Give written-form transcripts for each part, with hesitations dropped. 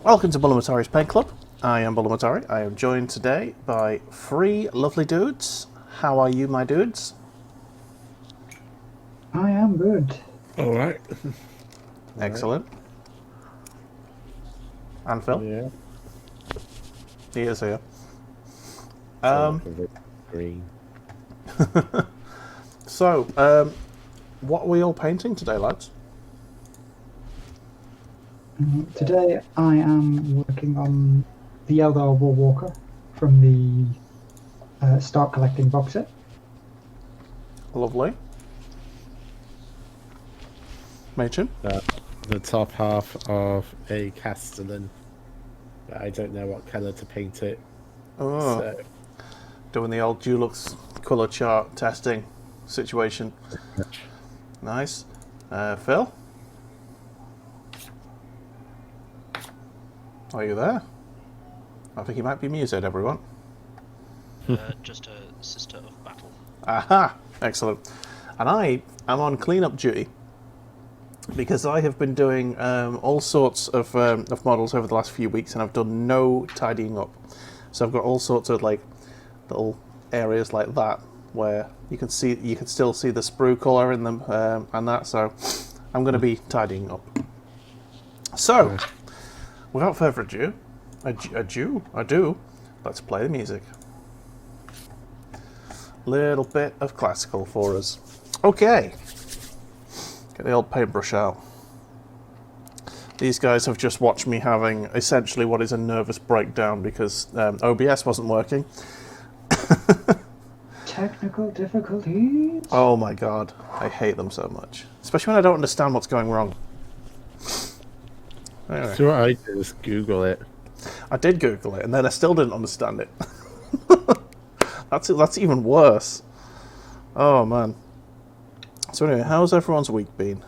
Welcome to Bullimatari's Paint Club. I am Bullimatari. I am joined today by three lovely dudes. How are you, my dudes? I am good. All right. Excellent. And Phil? Yeah. He is here. Green. So, what are we all painting today, lads? Today I am working on the Eldar War Walker from the Start Collecting box set. Lovely. Machin? The top half of a Castellan. I don't know what colour to paint it. Oh, So, doing the old Dulux colour chart testing situation. Nice. Phil? Are you there? I think he might be muted, everyone. Just a sister of battle. Aha! Excellent. And I am on clean-up duty because I have been doing all sorts of models over the last few weeks, and I've done no tidying up. So I've got all sorts of like little areas like that where you can still see the sprue colour in them and that. So I'm going to be tidying up. So, without further ado, let's play the music. Little bit of classical for us. Okay. Get the old paintbrush out. These guys have just watched me having essentially what is a nervous breakdown because OBS wasn't working. Technical difficulties. Oh my god, I hate them so much. Especially when I don't understand what's going wrong. Anyway, so what I did is Google it. I did Google it and then I still didn't understand it. That's even worse. Oh man. So anyway, how's everyone's week been?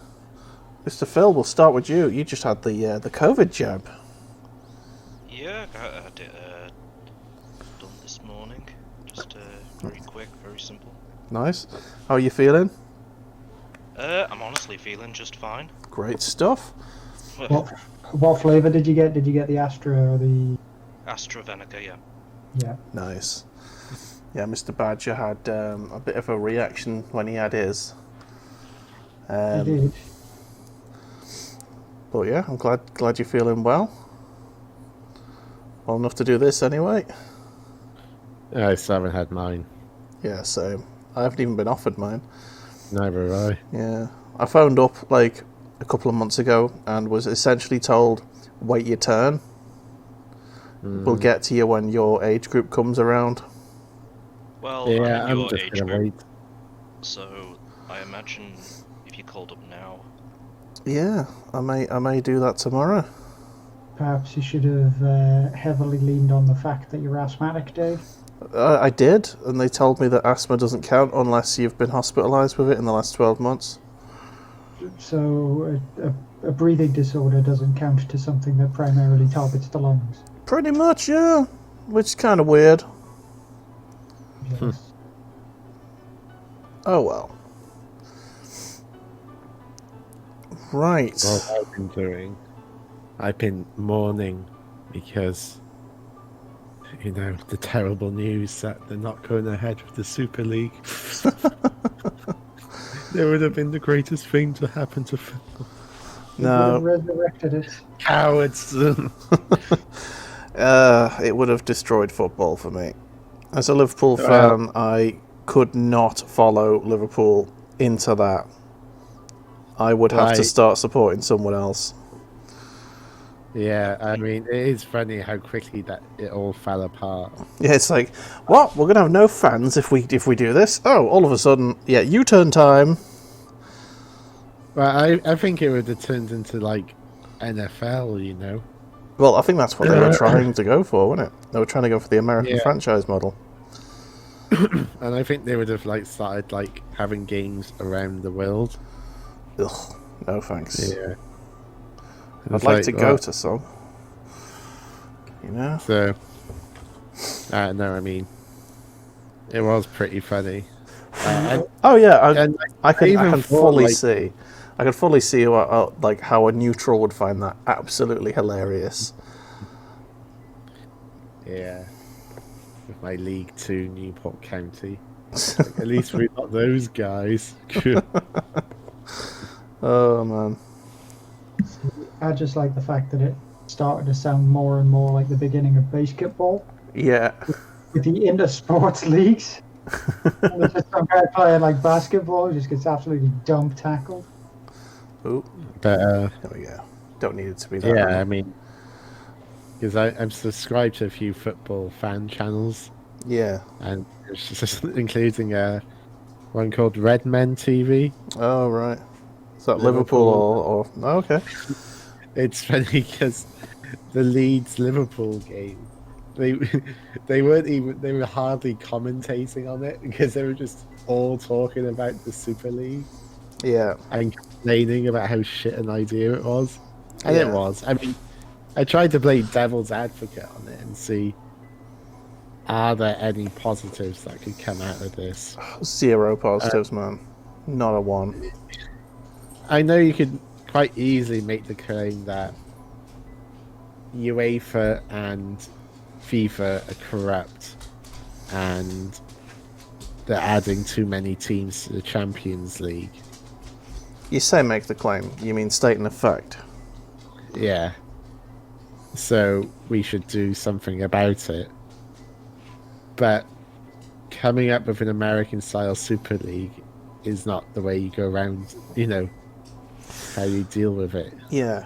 Mr. Phil, we'll start with you. You just had the COVID jab. Yeah, I had it done this morning. Just very quick, very simple. Nice. How are you feeling? I'm honestly feeling just fine. Great stuff. What flavour did you get? Did you get the Astra or the... AstraZeneca, yeah. Yeah. Nice. Yeah, Mr. Badger had a bit of a reaction when he had his. I did. But yeah, I'm glad you're feeling well. Well enough to do this anyway. I still haven't had mine. Yeah, same. I haven't even been offered mine. Neither have I. Yeah. I phoned up like a couple of months ago and was essentially told, wait your turn. We'll get to you when your age group comes around. Well, Yeah, I'm in I'm your just age gonna group, wait. so I imagine if you called up now... Yeah, I may do that tomorrow. Perhaps you should have heavily leaned on the fact that you're asthmatic, Dave. I did, and they told me that asthma doesn't count unless you've been hospitalised with it in the last 12 months. So a breathing disorder doesn't count to something that primarily targets the lungs. Pretty much, yeah. Which is kind of weird. Yes. Oh well. Right. What I've been doing, I've been mourning because, you know, the terrible news that they're not going ahead with the Super League. That would have been the greatest thing to happen to Phil. No. Resurrected it. Cowards! It would have destroyed football for me. As a Liverpool fan, I could not follow Liverpool into that. I would have to start supporting someone else. Yeah, I mean, it is funny how quickly that it all fell apart. Yeah, it's like, what? We're gonna have no fans if we do this? Oh, all of a sudden, yeah, U-turn time. Well, I think it would have turned into, like, NFL, you know? Well, I think that's what they were trying to go for, wasn't it? They were trying to go for the American franchise model. And I think they would have, like, started, like, having games around the world. Ugh, no thanks. Yeah. I'd like to go to some. You know? So, no, I mean, it was pretty funny. Oh yeah, I can even fully thought, see. I can fully see like how a neutral would find that absolutely hilarious. Yeah. With my League Two Newport County. Like, at least we got those guys. Oh man. See, I just like the fact that it started to sound more and more like the beginning of basketball Yeah. with the inter-sports leagues. And there's just some guy playing like basketball who just gets absolutely dump tackled. Ooh, But there we go. Don't need it to be that. yeah, long. I mean, because I'm subscribed to a few football fan channels, Yeah. and it's just including one called Red Men TV. Oh right. Is that Liverpool, or oh, okay? It's funny because the Leeds Liverpool game, they were hardly commentating on it because they were just all talking about the Super League Yeah. and complaining about how shit an idea it was. And it Yeah. was. I mean, I tried to play devil's advocate on it and see, are there any positives that could come out of this? Zero positives, man. Not a one. I know you could quite easily make the claim that UEFA and FIFA are corrupt and they're adding too many teams to the Champions League. You say make the claim. You mean state and fact. Yeah. So we should do something about it. But coming up with an American style Super League is not the way you go around, how you deal with it. Yeah.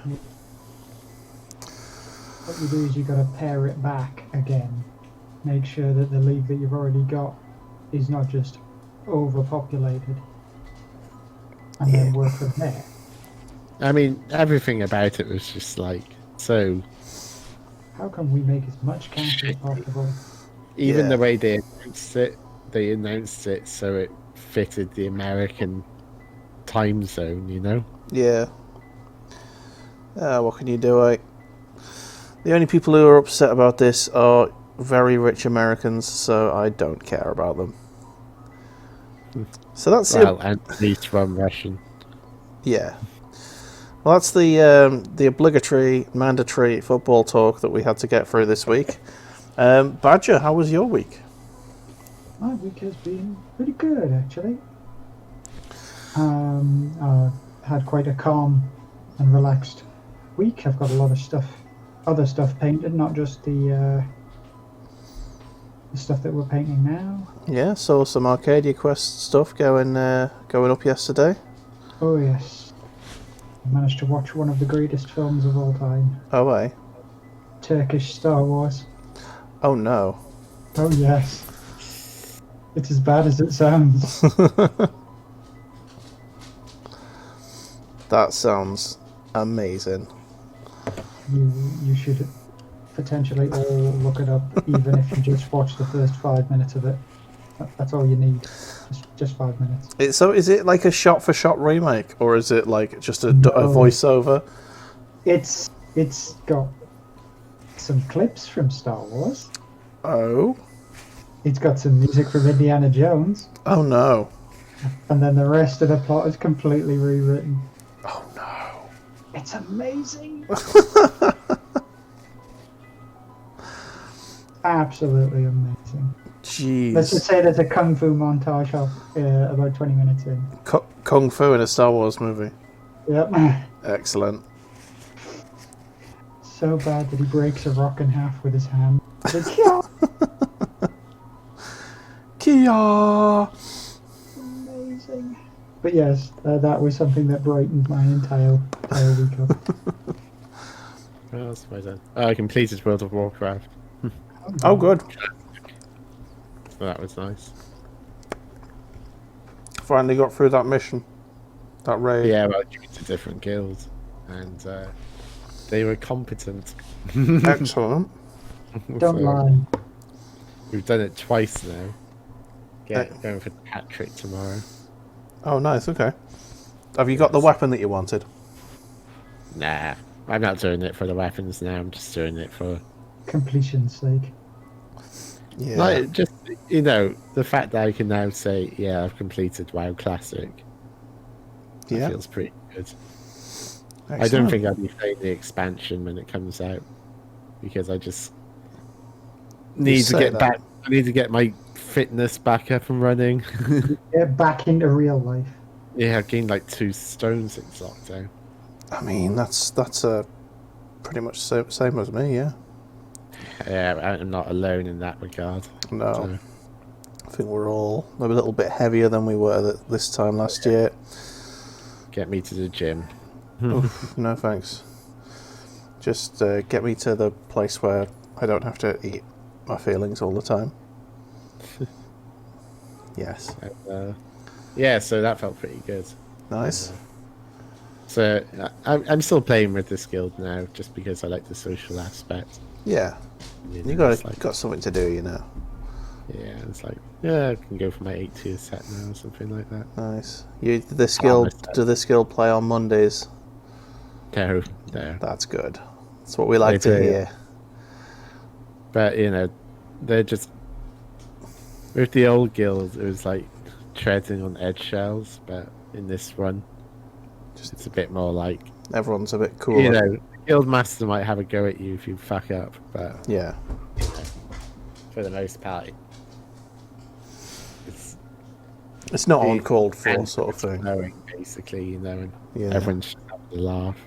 What you do is you got to pare it back again. Make sure that the league that you've already got is not just overpopulated. And then work from there. I mean, everything about it was just like, so How can we make as much cash as possible? even Yeah. the way they announced it so it fitted the American time zone, Yeah. What can you do, eh? The only people who are upset about this are very rich Americans, so I don't care about them. So that's Well, and at least one Russian. yeah. Well, that's the obligatory, mandatory football talk that we had to get through this week. Badger, how was your week? My week has been pretty good, actually. I had quite a calm and relaxed week. I've got a lot of other stuff painted, not just the stuff that we're painting now. Yeah, saw some Arcadia Quest stuff going up yesterday. Oh yes, I managed to watch one of the greatest films of all time, Oh, eh? Turkish Star Wars. Oh no. Oh yes, it's as bad as it sounds. That sounds amazing. You should potentially all look it up, even if you just watch the first 5 minutes of it. That's all you need. Just 5 minutes. So is it like a shot-for-shot remake, or is it like just a No. voiceover? It's got some clips from Star Wars. Oh. It's got some music from Indiana Jones, Oh no. and then the rest of the plot is completely rewritten. Oh no. It's amazing. Absolutely amazing. Let's just Jeez. say there's a kung fu montage of about 20 minutes in. Kung Fu in a Star Wars movie. Yep. Excellent. So bad that he breaks a rock in half with his hand. Like, yeah. Kia. Amazing. But yes, that was something that brightened my entire week up. What else have I done? Oh, I completed World of Warcraft. Oh, good. So that was nice. Finally got through that mission. That raid. Yeah, well, I joined a different guild, and they were competent. Excellent. Don't So, lie. We've done it twice now. Going for the hat trick tomorrow. Oh, nice. Okay. Have you got the weapon that you wanted? Nah, I'm not doing it for the weapons now. I'm just doing it for Completion's sake. Yeah. like just the fact that I can now say, yeah, I've completed WoW Classic. That Yeah. feels pretty good. I Excellent. don't think I'll be playing the expansion when it comes out because Need to say get that. back. I need to get my fitness back up and running. Get back into real life. Yeah, I gained like 2 stone since lockdown. I mean, that's pretty much same as me, yeah. Yeah, I'm not alone in that regard. No, So, I think we're all a little bit heavier than we were this time last year. get me to the gym. Oof, no thanks. Just get me to the place where I don't have to eat my feelings all the time. Yes. Yeah, so that felt pretty good. Nice. So I'm still playing with this guild now, just because I like the social aspect. Yeah. You You know, got it's like, got something to do, you know. yeah, it's like, yeah, I can go for my 8-tier set now or something like that. Nice. Do this guild play on Mondays? No. That's good. That's what we like They to do. hear. But you know, they're just with the old guild. It was like treading on eggshells, but in this one, it's a bit more like Everyone's a bit cooler. you know, the guild master might have a go at you if you fuck up, but Yeah. you know, for the most part, It's not the- uncalled for and sort of thing. knowing basically, you know, and Yeah. everyone's just having a laugh.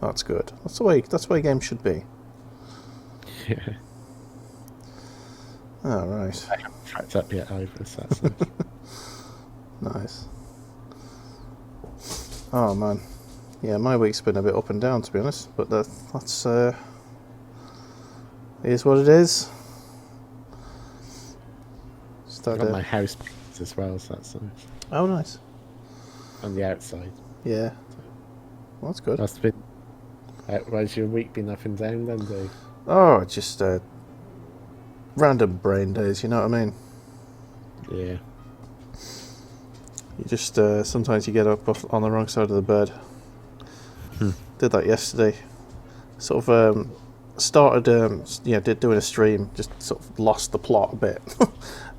That's good. That's the way games should be. Yeah, Oh, right. I haven't cracked up yet either, so that's nice. Nice. Oh man, yeah, my week's been a bit up and down to be honest, but that's is what it is. I've Start got my house painted as well, so that's nice. Oh, nice. On the outside. Yeah, well, that's good. That's been. Why's your week been up and down then, Dave? Oh, just random brain days. You know what I mean? Yeah. You just sometimes you get up on the wrong side of the bed. Did that yesterday. Sort of started doing a stream. Just sort of lost the plot a bit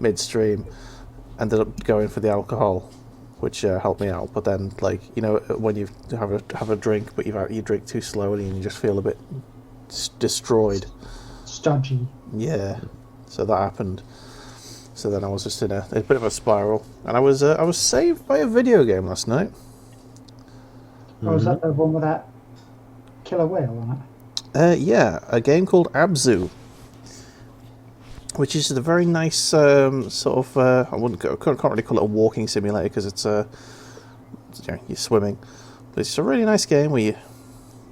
midstream. Ended up going for the alcohol, which helped me out. But then, like, you know, when you have a drink, but you drink too slowly and you just feel a bit destroyed. Stodgy. Yeah, so that happened. So then I was just in a bit of a spiral, and I was saved by a video game last night. Oh, is that the one with that killer whale on it? Yeah, a game called Abzu, which is a very nice sort of can't really call it a walking simulator because it's you're swimming, but it's a really nice game where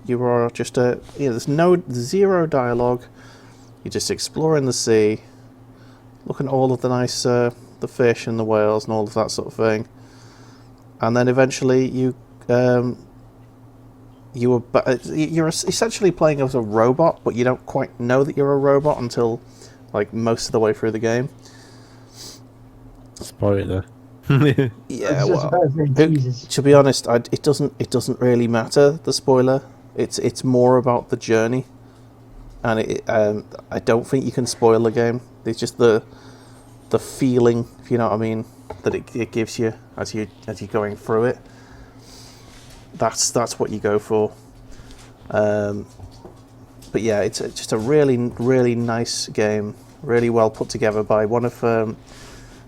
you are just there's zero dialogue. You're just exploring the sea, looking at all of the nice the fish and the whales and all of that sort of thing, and then eventually you're essentially playing as a robot, but you don't quite know that you're a robot until like most of the way through the game. Spoiler. Yeah, It's just well, about as many teasers. to be honest, it doesn't really matter, the spoiler. It's more about the journey, and I don't think you can spoil the game. It's just the feeling, if you know what I mean, that it gives you as you're going through it. That's what you go for. But yeah, it's just a really nice game, really well put together by one of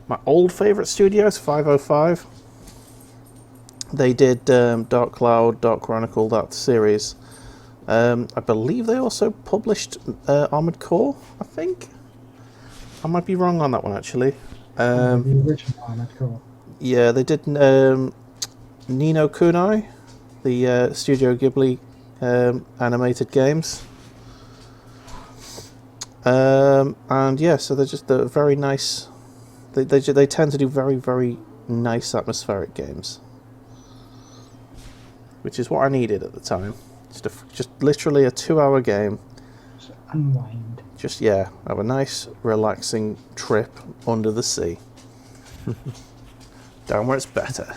my old favourite studios, 505. They did Dark Cloud, Dark Chronicle, that series. I believe they also published Armored Core, I think. I might be wrong on that one, actually. The original Armored Core. Yeah, they did Nino Kunai, the Studio Ghibli animated games. And yeah, so they're very nice. They tend to do very, very nice atmospheric games, which is what I needed at the time. Just literally a 2-hour game. Just unwind. Just have a nice, relaxing trip under the sea, down where it's better.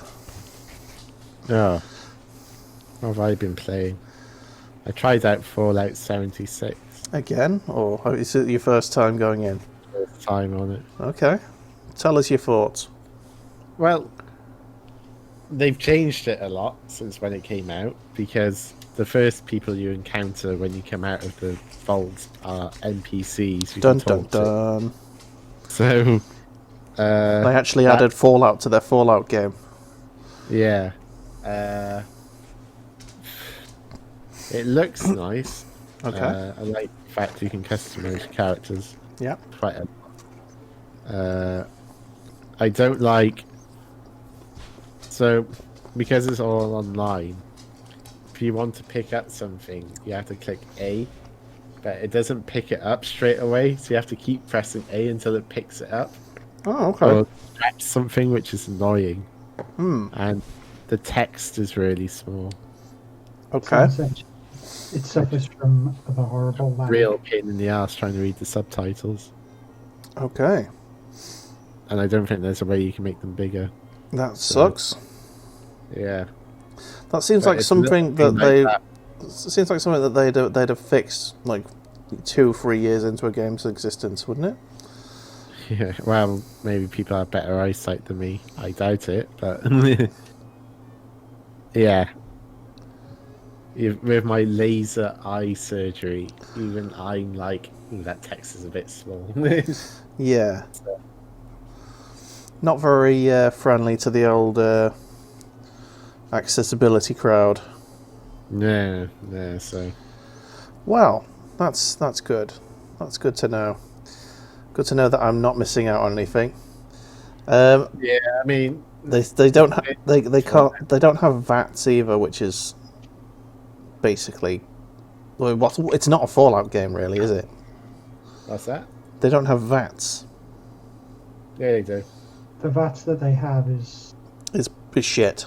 Oh. What have I been playing? I tried out Fallout 76. Again, or is it your first time going in? First time on it. Okay, tell us your thoughts. Well, they've changed it a lot since when it came out, because the first people you encounter when you come out of the vault are NPCs. You Dun can dun talk to. dun. So They actually that- added Fallout to their Fallout game. yeah, it looks nice. Okay. I like the fact you can customize characters Yeah. quite a lot. I don't like so because it's all online. If you want to pick up something, you have to click A, but it doesn't pick it up straight away. So you have to keep pressing A until it picks it up. Oh, okay. Or scraps something, which is annoying. Hmm. And the text is really small. Okay. It suffers from the horrible lag. Real pain in the ass trying to read the subtitles. Okay. And I don't think there's a way you can make them bigger. That sucks. Yeah. That seems But like it's something that looking they. like Seems like something that they'd have fixed like 2-3 years into a game's existence, wouldn't it? Yeah, well, maybe people have better eyesight than me. I doubt it, but yeah. With my laser eye surgery, even I'm like, ooh, that text is a bit small. Yeah. Not very friendly to the old accessibility crowd. no, so Well, that's good. That's good to know. Good to know that I'm not missing out on anything. yeah, I mean, They don't they don't have VATs either, which is basically it's not a Fallout game, really, is it? what's that? They don't have VATs. Yeah, they do. The VATs that they have is It's shit.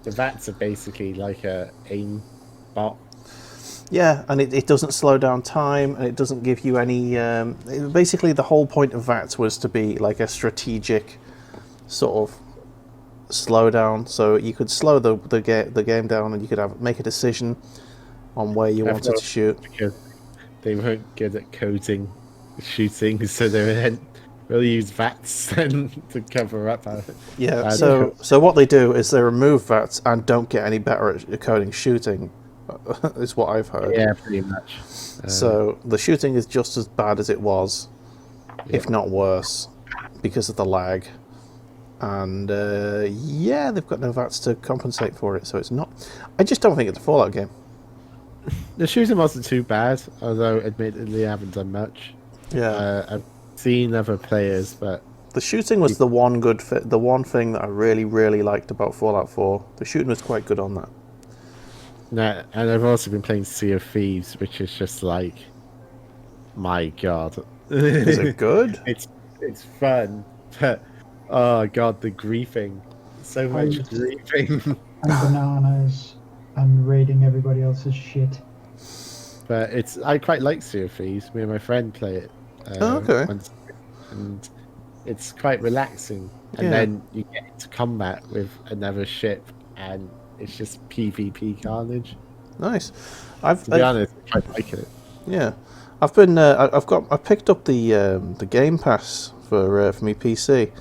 The VATs are basically like a aim bot. Yeah, and it doesn't slow down time, and it doesn't give you any. Basically, the whole point of VATs was to be like a strategic sort of slowdown, so you could slow the game down, and you could make a decision on where you wanted to shoot. Because they weren't good at coding shooting, so they will use VATs then to cover up. Yeah. So what they do is they remove VATs and don't get any better at coding shooting. Is what I've heard. Yeah, pretty much. So the shooting is just as bad as it was, if not worse, because of the lag. And yeah, they've got no VATs to compensate for it, so it's not. I just don't think it's a Fallout game. The shooting wasn't too bad, although admittedly I haven't done much. Yeah, I've seen other players, but the shooting was the one the one thing that I really, really liked about Fallout 4. The shooting was quite good on that. no. And I've also been playing Sea of Thieves, which is just like, my god, Is it good? It's fun, but oh god, the griefing, so much griefing. and bananas and raiding everybody else's shit. But I quite like Sea of Thieves. Me and my friend play it. Okay. And it's quite relaxing. And Yeah. then you get into combat with another ship, and it's just PvP carnage. Nice. To be honest, I quite like it. Yeah, I've been. I picked up the Game Pass for me PC,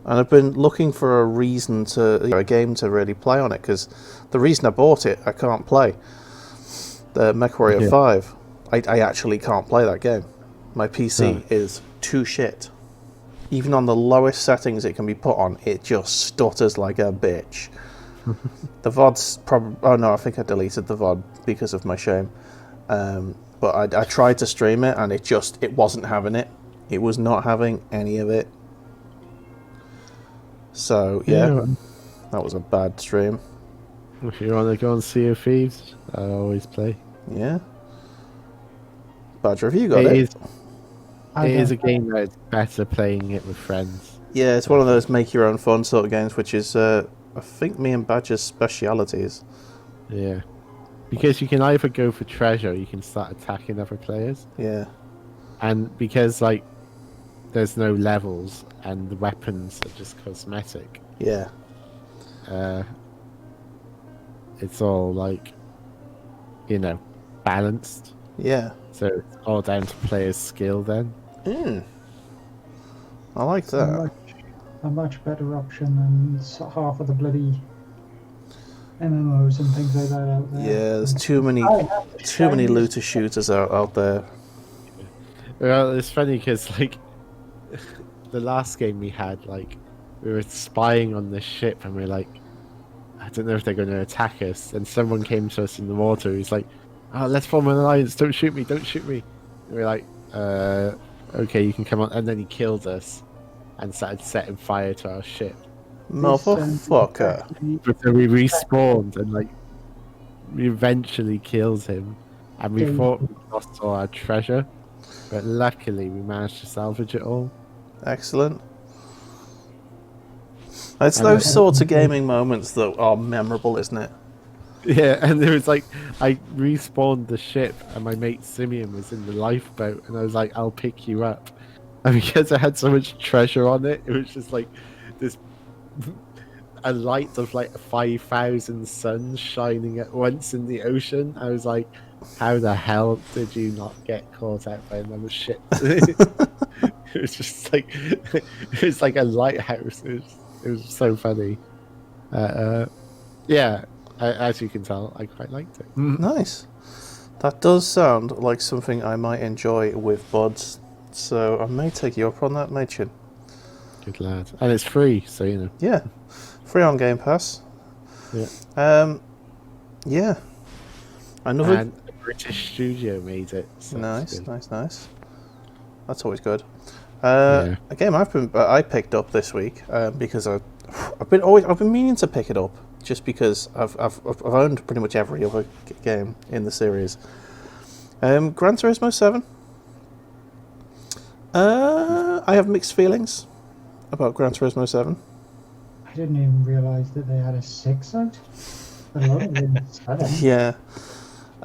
and I've been looking for a game to really play on it, because the reason I bought it, I can't play. The MechWarrior 5. I actually can't play that game. My PC is too shit. Even on the lowest settings it can be put on, it just stutters like a bitch. The VOD's probably... Oh no, I think I deleted the VOD because of my shame. But I tried to stream it, and it wasn't having it. It was not having any of it. So, yeah. That was a bad stream. If you want to go on Sea of Thieves, I always play. Yeah. Badger, have you got it? It is a game that it's better playing it with friends. Yeah, it's one of those make your own fun sort of games, which is, I think, me and Badger's specialities. Yeah. Because you can either go for treasure or you can start attacking other players. Yeah. And because, like, there's no levels and the weapons are just cosmetic, Yeah. it's all, like, balanced. Yeah. So it's all down to players' skill then. I like that. A much better option than half of the bloody MMOs and things like that out there. Yeah, there's too many looter shooters out there. Well, it's funny because like the last game we had, like we were spying on this ship and we're like, I don't know if they're going to attack us. And someone came to us in the water. He's like, "Oh, let's form an alliance. Don't shoot me. Don't shoot me." And we're like, "Okay, you can come on." And then he killed us and started setting fire to our ship. Motherfucker. But then we respawned and like we eventually killed him, and we thought we lost all our treasure, but luckily we managed to salvage it all. Excellent. It's those sorts of gaming moments that are memorable, isn't it? Yeah, and there was like I respawned the ship, and my mate Simeon was in the lifeboat, and I was like, "I'll pick you up," and because I had so much treasure on it, it was just like this. A light of like 5,000 suns shining at once in the ocean. I was like, how the hell did you not get caught out by another ship? It was just like it was like a lighthouse. It was so funny. Yeah, as you can tell, I quite liked it. Nice. That does sound like something I might enjoy with buds. So I may take you up on that, matey. Good lad. And it's free, so you know. Yeah. Free on Game Pass. Yeah. Yeah. Another. And a British studio made it. So Nice. That's always good. Yeah. A game I picked up this week because I've been meaning to pick it up just because I've owned pretty much every other game in the series. Gran Turismo 7. I have mixed feelings about Gran Turismo 7. I didn't even realise that they had a 6 out. Yeah.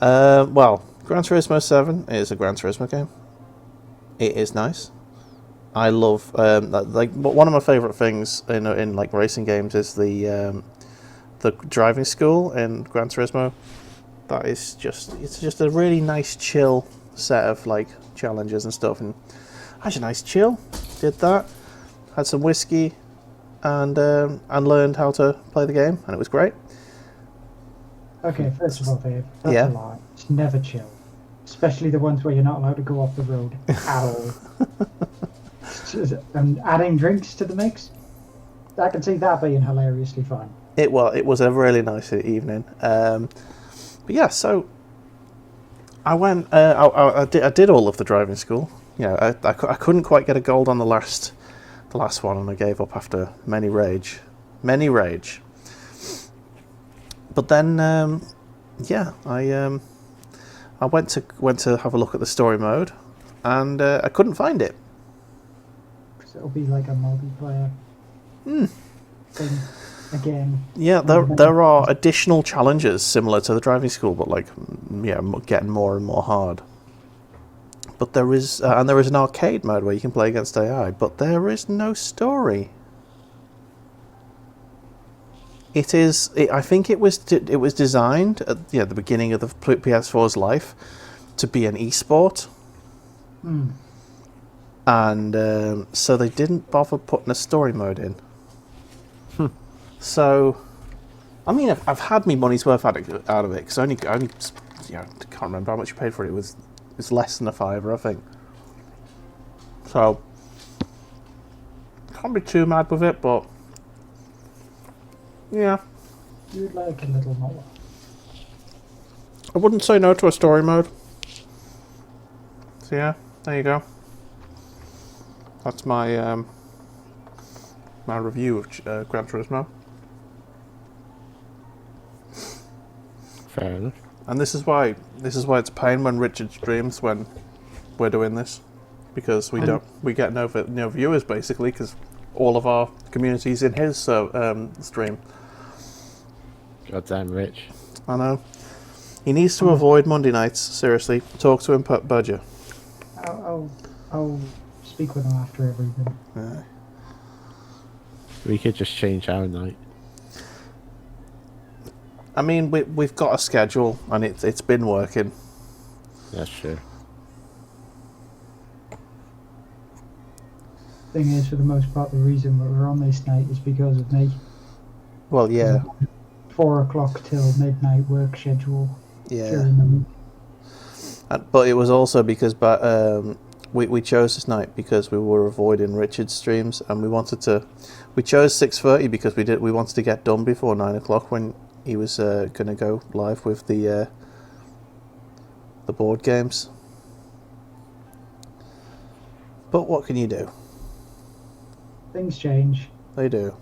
Well, Gran Turismo 7 is a Gran Turismo game. It is nice. I love like one of my favourite things in like racing games is the driving school in Gran Turismo. That is just a really nice chill set of like challenges and stuff, and actually nice chill. Did that, had some whiskey, and learned how to play the game, and it was great. Okay, first of all, Dave, that's a lie. It's never chill. Especially the ones where you're not allowed to go off the road at all. And adding drinks to the mix, I can see that being hilariously fun. It was a really nice evening. But yeah, so I went. I did all of the driving school. You know, I couldn't quite get a gold on the last one, and I gave up after many rage. But then, I went to have a look at the story mode, and I couldn't find it. So it'll be like a multiplayer thing again. Yeah, there are additional challenges similar to the driving school, but like, getting more and more hard. But there is an arcade mode where you can play against AI, but there is no story. I think it was designed at the beginning of the PS4's life to be an esport, and so they didn't bother putting a story mode in. So, I mean, I've had my money's worth out of it because I can't remember how much I paid for it. It was less than $5, I think. So, can't be too mad with it, but. Yeah. You'd like a little more. I wouldn't say no to a story mode. So yeah, there you go. That's my my review of Gran Turismo. Fair enough. And this is why it's a pain when Richard streams when we're doing this, because we get no viewers basically because all of our community's in his stream. Goddamn Rich. I know. He needs to avoid Monday nights. Seriously, talk to him, Badger. I'll speak with him after everything. Yeah. We could just change our night. I mean, we've got a schedule, and it's been working. That's true. Thing is, for the most part, the reason that we're on this night is because of me. Well, yeah. 4 o'clock till midnight work schedule Yeah. during the week. But it was also because we chose this night because we were avoiding Richard's streams, and we chose 6:30 because we wanted to get done before 9 o'clock when he was going to go live with the board games. But what can you do? Things change. They do.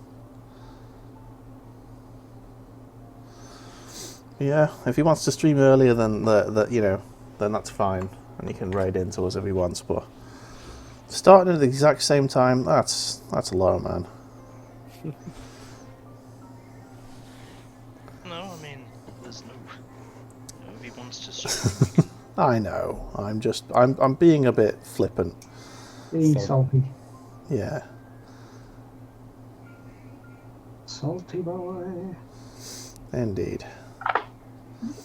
Yeah, if he wants to stream earlier than then that's fine, and he can raid into us if he wants. But starting at the exact same time, that's low, man. No, I mean, there's no. If he wants to stream, I know. I'm being a bit flippant. Being salty. Yeah. Salty boy. Indeed.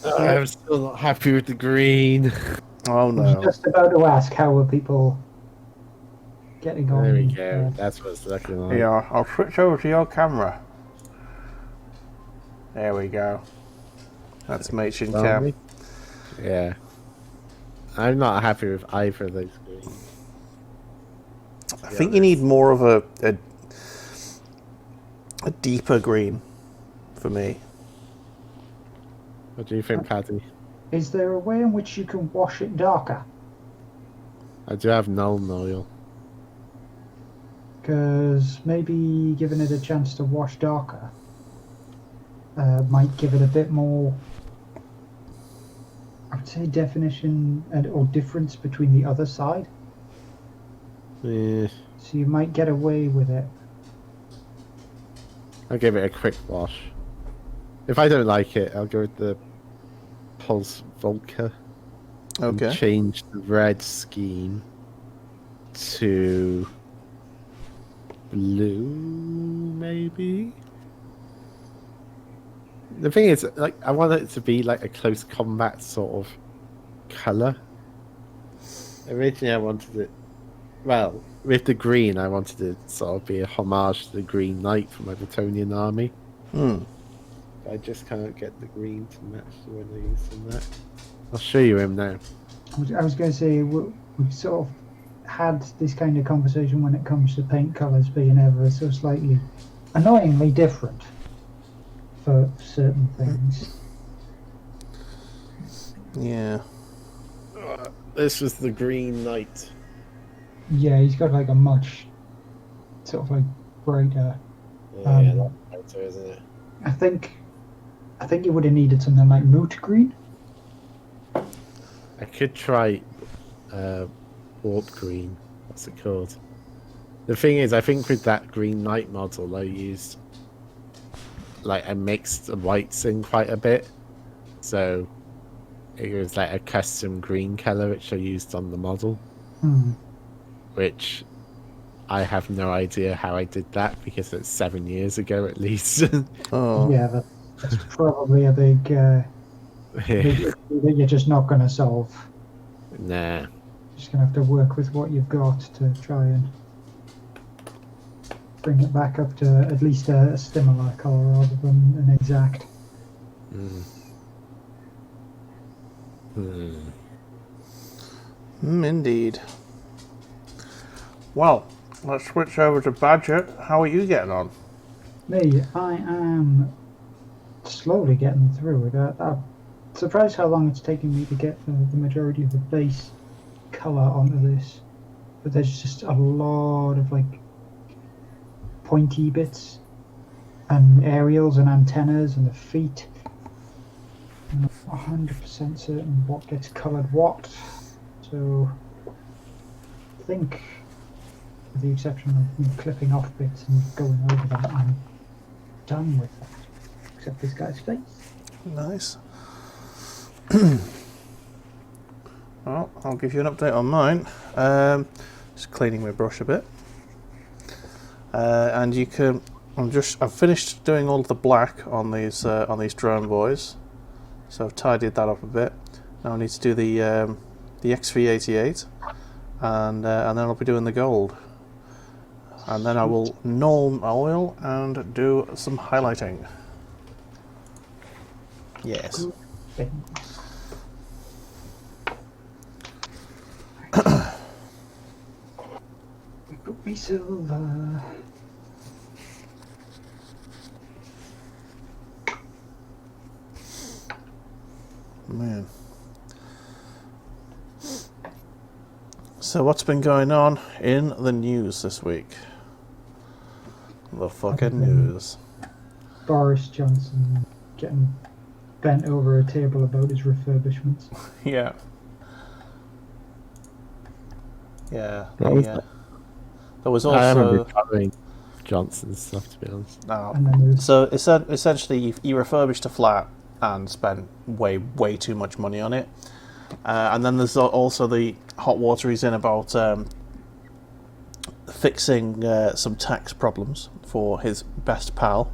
I'm still not happy with the green. Oh I was no. just about to ask, how are people getting on? There we go. That's what it's looking like. Yeah, I'll switch over to your camera. There we go. That's Machin Cam. Yeah. I'm not happy with either of those greens. I think you need more of a deeper green for me. What do you think, Paddy? Is there a way in which you can wash it darker? I do have null oil. Because maybe giving it a chance to wash darker might give it a bit more, I would say, definition or difference between the other side. Yeah. So you might get away with it. I'll give it a quick wash. If I don't like it, I'll go with the Pulse Volca. Okay. And change the red scheme to blue, maybe? The thing is, like, I want it to be like a close combat sort of colour. Originally I wanted it, well, with the green I wanted it to sort of be a homage to the Green Knight from my Bretonian army. I just can't get the green to match the one I used in that. I'll show you him now. I was going to say, we've sort of had this kind of conversation when it comes to paint colours being ever so slightly annoyingly different for certain things. Yeah. This was the Green Knight. Yeah, he's got like a much sort of like brighter. Yeah, a lot brighter, isn't it? I think you would have needed something like moot green. I could try warp green. What's it called? The thing is, I think with that Green Knight model, I used like I mixed the whites in quite a bit, so it was like a custom green color which I used on the model, which I have no idea how I did that because it's 7 years ago at least. Oh. Yeah, that's probably a big issue that you're just not going to solve. Nah. You're just going to have to work with what you've got to try and bring it back up to at least a similar colour rather than an exact. Indeed. Well, let's switch over to Badger. How are you getting on? Me, I am slowly getting through it. I'm surprised how long it's taken me to get the majority of the base colour onto this. But there's just a lot of like pointy bits and aerials and antennas and the feet. I'm not 100% certain what gets coloured what. So I think, with the exception of me clipping off bits and going over them, I'm done with that. Except this guy's face. Nice. Well, I'll give you an update on mine. Just cleaning my brush a bit. And you can. I've finished doing all of the black on these drone boys, so I've tidied that up a bit. Now I need to do the XV88, and then I'll be doing the gold, and then I will null my oil and do some highlighting. Yes. Good thing. We got me silver. Man. So what's been going on in the news this week? The fucking news. Boris Johnson getting bent over a table about his refurbishments. Yeah. Yeah. What was Yeah. that? There was I remember also covering Johnson's stuff, to be honest. And then there's so essentially you refurbished a flat and spent way too much money on it. And then there's also the hot water he's in about fixing some tax problems for his best pal.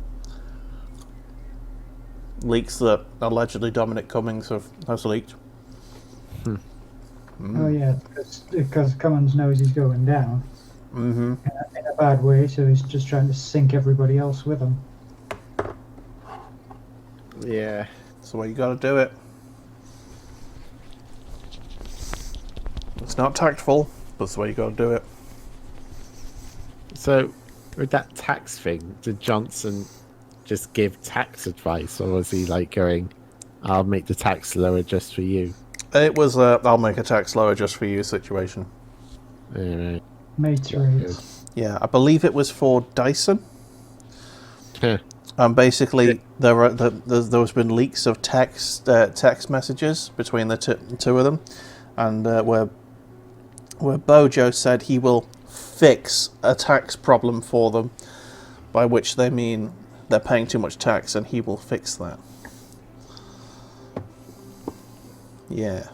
Leaks that allegedly Dominic Cummings has leaked. oh yeah, because Cummins knows he's going down Mm-hmm. in a bad way, so he's just trying to sink everybody else with him. Yeah. That's the way you got to do it. It's not tactful, but it's the way you got to do it. So, with that tax thing, did Johnson just give tax advice, or was he like going, "I'll make the tax lower just for you"? It was a I'll make a tax lower just for you situation. Alright. Mates rates. Yeah, I believe it was for Dyson. Huh. Basically, there's been leaks of text messages between the two of them, and where Bojo said he will fix a tax problem for them, by which they mean they're paying too much tax, and he will fix that. Yeah,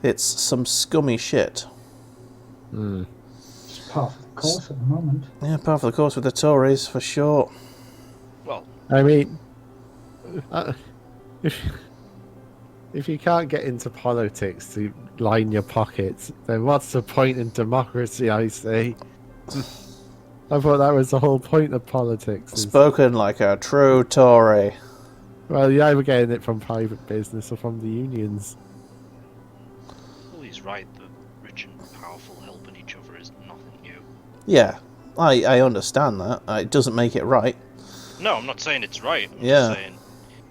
it's some scummy shit. Hmm. It's part of the course at the moment. Yeah, part of the course with the Tories for sure. Well, I mean, if you can't get into politics to line your pockets, then what's the point in democracy, I say? I thought that was the whole point of politics. Spoken like a true Tory. Well, you're either getting it from private business or from the unions. well, he's right. The rich and powerful helping each other is nothing new. Yeah, I understand that. It doesn't make it right. No, I'm not saying it's right. I'm Yeah. just saying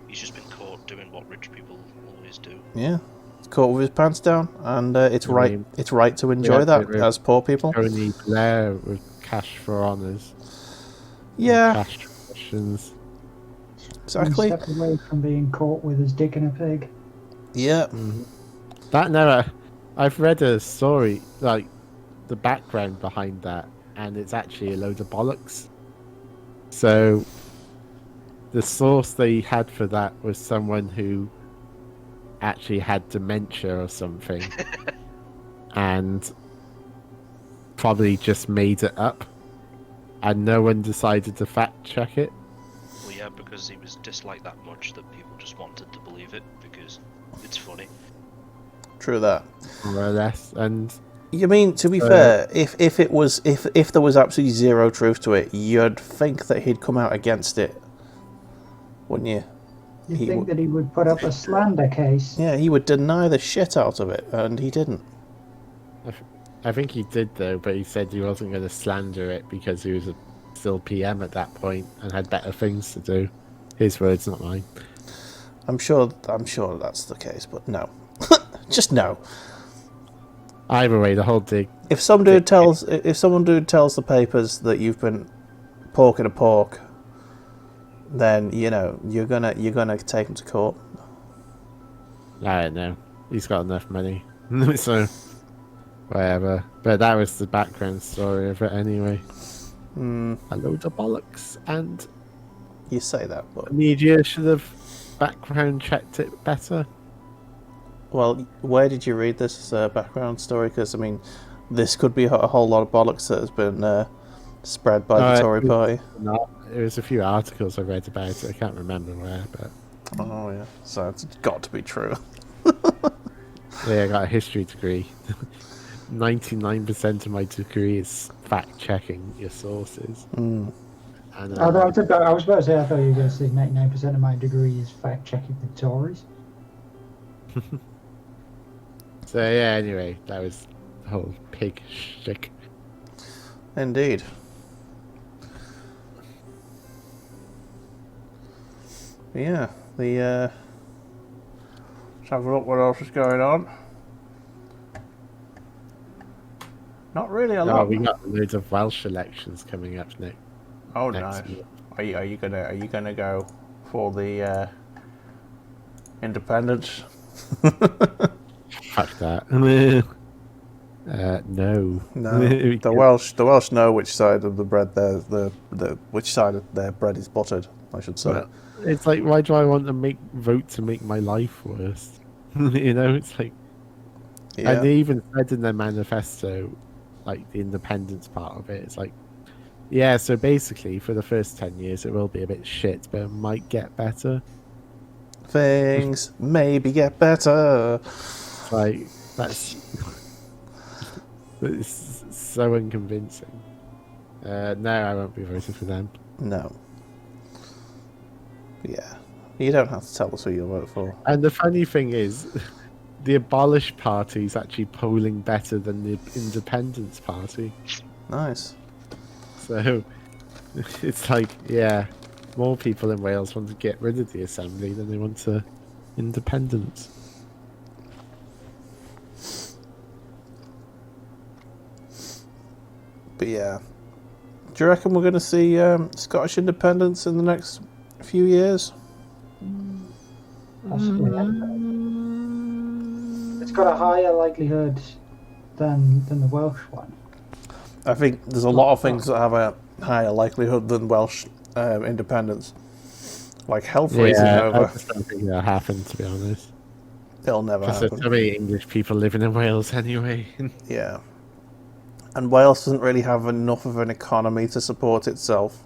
he's just been caught doing what rich people always do. Yeah, he's caught with his pants down, and it's I right. mean, It's right to enjoy yeah, that yeah. as poor people. Tony Blair with cash for honours. Yeah, Cash questions. exactly. One step away from being caught with his dick in a pig. Yeah, That never. I've read a story, like the background behind that, and it's actually a load of bollocks. So, the source they had for that was someone who actually had dementia or something, and probably just made it up, and no one decided to fact check it. Well, yeah, because he was disliked that much that people just wanted to believe it because it's funny. true that. More or less, and You mean, to be fair, if there was absolutely zero truth to it, you'd think that he'd come out against it, wouldn't you? You He think w- that he would put up a slander case? Yeah, he would deny the shit out of it, and he didn't. I think he did though, but he said he wasn't going to slander it because he was still PM at that point and had better things to do. His words, not mine. I'm sure that's the case, but no, just no. Either way, the whole dig. If some dude tells the papers that you've been porking a pork, then you know you're gonna take him to court. I don't know. He's got enough money, so whatever. But that was the background story of it anyway. A load of bollocks, and You say that, but the media should have background checked it better. well, where did you read this background story? Because I mean, this could be a whole lot of bollocks that has been spread by the Tory party. There was a few articles I read about it. I can't remember where, but Oh yeah, so it's got to be true. yeah, I got a history degree. 99% of my degree is fact checking your sources. And I was about to say, I thought you were going to say 99% of my degree is fact checking the Tories. so yeah. Anyway, that was the whole pig shtick. Indeed. Yeah, let's have a look what else is going on. Not really a Oh, lot. we got loads of Welsh elections coming up next. Oh, next nice. year. Are you gonna go for the independence? Fuck that. No. No, the Welsh know which side of the bread which side of their bread is buttered, I should say. Well, it's like, why do I want to vote to make my life worse? You know, it's like, Yeah. and they even said in their manifesto, like the independence part of it, it's like, yeah, so basically for the first 10 years it will be a bit shit, but it might get better. Things maybe get better. Like, that's it's so unconvincing. No, I won't be voting for them. No. Yeah. You don't have to tell us who you'll vote for. And the funny thing is, the Abolish Party is actually polling better than the Independence Party. Nice. So it's like, yeah, more people in Wales want to get rid of the Assembly than they want to independence. But yeah. Do you reckon we're going to see Scottish independence in the next few years? Possibly. It's got a higher likelihood than the Welsh one. I think there's a lot of things that have a higher likelihood than Welsh independence. Like hell freezing over. I just don't think that'll happen, to be honest. It'll never Because happen. there's so many English people living in Wales anyway. Yeah. And Wales doesn't really have enough of an economy to support itself.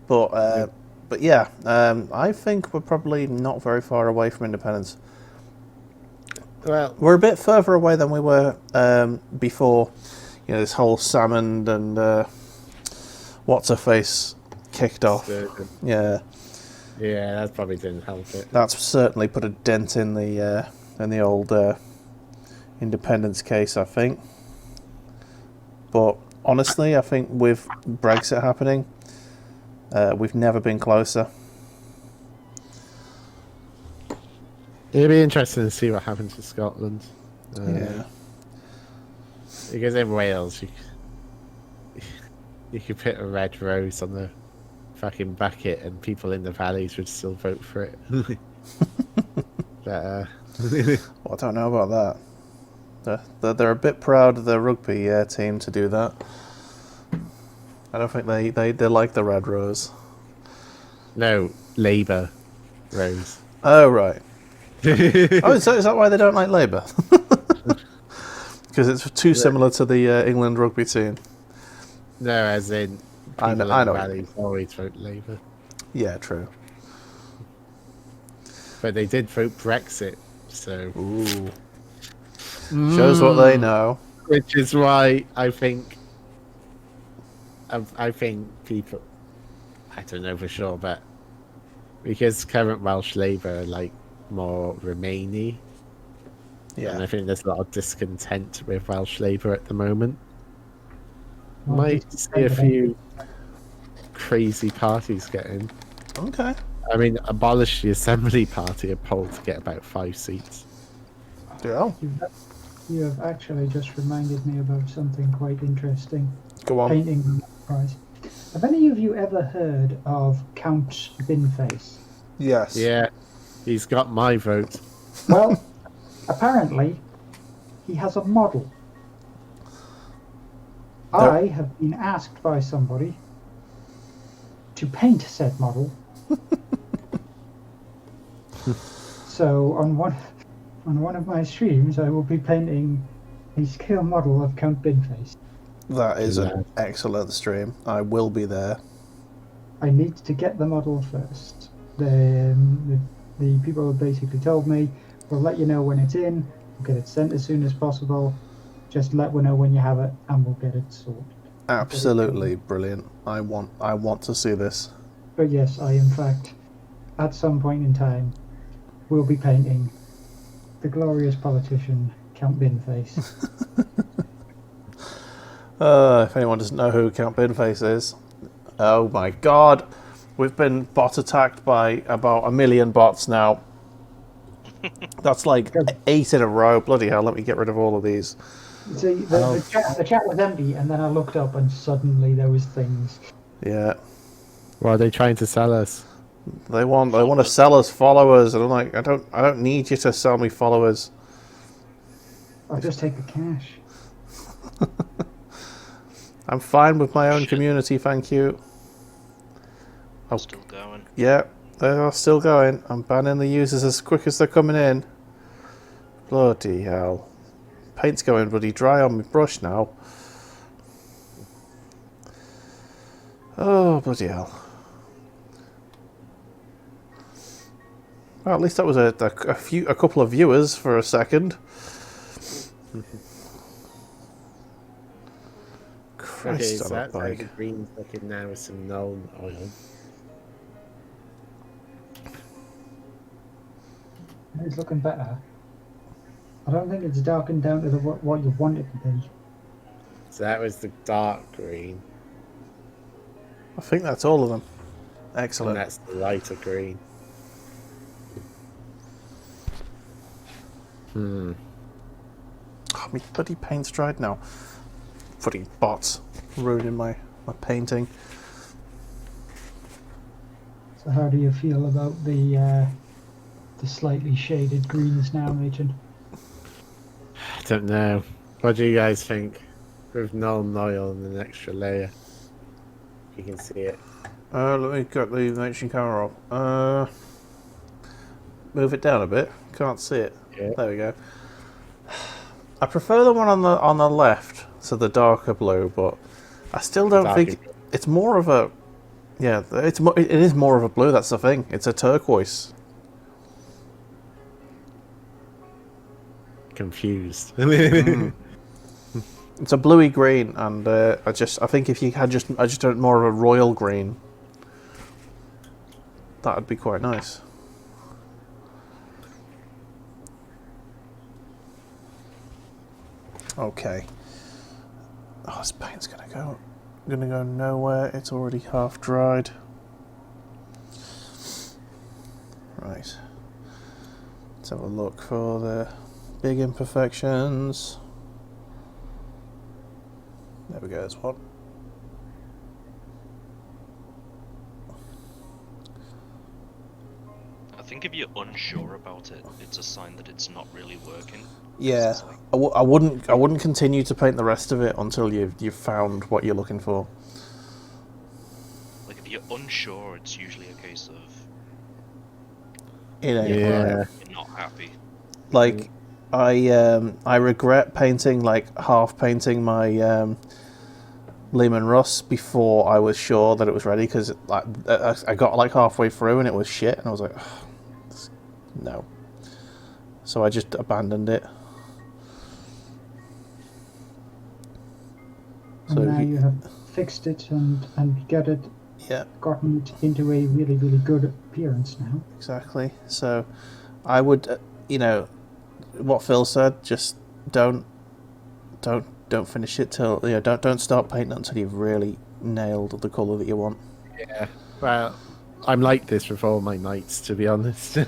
But yeah, I think we're probably not very far away from independence. Well, We're a bit further away than we were before, this whole salmon and what's-her-face kicked off. Yeah, that probably didn't help it. that's certainly put a dent in the old independence case, I think. But honestly, I think with Brexit happening, we've never been closer. It'd be interesting to see what happens to Scotland. Yeah. Because in Wales, you could put a red rose on the fucking bucket and people in the valleys would still vote for it. But, Well, I don't know about that. They're a bit proud of their rugby team to do that. I don't think they like the red rose. no, Labour rose. Oh, right. Oh, is that why they don't like Labour? Because it's too similar to the England rugby team. No, as in people in the know. valleys always vote Labour. Yeah, true. But they did vote Brexit, so... Ooh. Shows what they know. Which is why I think people, I don't know for sure, but because current Welsh Labour are like more Remainy, and I Yeah. think there's a lot of discontent with Welsh Labour at the moment. Well, Might see a few crazy parties get in. Okay. I mean, Abolish the Assembly Party are polled to get about 5 seats. Yeah. You have actually just reminded me about something quite interesting. Go on. Painting prize. Have any of you ever heard of Count Binface? Yes. Yeah, he's got my vote. Well, apparently, he has a model. I have been asked by somebody to paint said model. So on one of my streams, I will be painting a scale model of Count Binface. That is an excellent stream. I will be there. I need to get the model first. The people have basically told me, we'll let you know when it's in, we'll get it sent as soon as possible. Just let me know when you have it, and we'll get it sorted. absolutely brilliant. I want to see this. But yes, I in fact, at some point in time, will be painting the glorious politician Count Binface. If anyone doesn't know who Count Binface is, oh my god, we've been bot attacked by about 1 million bots now. That's like 8 in a row. Bloody hell, let me get rid of all of these. See, the chat was empty, and then I looked up, and suddenly there was things. Yeah. What are they trying to sell us? They want to sell us followers, and I'm like, I don't need you to sell me followers. I'll just take the cash. I'm fine with my own community, thank you. Oh, Still going. yeah, they are still going. I'm banning the users as quick as they're coming in. Bloody hell. Paint's going bloody dry on my brush now. Oh, bloody hell. Well, at least that was a couple of viewers for a second. Okay, Christ so on a that's how the bike. green's looking now with some null oil. It's looking better. I don't think it's darkened down to what you want it to be. So that was the dark green, I think that's all of them. and Excellent. that's the lighter green. Oh, my bloody paint's dried now. Footing bots ruining my painting. So how do you feel about the slightly shaded greens now, Machen? I don't know. What do you guys think? With null and oil and an extra layer, you can see it. Let me get the action camera up. Move it down a bit. Can't see it. Yeah. There we go. I prefer the one on the left, so the darker blue, but I still don't Darker think blue. it's more of a. Yeah, it is more of a blue. That's the thing. It's a turquoise. Confused. It's a bluey green, and I think if you had just done more of a royal green, that'd be quite nice. Okay. Oh, this paint's gonna go nowhere. It's already half dried. Right. Let's have a look for the big imperfections. There we go, there's one. I think if you're unsure about it, it's a sign that it's not really working. Yeah, It's like, I wouldn't continue to paint the rest of it until you've found what you're looking for. if you're unsure, it's usually a case of It ain't Yeah. right. you're not happy. Like, I regret painting, like, half painting my Lehman Russ before I was sure that it was ready, because I got like halfway through and it was shit, and I was like, no. So I just abandoned it. And So now you have fixed it and yeah, gotten it into a really, really good appearance now. exactly. So I would, what Phil said, just don't finish it till don't start painting it until you've really nailed the colour that you want. Yeah. Well, I'm like this with all my nights, to be honest.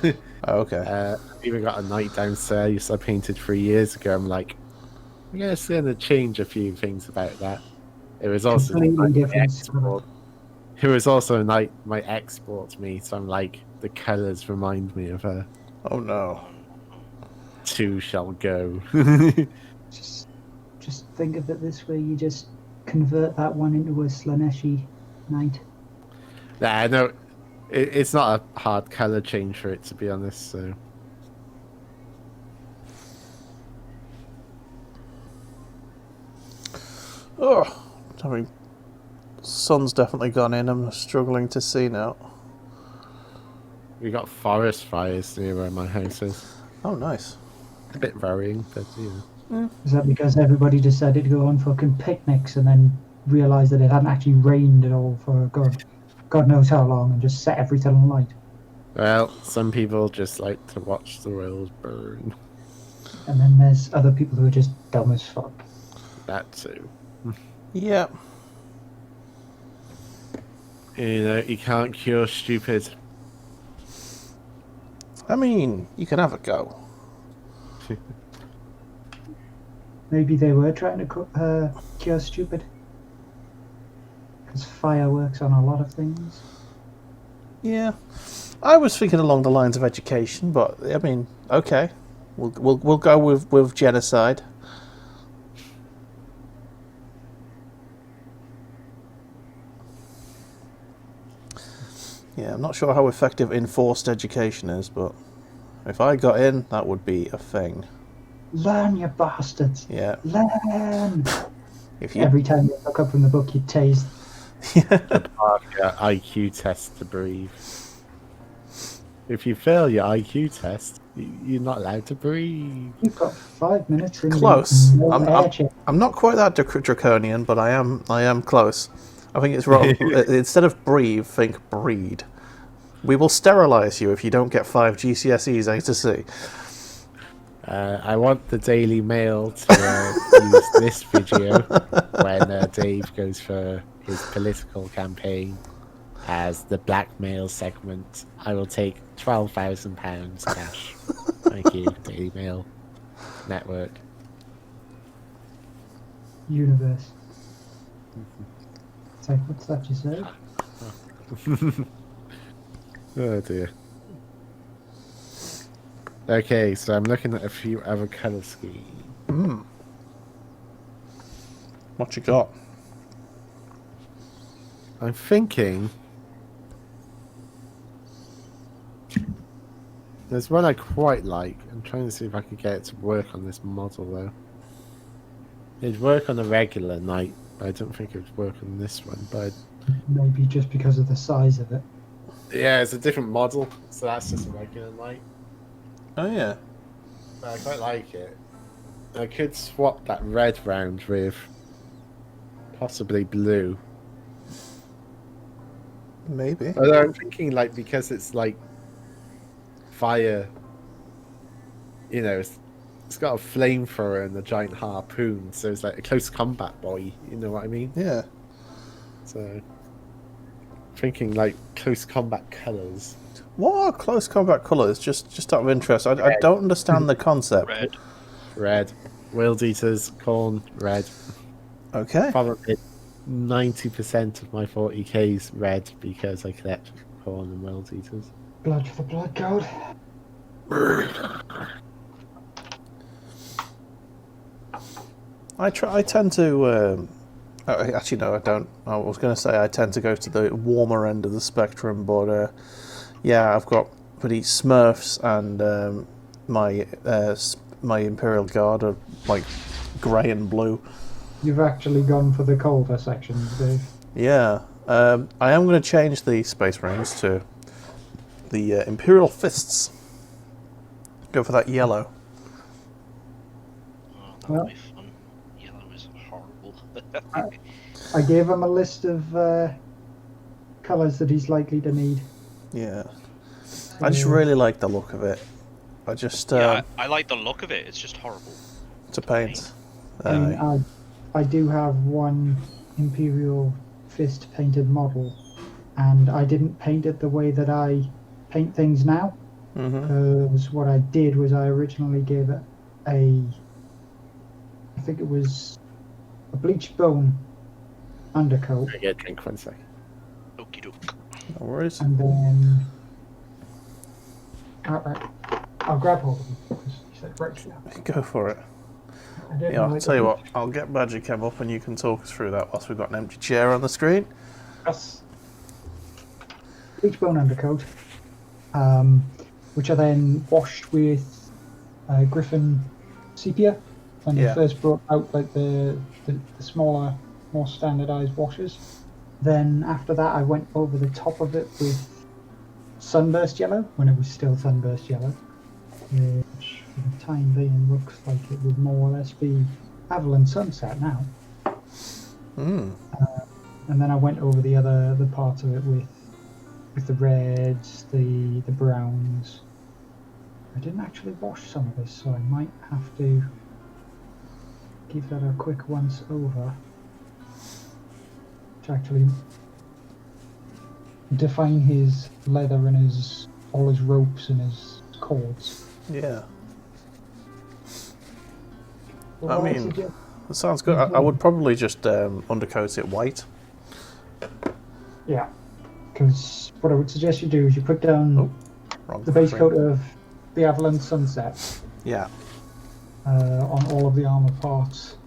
Oh, okay. I've even got a night downstairs I painted 3 years ago. I'm like, I'm just going to change a few things about that. It was also Completely my different export. It was also my export to me, so I'm like, the colours remind me of her. Oh no. Two shall go. Just think of it this way: you just convert that one into a Slaneshi knight. Nah, no, it's not a hard colour change for it, to be honest. So Oh, I mean, sun's definitely gone in. I'm struggling to see now. we got forest fires near where my house is. Oh, nice. A bit worrying, but Is that because everybody decided to go on fucking picnics and then realised that it hadn't actually rained at all for God knows how long, and just set everything alight. Well, some people just like to watch the world burn. And then there's other people who are just dumb as fuck. That too. Yeah. You know, you can't cure stupid. I mean, you can have a go. Maybe they were trying to cure stupid. Because fire works on a lot of things. Yeah. I was thinking along the lines of education, but I mean, okay. We'll go with genocide. Yeah, I'm not sure how effective enforced education is, but if I got in, that would be a thing. Learn, you bastards! Yeah. Learn! If you Every time you look up from the book, you taste. IQ test to breathe. If you fail your IQ test, you're not allowed to breathe. You've got 5 minutes in Close. the air check. I'm not quite that draconian, but I am close. I think it's wrong. Instead of breathe, think breed. We will sterilise you if you don't get 5 GCSEs A to C. I want the Daily Mail to use this video when Dave goes for his political campaign as the blackmail segment. I will take £12,000 cash. Thank you, Daily Mail Network. Universe. It's like, what's that you said? Oh dear. Okay, so I'm looking at a few other colour schemes. What you got? I'm thinking there's one I quite like. I'm trying to see if I can get it to work on this model though. It'd work on a regular night, but I don't think it would work on this one. But Maybe just because of the size of it. yeah, it's a different model, so that's just a regular night. Oh yeah. But I quite like it. I could swap that red round with possibly blue. Maybe. Although I'm thinking, like, because it's like fire, you know, it's got a flamethrower and a giant harpoon, so it's like a close combat boy. You know what I mean? Yeah. So, thinking like close combat colours. What are close combat colours? Just out of interest. I don't understand the concept. Red. World Eaters, corn, red. Okay. Probably 90% of my 40k's red because I collect corn and World Eaters. Blood for the blood code. I tend to. Actually, no, I don't. I was going to say I tend to go to the warmer end of the spectrum, but yeah, I've got pretty Smurfs and my Imperial Guard are like grey and blue. You've actually gone for the colder sections, Dave. Yeah, I am going to change the Space Marines to the Imperial Fists. Go for that yellow. Oh, that'll be fun. Yellow is horrible. I gave him a list of colours that he's likely to need. Yeah, I just really like the look of it. I just Yeah, I like the look of it. It's just horrible. to paint. I mean, I do have one Imperial Fist painted model, and I didn't paint it the way that I paint things now. Because what I did was I originally gave it I think it was a bleached bone undercoat. I get a drink 1 second. Okie doke. No worries. And then I'll grab hold of him because he said right here. Go for it. I don't Yeah, know I'll what tell you the what. I'll get Badger Chem up and you can talk us through that whilst we've got an empty chair on the screen. Yes. Bleach bone undercoat, which I then washed with Griffin sepia when they Yeah. first brought out like the smaller, more standardized washes. Then after that, I went over the top of it with sunburst yellow when it was still sunburst yellow, which for the time being looks like it would more or less be Avalon Sunset now. Hmm. And then I went over the parts of it with the reds, the browns. I didn't actually wash some of this, so I might have to give that a quick once over to actually define his leather and all his ropes and his cords. Yeah. But I what mean, suggest- it sounds good. I would probably just undercoat it white. yeah, because what I would suggest you do is you put down Oh, wrong the base frame. coat of the Avalon Sunset Yeah. on all of the armor parts.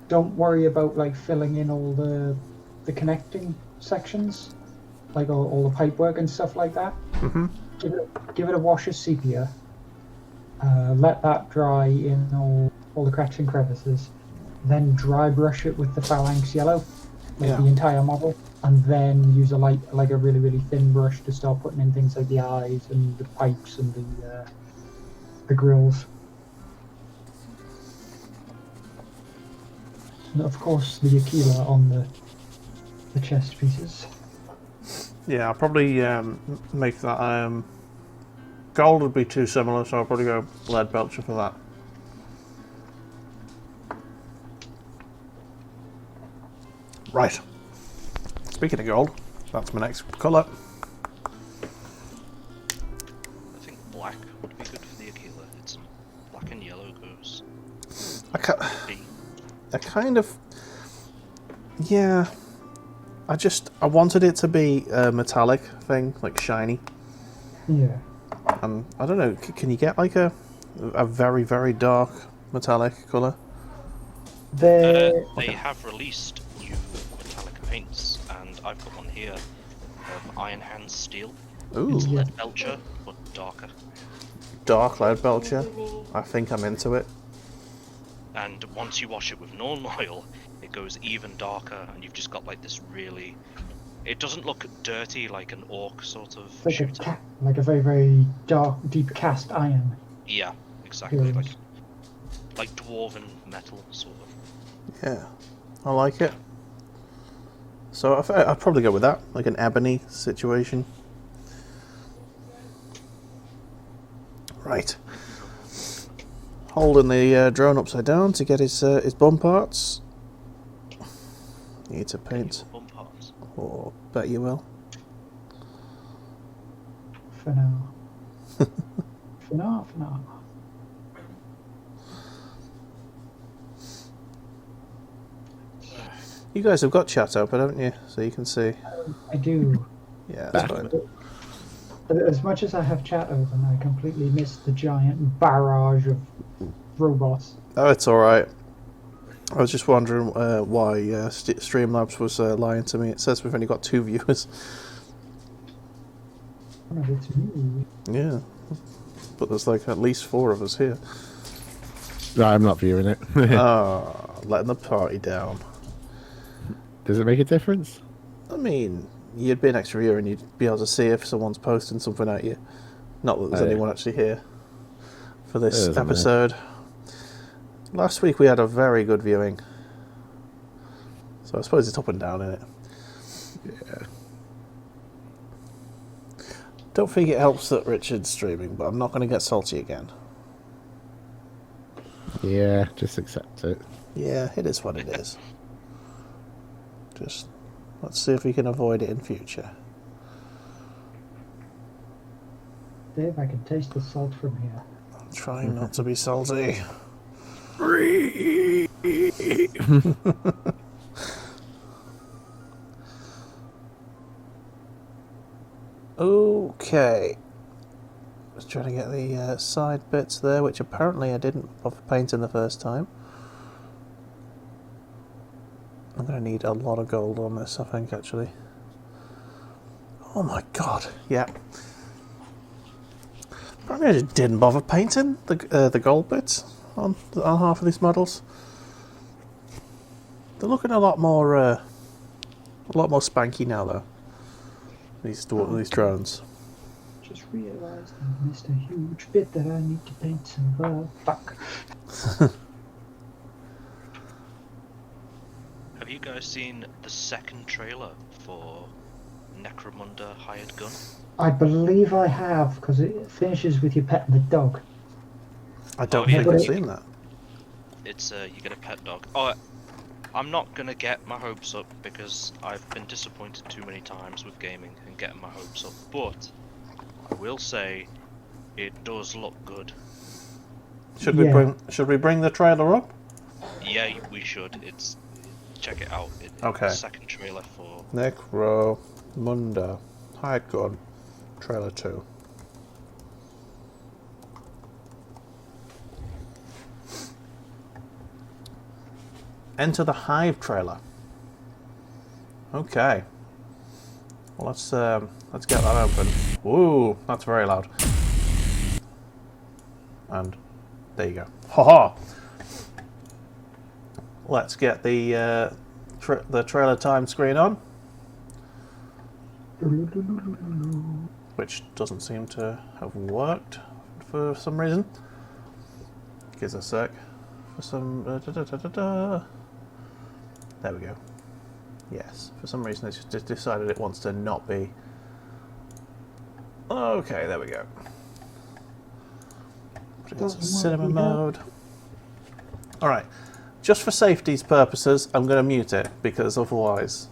Don't worry about like filling in all the connecting sections, like all the pipework and stuff like that. Mm-hmm. Give it a wash of sepia. Let that dry in all the cracks and crevices. Then dry brush it with the phalanx yellow, like Yeah. the entire model, and then use a really really thin brush to start putting in things like the eyes and the pipes and the grills. And of course the Aquila on the chest pieces. Yeah, I'll probably make that. Gold would be too similar, so I'll probably go lead belcher for that. Right. Speaking of gold, that's my next colour. I think black would be good for the Aquila. It's black and yellow goes. B. I kind of. Yeah. I wanted it to be a metallic thing, like shiny. Yeah. And I don't know, can you get like a very, very dark metallic colour? There. They have released new metallic paints, and I've got one here of Iron Hands Steel. Ooh, It's Yeah. lead belcher, but darker. dark lead belcher. I think I'm into it. And once you wash it with normal oil, it goes even darker, and you've just got like this really. It doesn't look dirty like an orc sort of shooter. Like a very very dark, deep cast iron. Yeah, exactly. Yes. Like dwarven metal sort of. Yeah, I like it. So I'd probably go with that, like an ebony situation. Right. Holding the drone upside down to get his bum parts. Need to paint, Bum parts. or bet you will. For now. for now. You guys have got chat open, haven't you? So you can see. I do. Yeah, that's fine. As much as I have chat open, I completely missed the giant barrage of robots. Oh, it's alright. I was just wondering why Streamlabs was lying to me. It says we've only got 2 viewers. Oh, it's me. Yeah. But there's like at least 4 of us here. No, I'm not viewing it. Ah, letting the party down. Does it make a difference? I mean, you'd be an extra viewer and you'd be able to see if someone's posting something at you. Not that there's Oh, yeah. anyone actually here for this It doesn't episode. Last week we had a very good viewing. So I suppose it's up and down, innit? Yeah. Don't think it helps that Richard's streaming, but I'm not going to get salty again. Yeah, just accept it. Yeah, it is what it is. Just let's see if we can avoid it in future. Dave, I can taste the salt from here. I'm trying not to be salty. Okay. Just trying to get the side bits there, which apparently I didn't bother painting the first time. I'm going to need a lot of gold on this, I think, actually. Oh my god, yeah. Apparently I just didn't bother painting the gold bits on half of these models. They're looking a lot more spanky now, though. These drones. Just realised I missed a huge bit that I need to paint some fuck. Have you guys guys seen the second trailer for Necromunda Hired Gun? I believe I have, because it finishes with you petting the dog. I don't yeah, think but I've it- seen that. It's you get a pet dog. Oh, I'm not gonna get my hopes up because I've been disappointed too many times with gaming and getting my hopes up. But I will say, it does look good. Should Yeah. we bring the trailer up? Yeah, we should. Check it out. Okay. The second trailer for. Necromunda Hired Gun trailer 2. Enter the Hive trailer. Okay. Well, let's get that open. Ooh, that's very loud. And there you go. Haha. Let's get the trailer time screen on, which doesn't seem to have worked for some reason. Give us a sec. For some there we go. Yes, for some reason it's just decided it wants to not be. Okay, there we go. Put it into cinema mode. Alright, just for safety's purposes, I'm going to mute it because otherwise,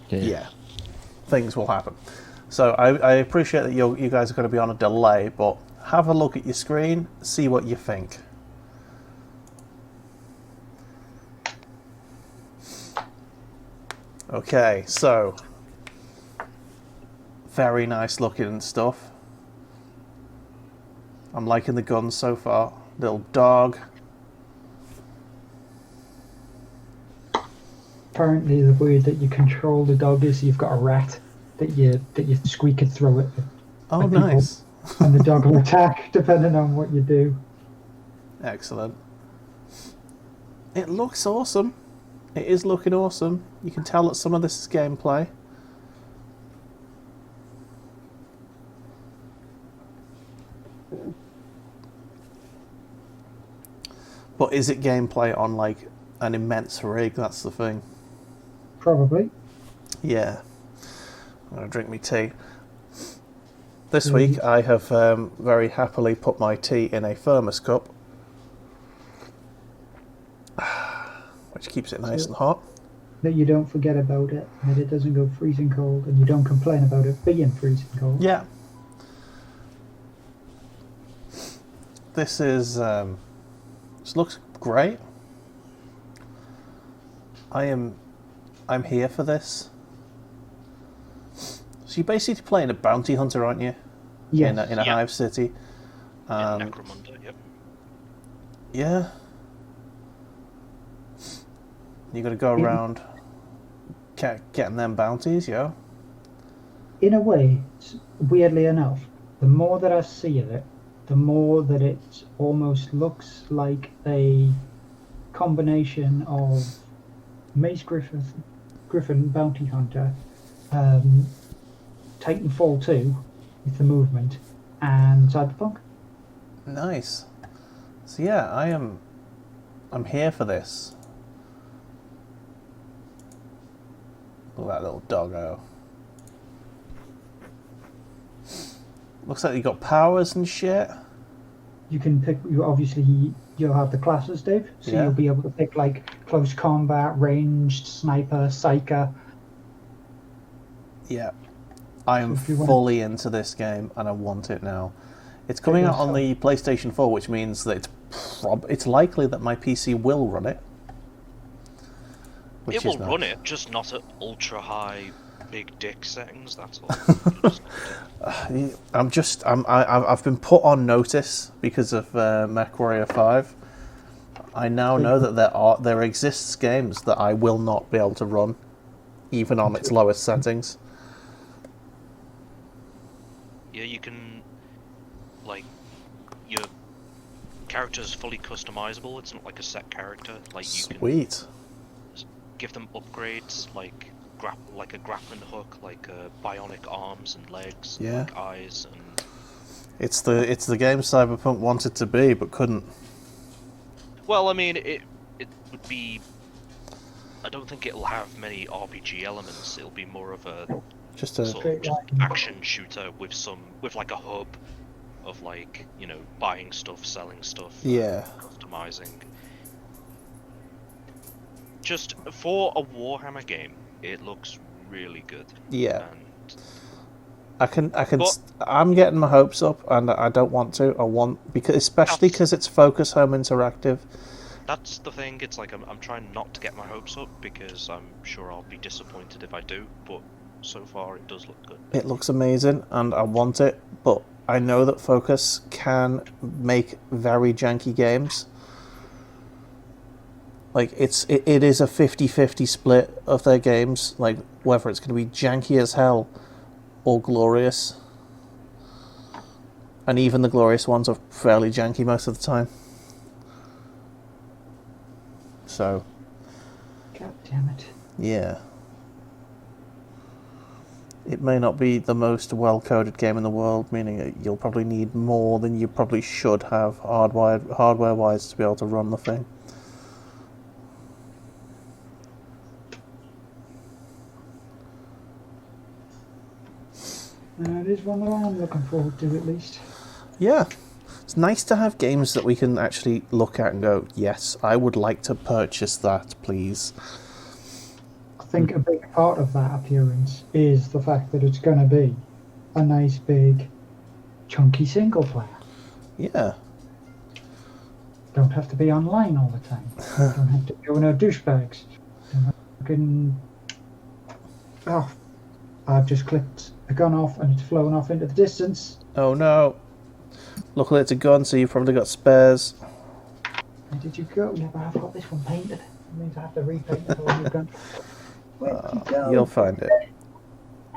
yeah, things will happen. So I appreciate that you guys are going to be on a delay, but have a look at your screen, see what you think. Okay, so very nice looking stuff. I'm liking the guns so far. Little dog. Apparently, the way that you control the dog is you've got a rat that you squeak it through it. Oh, Like people- nice. And the dog will attack depending on what you do. Excellent. It looks awesome. It is looking awesome. You can tell that some of this is gameplay. But is it gameplay on like an immense rig? That's the thing. Probably. Yeah. I'm going to drink my tea. This week I have very happily put my tea in a thermos cup, which keeps it nice and hot. That you don't forget about it, and it doesn't go freezing cold, and you don't complain about it being freezing cold. Yeah. This is this looks great. I'm here for this. So you're basically playing a bounty hunter, aren't you? Yes. In a Yeah. hive city. In Necromunda, yep. Yeah. You got to go around getting them bounties, yeah. In a way, weirdly enough, the more that I see of it, the more that it almost looks like a combination of Mace Griffin Bounty Hunter, Titanfall 2 with the movement, and Cyberpunk. Nice. So yeah, I'm here for this. Look at that little doggo. Looks like you got powers and shit. You can pick. You'll have the classes, Dave. So Yeah. you'll be able to pick like close combat, ranged, sniper, psyker. Yeah. I am If you want- fully into this game and I want it now. It's coming out on the PlayStation 4, which means that it's likely that my PC will run it. Which It will is nice. run it, just not at ultra high big dick settings. That's all. I've been put on notice because of MechWarrior 5. I now know that there exists games that I will not be able to run, even on its lowest settings. Yeah, you can, like, your character's fully customizable. It's not like a set character. Like you can Sweet. give them upgrades, like a grappling hook, like bionic arms and legs, and, Yeah. like eyes, and It's the game Cyberpunk wanted to be but couldn't. well, I mean, it would be I don't think it'll have many RPG elements. It'll be more of a Just a sort of just action shooter with like a hub of like, you know, buying stuff, selling stuff, yeah. customizing. Just for a Warhammer game, it looks really good. Yeah. And But- I'm getting my hopes up, and I don't want to. I want especially because it's Focus Home Interactive. that's the thing. It's like I'm trying not to get my hopes up because I'm sure I'll be disappointed if I do. But so far, it does look good. It looks amazing, and I want it. But I know that Focus can make very janky games. Like it is a 50-50 split of their games. Like whether it's going to be janky as hell or glorious. And even the glorious ones are fairly janky most of the time. So, God damn it. yeah. It may not be the most well-coded game in the world, meaning you'll probably need more than you probably should have hardware-wise to be able to run the thing. It is one that I'm looking forward to, at least. Yeah. It's nice to have games that we can actually look at and go, yes, I would like to purchase that, please. I think a big part of that appearance is the fact that it's going to be a nice, big, chunky single player. Yeah. Don't have to be online all the time. Don't have to go no douchebags. Don't have to fucking... Oh, I've just clicked a gun off and it's flown off into the distance. Oh no. Luckily it's a gun, so you've probably got spares. Where did you go? Yeah, but I've got this one painted. It means I have to repaint the whole new gun. Where did you go? You'll find it.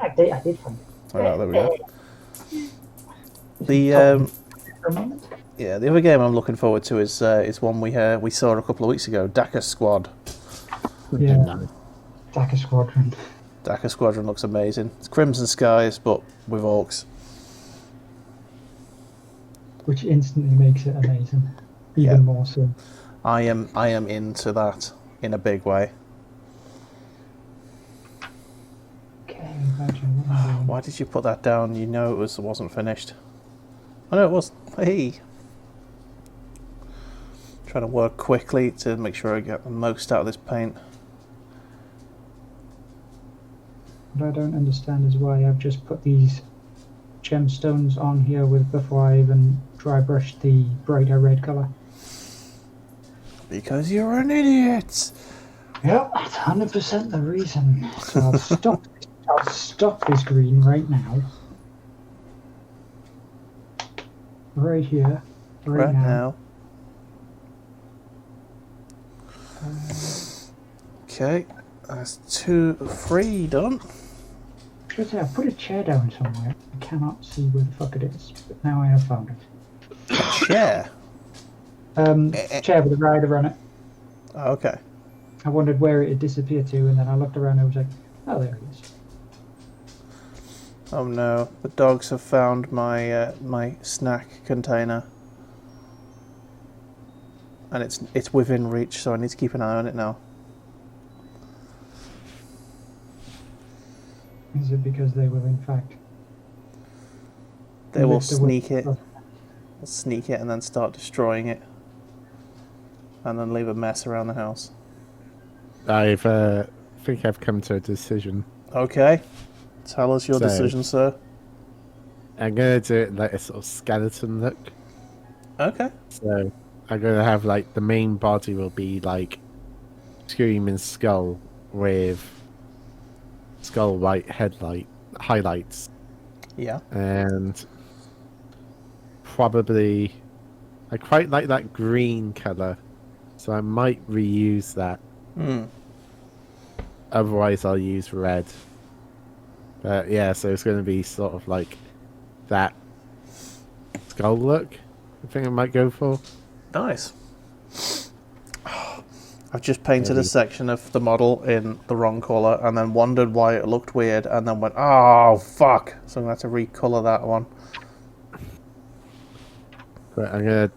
I did find it. Oh, there we go. The For a moment. yeah, the other game I'm looking forward to is one we saw a couple of weeks ago, Dakar Squad. Yeah. Dakar Squadron. Dakar Squadron looks amazing. It's Crimson Skies, but with orcs. Which instantly makes it amazing. Even Yeah. more so. I am into that in a big way. Okay, imagine what I'm doing. Why did you put that down? You know it wasn't finished. Oh no, it was. Hey. Trying to work quickly to make sure I get the most out of this paint. What I don't understand is why I've just put these gemstones on here before I even dry brushed the brighter red colour. Because you're an idiot. Yep, that's 100% the reason. So I'll stop this green right now. Right here. Right now. Okay, that's 3 done. Should I say, I've put a chair down somewhere. I cannot see where the fuck it is, but now I have found it. Chair. Chair with a rider on it. Oh, okay. I wondered where it had disappeared to, and then I looked around and I was like, oh, there it is. Oh no, the dogs have found my my snack container, and it's within reach, so I need to keep an eye on it now. Is it because they will, in fact... They will lift the sneak it, weight- and then start destroying it, and then leave a mess around the house. I think I've come to a decision. Okay, tell us your So- decision, sir. I'm gonna do it like a sort of skeleton look. Okay. So I'm gonna have like the main body will be like screaming skull with skull white headlight highlights, Yeah. and probably I quite like that green color, so I might reuse that. Hmm. Otherwise, I'll use red. But yeah, so it's going to be sort of like that skull look. I think I might go for. Nice. I've just painted a Maybe. section of the model in the wrong colour and then wondered why it looked weird and then went, oh, fuck. So I'm going to have to recolour that one. But I'm going to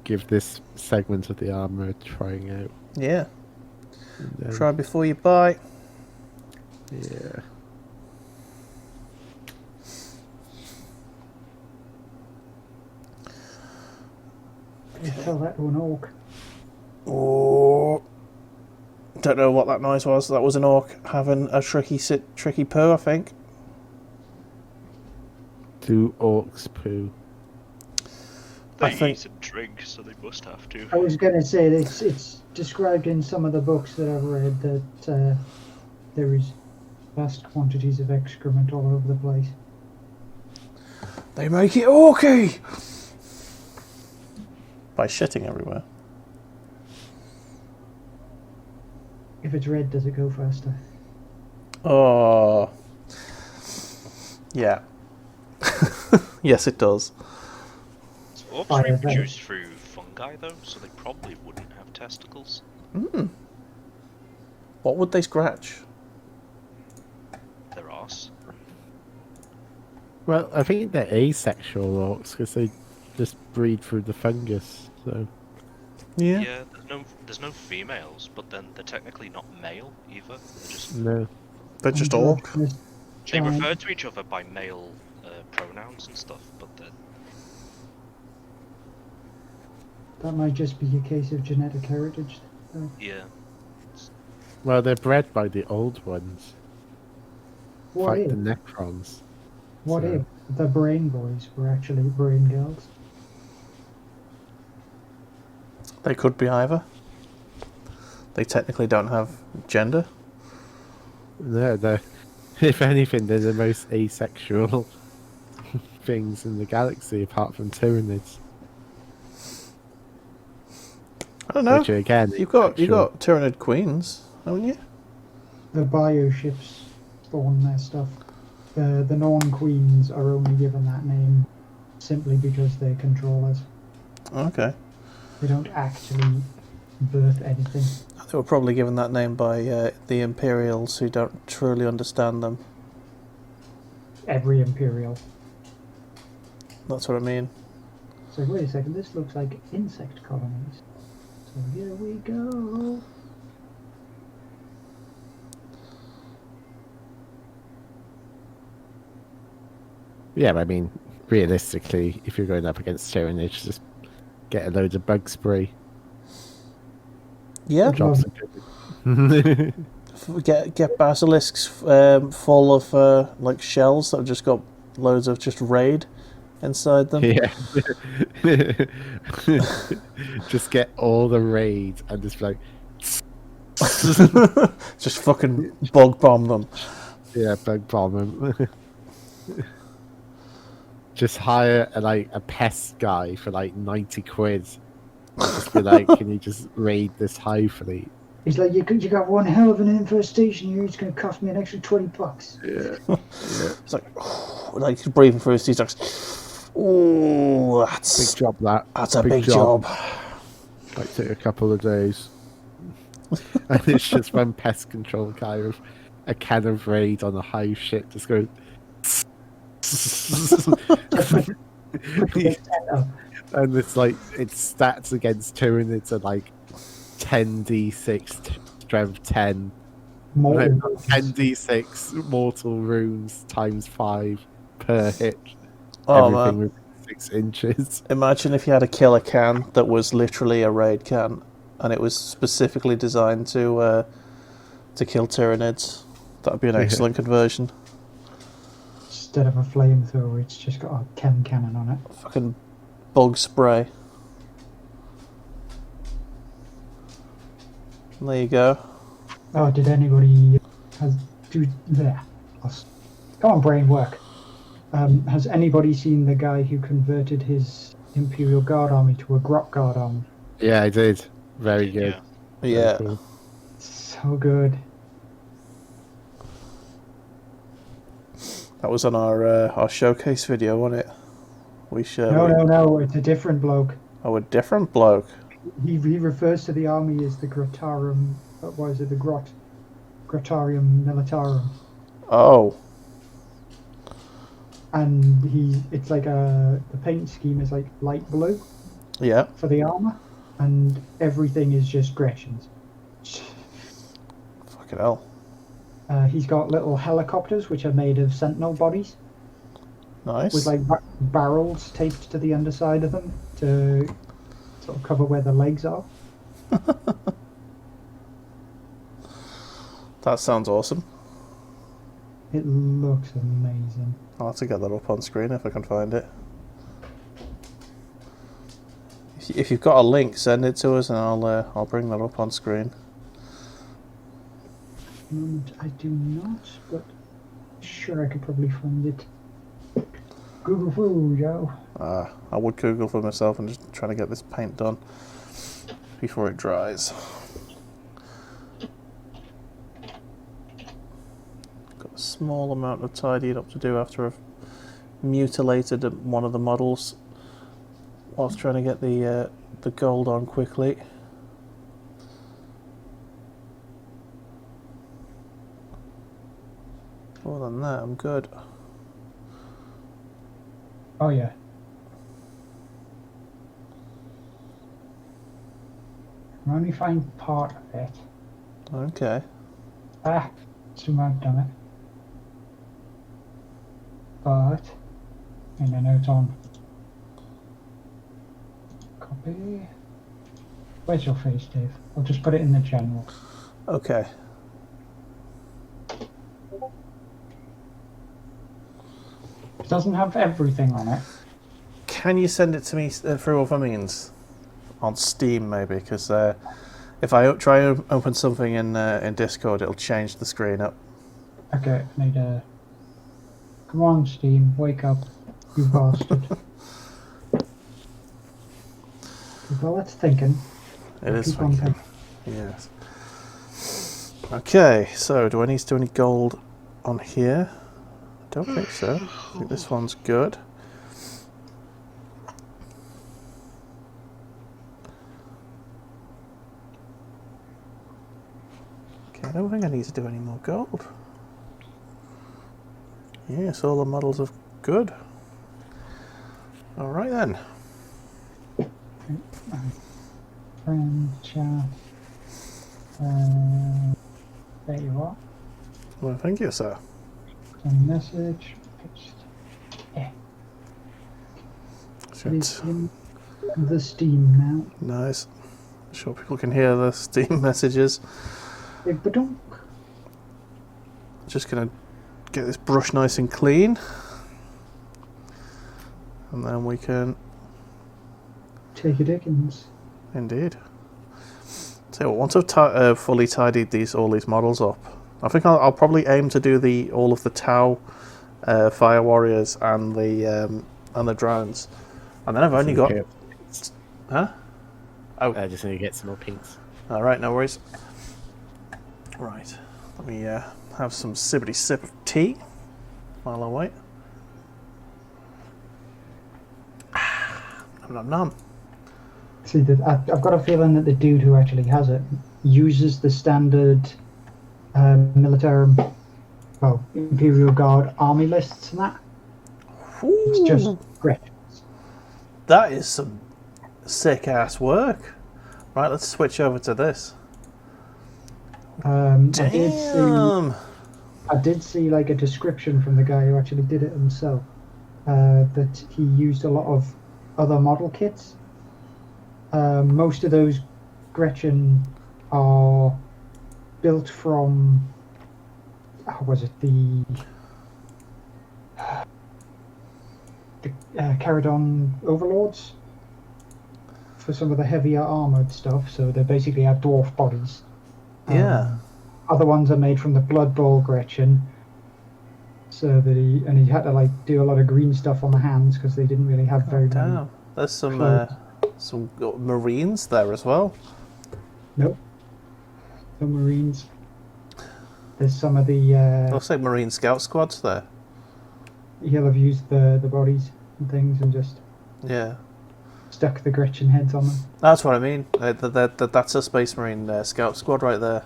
give this segment of the armor a trying out. Yeah. And then- Try before you buy. Yeah. Tell that to an orc. Oh, don't know what that noise was. That was an orc having a tricky poo, I think. Do orcs poo? I They think- eat and drink, so they must have to. I was going to say it's described in some of the books that I've read that there is vast quantities of excrement all over the place. They make it orky by shitting everywhere. If it's red, does it go faster? Oh, yeah. Yes, it does. Orcs Fire reproduce through fungi, though, so they probably wouldn't have testicles. What would they scratch? Their arse. Well, I think they're asexual orcs because they just breed through the fungus. So Yeah, there's no females, but then they're technically not male either. They're just no. They're just Oh, orc. there's they giant- refer to each other by male pronouns and stuff, but they're That might just be a case of genetic heritage. yeah. Well, they're bred by the old ones. What Fight if? the Necrons. What So- if the brain boys were actually brain girls? They could be either. They technically don't have gender. No, they're, if anything, they're the most asexual things in the galaxy, apart from Tyranids. I don't know. Which are, again, You've got asexual. Tyranid queens, haven't you? The bioships spawn their stuff. The Norn queens are only given that name simply because they're controllers. Okay. They don't actually birth anything. They were probably given that name by the Imperials, who don't truly understand them. Every Imperial. That's what I mean. So wait a second, this looks like insect colonies. So here we go. Yeah, but I mean, realistically, if you're going up against Tyranids, just get a load of bug spray. Yeah. Jobs are good. Get basilisks full of like shells that have just got loads of just raid inside them. Yeah. Just get all the raids and just be like, Just fucking bug bomb them. yeah, bug bomb 'em. Just hire a pest guy for like 90 quid. Just be like, can you just raid this hive fleet? He's like, you got one hell of an infestation here. It's going to cost me an extra $20. Yeah. It's like he's breathing through his teeth. Like, ooh, Big job that. that's a big job. Might take a couple of days. And it's just one pest control guy with a can of raid on a hive ship just going. And it's like its stats against Tyranids are like 10d6 strength 10, like, 10d6 mortal runes times 5 per hit. Oh Everything man! with 6 inches. Imagine if you had a killer can that was literally a raid can, and it was specifically designed to kill Tyranids. That'd be an excellent conversion. Instead of a flamethrower, it's just got a chem cannon on it. Fucking bug spray. There you go. Oh, did anybody do there? Come on, brain work. Has anybody seen the guy who converted his Imperial Guard army to a Grot Guard army? Yeah, I did. Very good. Yeah. Yeah. Very cool. So good. That was on our showcase video, wasn't it? We showed. No, it's a different bloke. Oh, a different bloke. He refers to the army as the Grotarum. What is it? The Grotarium Militarum. Oh. And it's like the paint scheme is like light blue Yeah. for the armor, and everything is just Grecians. Fucking hell. He's got little helicopters which are made of sentinel bodies Nice. with like barrels taped to the underside of them to sort of cover where the legs are. That sounds awesome. It looks amazing. I'll have to get that up on screen if I can find it. If you've got a link, send it to us and I'll bring that up on screen. At the moment I do not, but sure I could probably find it. Google food, Joe. I would Google for myself and just trying to get this paint done before it dries. Got a small amount of tidying up to do after I've mutilated one of the models whilst trying to get the gold on quickly. Other than that, I'm good. Oh yeah. I only find part of it. Okay. Soon I've done it. But and then it's on copy. Where's your face, Dave? I'll just put it in the general. Okay. It doesn't have everything on it. Can you send it to me through other means? On Steam, maybe? Because if I try and open something in Discord, it'll change the screen up. Okay, I need a... Come on, Steam, wake up, you bastard. Well, it's thinking. It is Keep on thinking. Yes. Okay, so do I need to do any gold on here? I don't think so. I think this one's good. Okay, I don't think I need to do any more gold. Yes, all the models are good. Alright then. Friend, chat. There you are. Well, thank you, sir. Send message. Yeah. Shit. It's in the Steam now. Nice. Sure people can hear the Steam messages. Hey, badunk. Just gonna get this brush nice and clean. And then we can... Take a dickens. Indeed. So once I've fully tidied all these models up, I think I'll probably aim to do all of the Tau Fire Warriors and the drones. And then I've only got... Huh? Oh. I just need to get some more paints. Alright, no worries. Right. Let me have some sippity sip of tea while I wait. Nom nom nom. See, I've got a feeling that the dude who actually has it uses the standard military, well, Imperial Guard army lists and that. It's just great. That is some sick ass work. Right, let's switch over to this. I Damn. did see like a description from the guy who actually did it himself. That he used a lot of other model kits. Most of those Gretchen are built from, how was it, the Caradon Overlords for some of the heavier armoured stuff, so they basically have dwarf bodies. Yeah. Other ones are made from the Blood Bowl Gretchen, so that he had to like do a lot of green stuff on the hands because they didn't really have very many. Damn. There's some Marines there as well. Nope. No Marines. There's some of the... Looks like Marine Scout squads there. he'll have used the bodies and things and just Yeah. stuck the Gretchen heads on them. That's what I mean. That's a Space Marine Scout squad right there.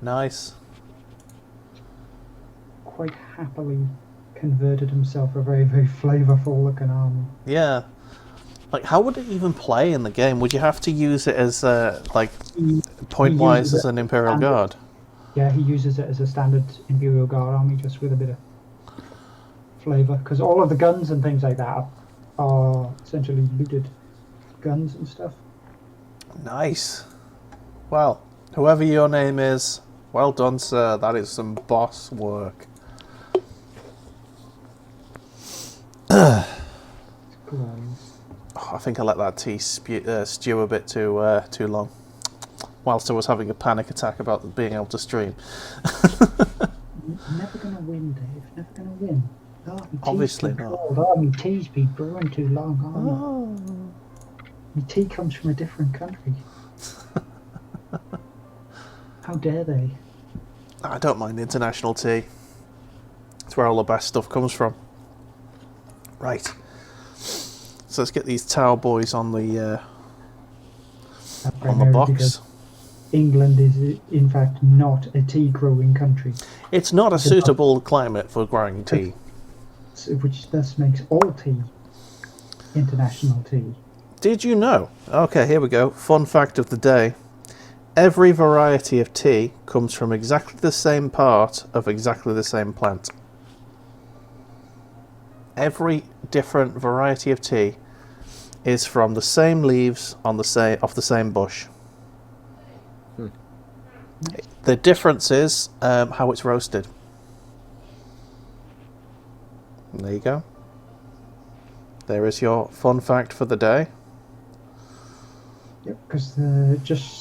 Nice. Quite happily converted himself a very, very flavourful looking army. Yeah. Like, how would it even play in the game? Would you have to use it as like He point-wise uses as it an Imperial standard. Guard? Yeah, he uses it as a standard Imperial Guard army, just with a bit of flavour. Because all of the guns and things like that are essentially looted guns and stuff. Nice. Well, whoever your name is, well done, sir. That is some boss work. Glorious. Oh, I think I let that tea stew a bit too long, whilst I was having a panic attack about being able to stream. Never gonna win, Dave. Never gonna win. Oh, my tea's Obviously too not. cold. Oh, my tea's been brewing too long. Oh, my tea comes from a different country. How dare they? I don't mind international tea. It's where all the best stuff comes from. Right. So let's get these towel boys on the Primarily box. because England is, in fact, not a tea-growing country, It's not a suitable climate for growing tea. which thus makes all tea international tea. Did you know? Okay, here we go. Fun fact of the day. Every variety of tea comes from exactly the same part of exactly the same plant. Every different variety of tea is from the same leaves on the same off the same bush. The difference is how it's roasted. There you go. There is your fun fact for the day. Yep, because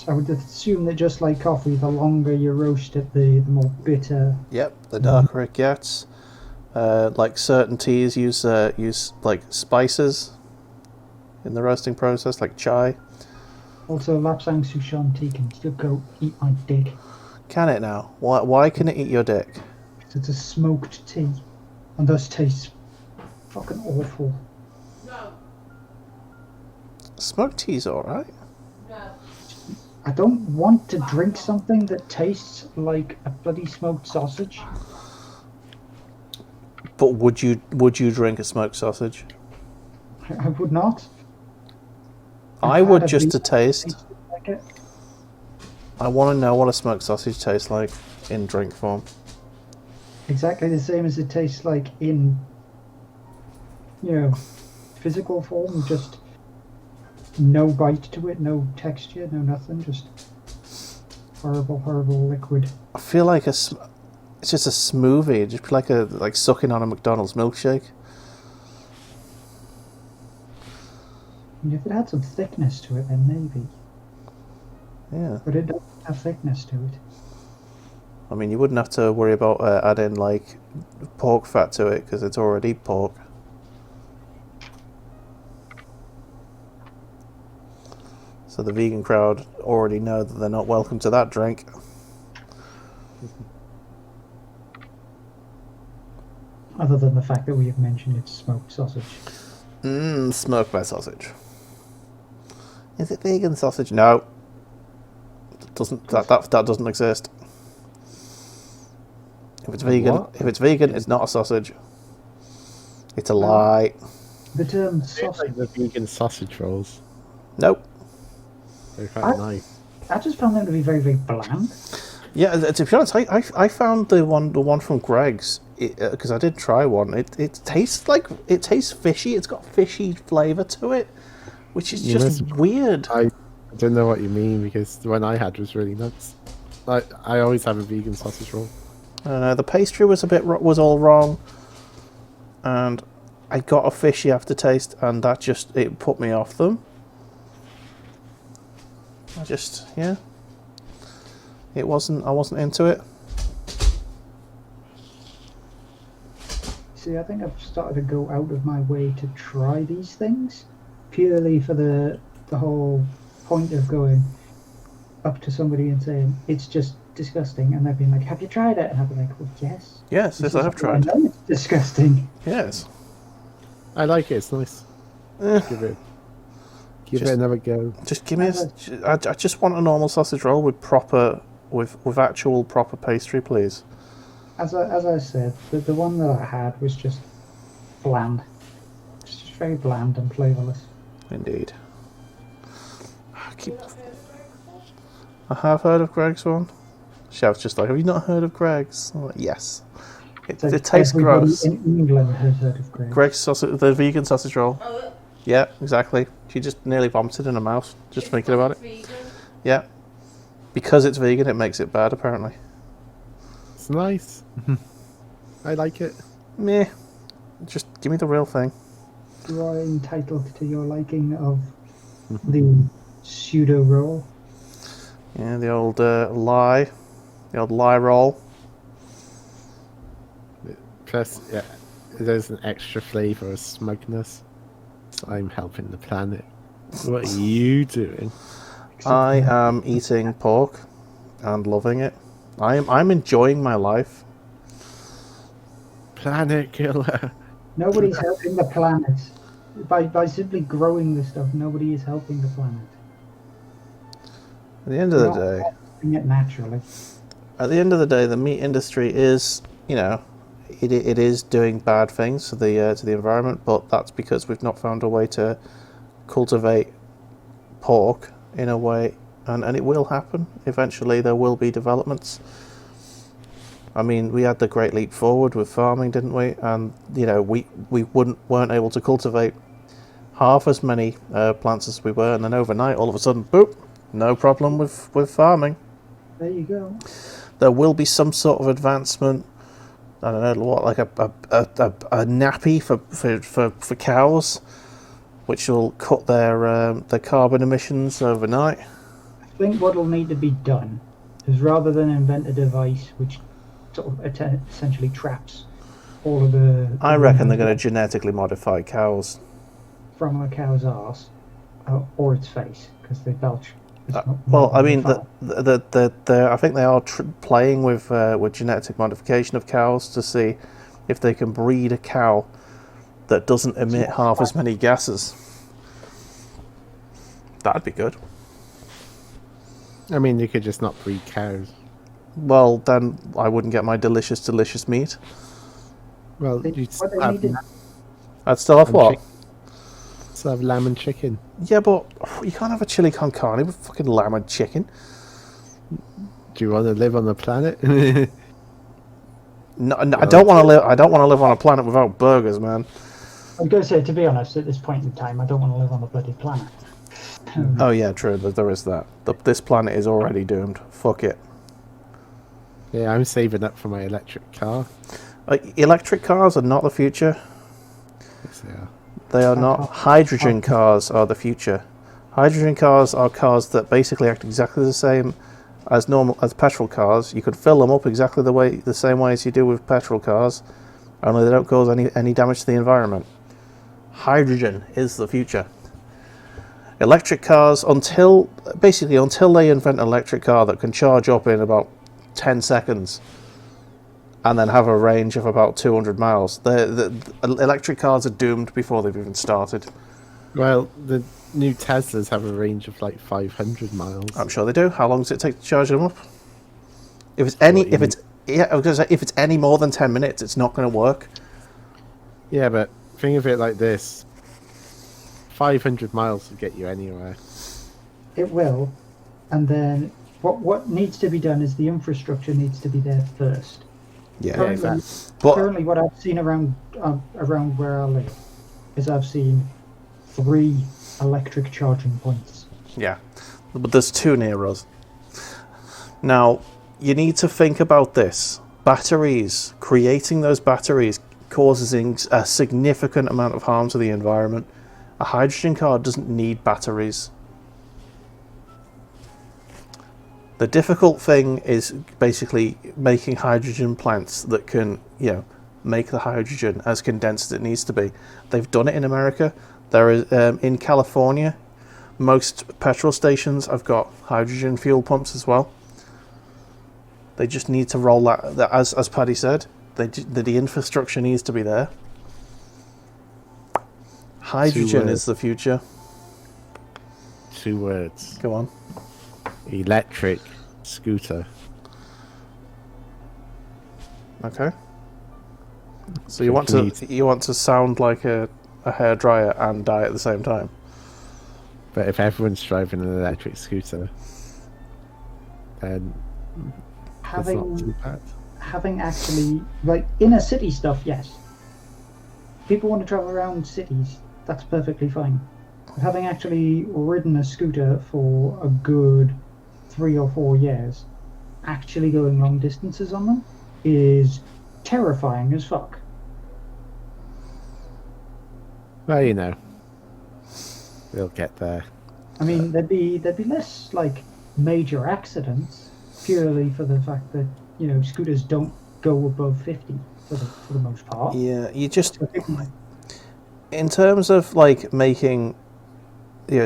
I would assume that just like coffee, the longer you roast it, the more bitter. Yep, the darker it gets. Like certain teas use like spices in the roasting process, like chai. Also, Lapsang Souchong tea can still go eat my dick. Can it now? Why can it eat your dick? 'Cause it's a smoked tea, and thus tastes fucking awful. Smoked tea's alright. I don't want to drink something that tastes like a bloody smoked sausage. But would you drink a smoked sausage? I would not. I I've would had a just to beef taste. tasted like it. I want to know what a smoked sausage tastes like in drink form. Exactly the same as it tastes like in, physical form. Just no bite to it, no texture, no nothing. Just horrible liquid. I feel like it's just a smoothie. It'd just be like sucking on a McDonald's milkshake. And if it had some thickness to it, then maybe. Yeah. But it doesn't have thickness to it. I mean, you wouldn't have to worry about adding like pork fat to it because it's already pork. So the vegan crowd already know that they're not welcome to that drink. Other than the fact that we have mentioned it's smoked sausage. Smoked by sausage. Is it vegan sausage? No. It doesn't that doesn't exist. If it's vegan, What? it's not a sausage. It's a lie. The term It's like sausage, the vegan sausage rolls. Nope. They're quite nice. I just found them to be very, very bland. Yeah, to be honest, I found the one from Greg's because I did try one. It tastes fishy. It's got fishy flavour to it, which is just weird. I don't know what you mean because the one I had was really nuts. I always have a vegan sausage roll. I don't know. The pastry was was all wrong, and I got a fishy aftertaste, and it put me off them. I wasn't into it. See, I think I've started to go out of my way to try these things, purely for the whole point of going up to somebody and saying it's just disgusting, and they've been like, "Have you tried it?" And I've been like, "Well, yes." Yes, I have I tried. know it's disgusting. Yes. I like it. It's nice. Eh, Give it another go. just give me. I just want a normal sausage roll with actual proper pastry, please. As I said, the one that I had was just bland, just very bland and flavourless. Indeed. I have heard of Greg's one. Chef's just like, have you not heard of Greg's? I'm like, yes. It tastes everybody gross. in England has heard of Greg's. Greg's sausage, the vegan sausage roll. Yeah, exactly. She just nearly vomited in her mouth just thinking about it. Yeah. Because it's vegan, it makes it bad, apparently. It's nice. I like it. Meh. Just give me the real thing. You are entitled to your liking of the pseudo roll. Yeah, the old lie. The old lie roll. Plus, yeah, there's an extra flavour of smugness. So I'm helping the planet. What are you doing? I am eating pork and loving it. I'm enjoying my life. Planet killer. Nobody's helping the planet. By simply growing this stuff, nobody is helping the planet. At the end of the Not day, helping it naturally. at the end of the day, the meat industry is, you know, it is doing bad things to the environment, but that's because we've not found a way to cultivate pork in a way, and it will happen. Eventually, there will be developments. I mean, we had the great leap forward with farming, didn't we? And you know, we weren't able to cultivate half as many plants as we were, and then overnight, all of a sudden, boop, no problem with farming. There you go. There will be some sort of advancement. I don't know what, like a nappy for cows, which will cut their carbon emissions overnight. I think what will need to be done is, rather than invent a device which sort of essentially traps all of the... I reckon they're going to genetically modify cows. From a cow's arse or its face, because they belch. Well, I mean, I think they are playing with genetic modification of cows to see if they can breed a cow that doesn't emit half as many gases. That'd be good. I mean, you could just not breed cows. Well, then I wouldn't get my delicious, delicious meat. Well, you'd still have, I'd still have what? still have lamb and chicken. Yeah, but you can't have a chili con carne with fucking lamb and chicken. Do you want to live on the planet? No, I don't want to live. I don't want to live on a planet without burgers, man. I was going to say, to be honest, at this point in time, I don't want to live on a bloody planet. Oh yeah, true. There is that. This planet is already doomed. Fuck it. Yeah, I'm saving up for my electric car. Electric cars are not the future. Yes, they are. They are not. Hydrogen cars are the future. Hydrogen cars are cars that basically act exactly the same as petrol cars. You could fill them up exactly the same way as you do with petrol cars, only they don't cause any damage to the environment. Hydrogen is the future. Electric cars, until they invent an electric car that can charge up in about 10 seconds and then have a range of about 200 miles, the electric cars are doomed before they've even started. Well, the new Teslas have a range of like 500 miles. I'm sure they do. How long does it take to charge them up? If it's any more than 10 minutes, it's not going to work. Yeah, but think of it like this. 500 miles will get you anywhere. It will, and then what needs to be done is the infrastructure needs to be there first. Yeah, Currently, but currently what I've seen around where I live is I've seen 3 electric charging points. yeah, but there's 2 near us. Now, you need to think about this. Batteries, creating those batteries causes a significant amount of harm to the environment. A hydrogen car doesn't need batteries. The difficult thing is basically making hydrogen plants that can, make the hydrogen as condensed as it needs to be. They've done it in America. There is in California, most petrol stations have got hydrogen fuel pumps as well. They just need to roll that as Paddy said. The infrastructure needs to be there. Hydrogen is the future. 2 words. Go on. Electric scooter. Okay. So you want to sound like a hairdryer and die at the same time? But if everyone's driving an electric scooter, then it's not too bad. Having actually, like, inner city stuff, yes. People want to travel around cities, that's perfectly fine. But having actually ridden a scooter for a good 3 or 4 years, actually going long distances on them is terrifying as fuck. Well, you know, we'll get there. I mean, there'd be less like major accidents purely for the fact that scooters don't go above 50 for the most part. Yeah, you just So I think, in terms of like making,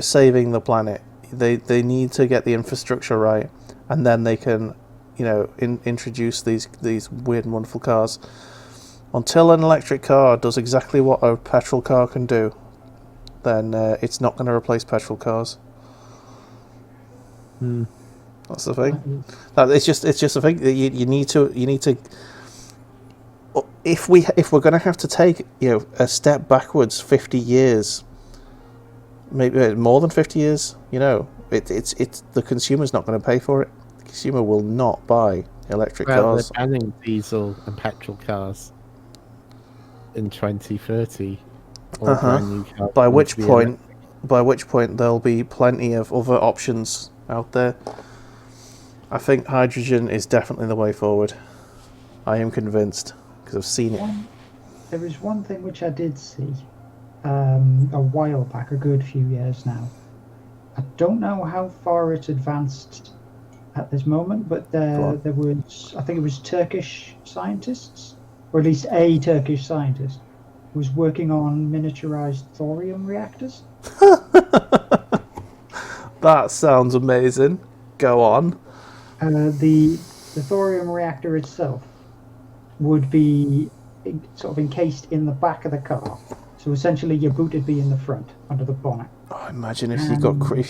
saving the planet, they need to get the infrastructure right, and then they can, introduce these weird and wonderful cars. Until an electric car does exactly what a petrol car can do, then it's not going to replace petrol cars. That's the thing. It's just a thing that you need to. If we're going to have to take a step backwards 50 years, maybe more than 50 years, it's the consumer's not going to pay for it. The consumer will not buy electric cars. They're banning diesel and petrol cars in 2030. Or brand new cars By need which to be point, there'll be plenty of other options out there. I think hydrogen is definitely the way forward. I am convinced because I've seen it. there is one thing which I did see a while back, a good few years now. I don't know how far it's advanced at this moment, but there was, I think it was Turkish scientists, or at least a Turkish scientist, who was working on miniaturized thorium reactors. That sounds amazing. Go on. The thorium reactor itself would be sort of encased in the back of the car. So essentially your boot would be in the front, under the bonnet. Oh, imagine if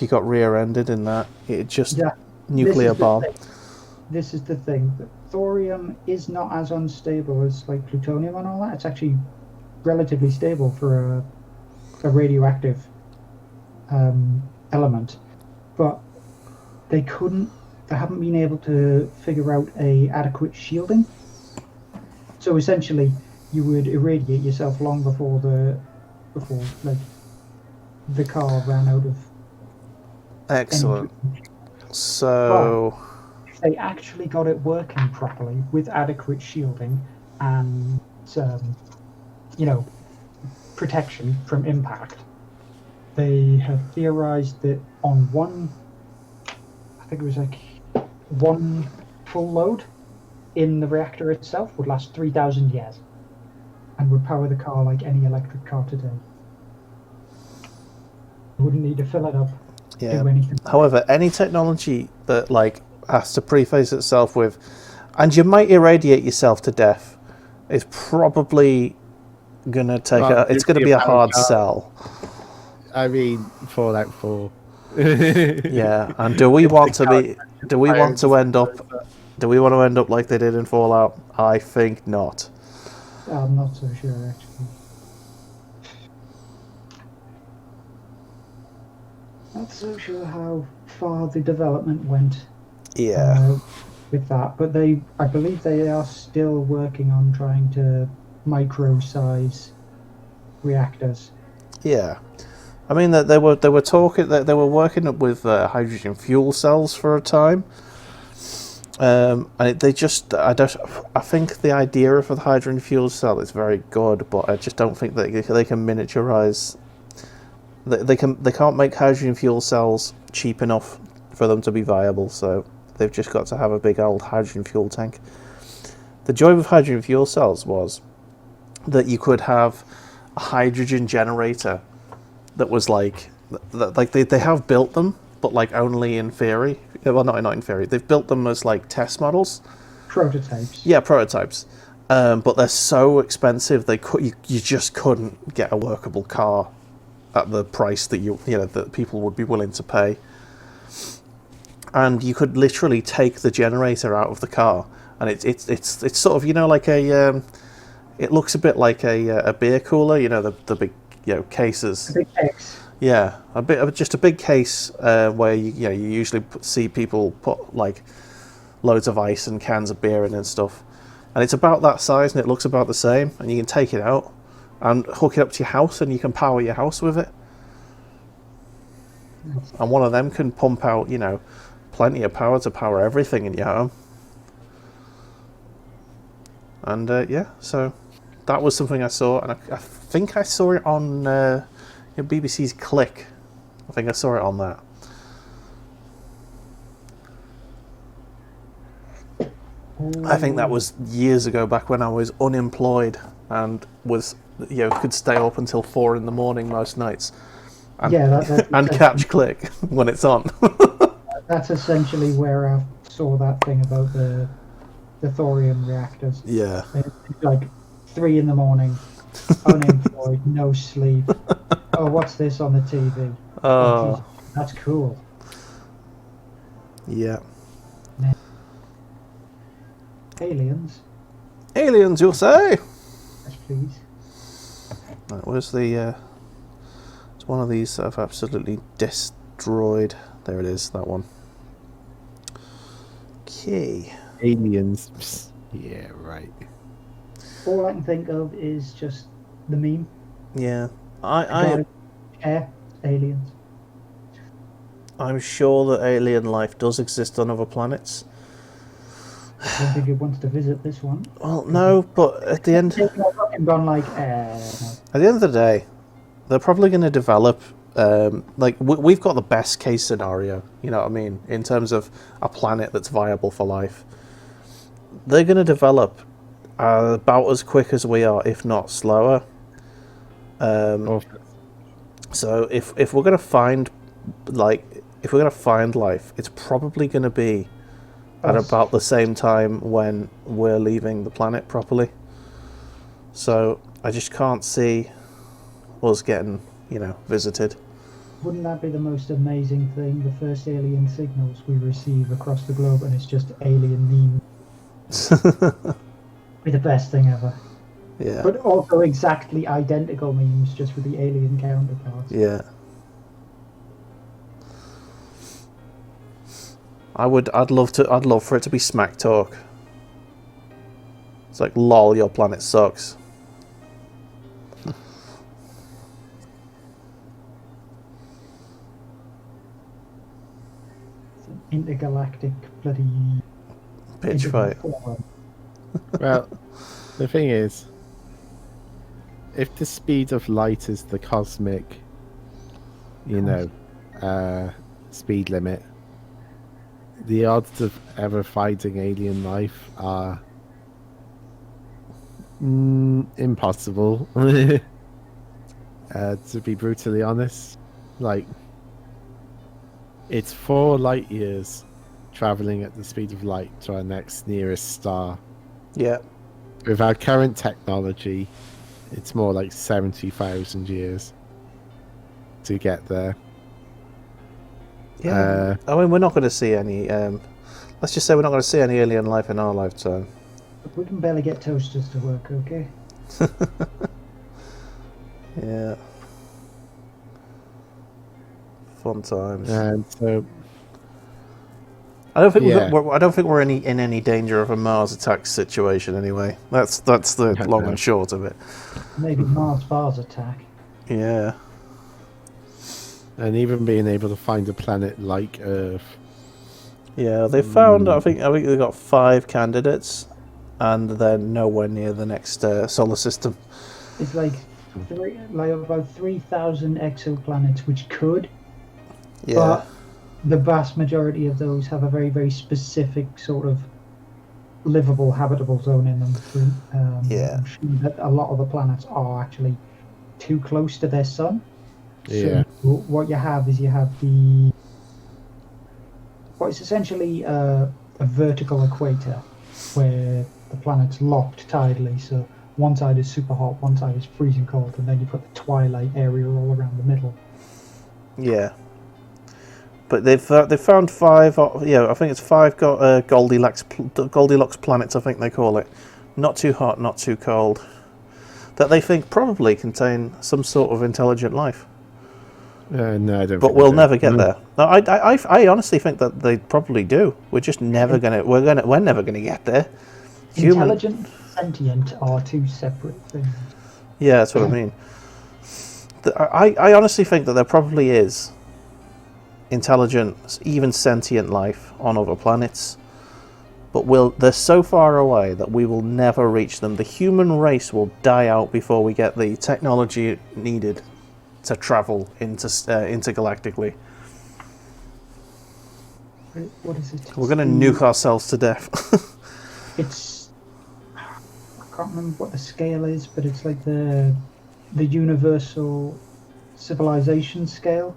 you got rear-ended in that. It just Yeah, nuclear bomb. This is the thing. That thorium is not as unstable as like plutonium and all that. It's actually relatively stable for a radioactive element. But they haven't been able to figure out a adequate shielding. So essentially, you would irradiate yourself long before the car ran out of. Excellent. So, If they actually got it working properly with adequate shielding and protection from impact, they have theorized that on I think it was like one full load in the reactor itself would last 3,000 years and would power the car like any electric car today. You wouldn't need to fill it up, do anything. However, any technology that has to preface itself with, and you might irradiate yourself to death, is probably gonna take it's gonna be a hard sell. I mean, Fallout 4. Yeah, and do we want to end up like they did in Fallout? I think not. I'm not so sure, actually. Not so sure how far the development went. Yeah. With that, but I believe they are still working on trying to micro-size reactors. Yeah. I mean that they were talking that they were working with hydrogen fuel cells for a time. And I think the idea of the hydrogen fuel cell is very good, but I just don't think that they can miniaturize. They can't make hydrogen fuel cells cheap enough for them to be viable, so they've just got to have a big old hydrogen fuel tank. The joy with hydrogen fuel cells was that you could have a hydrogen generator that was they have built them, but only in theory. Well, not in theory. They've built them as test models. Prototypes. Yeah, prototypes. But they're so expensive you just couldn't get a workable car at the price that that people would be willing to pay. And you could literally take the generator out of the car, and it's sort of it looks a bit like a beer cooler, the big cases. Big X. Yeah, just a big case where you usually see people put like loads of ice and cans of beer in and stuff, and it's about that size and it looks about the same, and you can take it out and hook it up to your house and you can power your house with it. And one of them can pump out, plenty of power to power everything in your home. And yeah, so that was something I saw, and I think I saw it on BBC's Click. I think I saw it on that. I think that was years ago, back when I was unemployed and was, could stay up until 4 in the morning most nights. And, and catch Click when it's on. That's essentially where I saw that thing about the thorium reactors. Yeah. It's like 3 in the morning, unemployed, no sleep. Oh, what's this on the TV? Oh, that's cool. Yeah. Aliens. Aliens, you'll say? Yes, please. That was the. It's one of these that I've absolutely destroyed. There it is, that one. Okay. Aliens. Psst. Yeah, right. All I can think of is just the meme. Yeah. Aliens. I'm sure that alien life does exist on other planets. I don't think it wants to visit this one. Well, no, but at the end... Gone like, no. At the end of the day, they're probably going to develop... we've got the best case scenario, you know what I mean, in terms of a planet that's viable for life. They're going to develop about as quick as we are, if not slower. So if we're going to find life, it's probably going to be at about the same time when we're leaving the planet properly. So I just can't see us getting, visited. Wouldn't that be the most amazing thing? The first alien signals we receive across the globe, and it's just alien meme. Be the best thing ever. Yeah. But also exactly identical memes, just with the alien counterparts. Yeah. I'd love for it to be smack talk. It's like, lol, your planet sucks. It's an intergalactic bloody pitch fight. Well, the thing is, if the speed of light is the cosmic, speed limit, the odds of ever finding alien life are impossible. To be brutally honest, it's 4 light years traveling at the speed of light to our next nearest star. Yeah. With our current technology, it's more like 70,000 years to get there. Yeah. I mean, we're not going to see any. Let's just say we're not going to see any alien life in our lifetime. We can barely get toasters to work, okay? Yeah. Fun times. And so, I don't think we're in any danger of a Mars attack situation anyway. That's the long and short of it. Maybe Mars attack. Yeah. and even being able to find a planet like Earth. Yeah, they found. I think they got 5 candidates, and they're nowhere near the next solar system. It's like about 3,000 exoplanets, which could. Yeah. But the vast majority of those have a very, very specific sort of livable, habitable zone in them. Yeah. That a lot of the planets are actually too close to their sun. Yeah. So what you have is what is essentially a vertical equator where the planet's locked tidally. So one side is super hot, one side is freezing cold, and then you put the twilight area all around the middle. Yeah. But they've found 5. Yeah, I think it's 5 Goldilocks planets. I think they call it. Not too hot, not too cold. That they think probably contain some sort of intelligent life. No, I don't. But think we'll they do. never get there. No, I honestly think that they probably do. We're just never gonna. We're never gonna get there. Intelligent, sentient are two separate things. Yeah, that's what I mean. I honestly think that there probably is intelligent, even sentient life on other planets, but they're so far away that we will never reach them. The human race will die out before we get the technology needed to travel intergalactically. What is it? We're going to nuke ourselves to death. It's... I can't remember what the scale is, but it's like the universal civilization scale,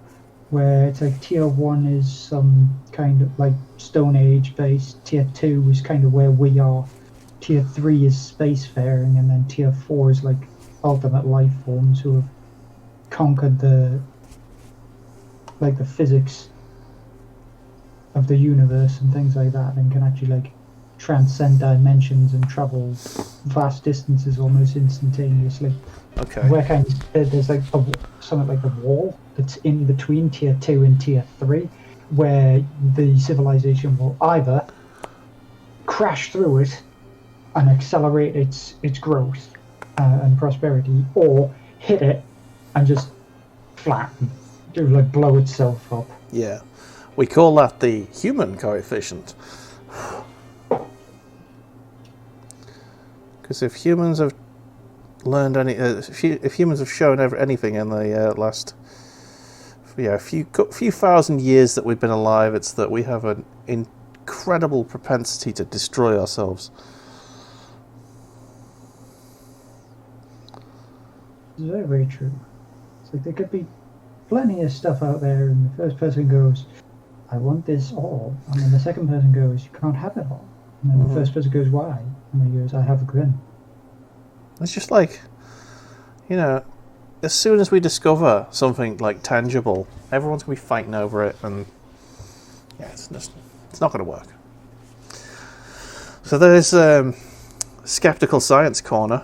where it's like tier 1 is some kind of like Stone Age based, tier 2 is kind of where we are, tier 3 is spacefaring, and then tier 4 is like ultimate life forms who have conquered the physics of the universe and things like that, and can actually like transcend dimensions and travel vast distances almost instantaneously. Okay. Where kind of, there's like something like a wall that's in between tier 2 and tier 3, where the civilization will either crash through it and accelerate its growth and prosperity, or hit it and just flatten, like blow itself up. Yeah. We call that the human coefficient. Because if humans have learned if humans have shown anything in the last few thousand years that we've been alive, it's that we have an incredible propensity to destroy ourselves. It's very, very true. It's like there could be plenty of stuff out there, and the first person goes, I want this all, and then the second person goes, you can't have it all, and then the first person goes, why? And then he goes, I have a gun. It's just like, as soon as we discover something like tangible, everyone's going to be fighting over it, and yeah, it's not going to work. So there's Skeptical Science Corner.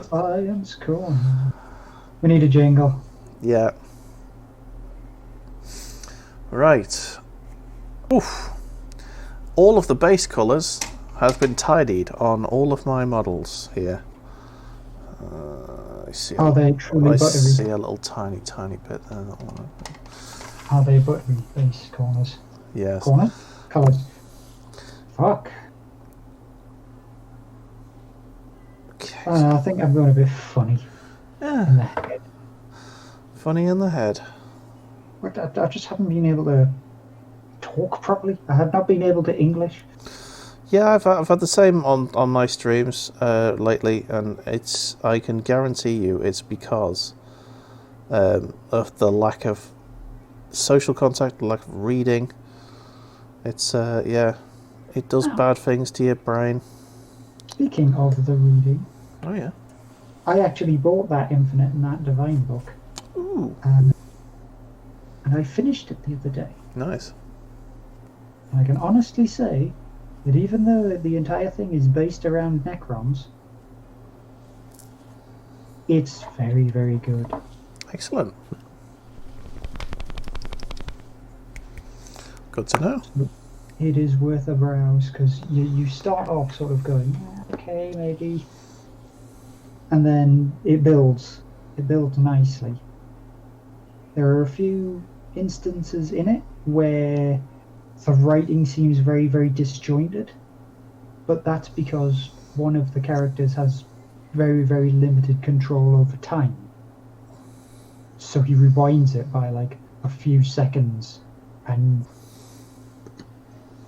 Science Corner. We need a jingle. Yeah. Right. Oof. All of the base colours has been tidied on all of my models here. I see. Are they truly I buttery? see a little tiny bit there. That one. Are they buttery base corners? Yes. Corner? Colours. Fuck. Okay. I think I'm going a bit funny in Yeah. the head. Funny in the head. I just haven't been able to talk properly. I have not been able to English. Yeah, I've had the same on my streams lately, and I can guarantee you it's because of the lack of social contact, the lack of reading. It's it does bad things to your brain. Speaking of the reading, Oh yeah. I actually bought that Infinite and that Divine book, Ooh, and I finished it the other day. nice. And I can honestly say that even though the entire thing is based around Necrons, it's very, very good. Excellent. Good to know. It is worth a browse, because you start off sort of going, okay, maybe, and then it builds. It builds nicely. There are a few instances in it where the writing seems very, very disjointed, but that's because one of the characters has very, very limited control over time. So he rewinds it by like a few seconds, and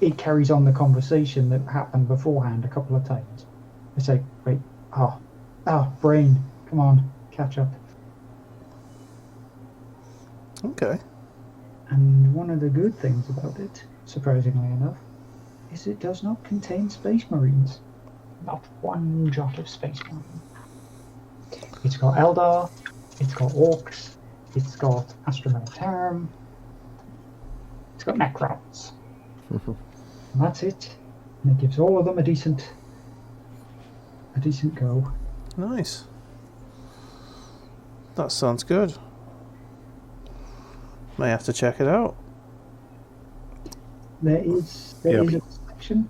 it carries on the conversation that happened beforehand a couple of times. It's like, wait, brain, come on, catch up. Okay. And one of the good things about it, surprisingly enough, is it does not contain Space Marines. Not one jot of Space Marine. It's got Eldar, it's got Orcs, it's got Astromilitarum, it's got Necrons. And that's it. And it gives all of them a decent Nice. That sounds good. May have to check it out. There is Yep. a section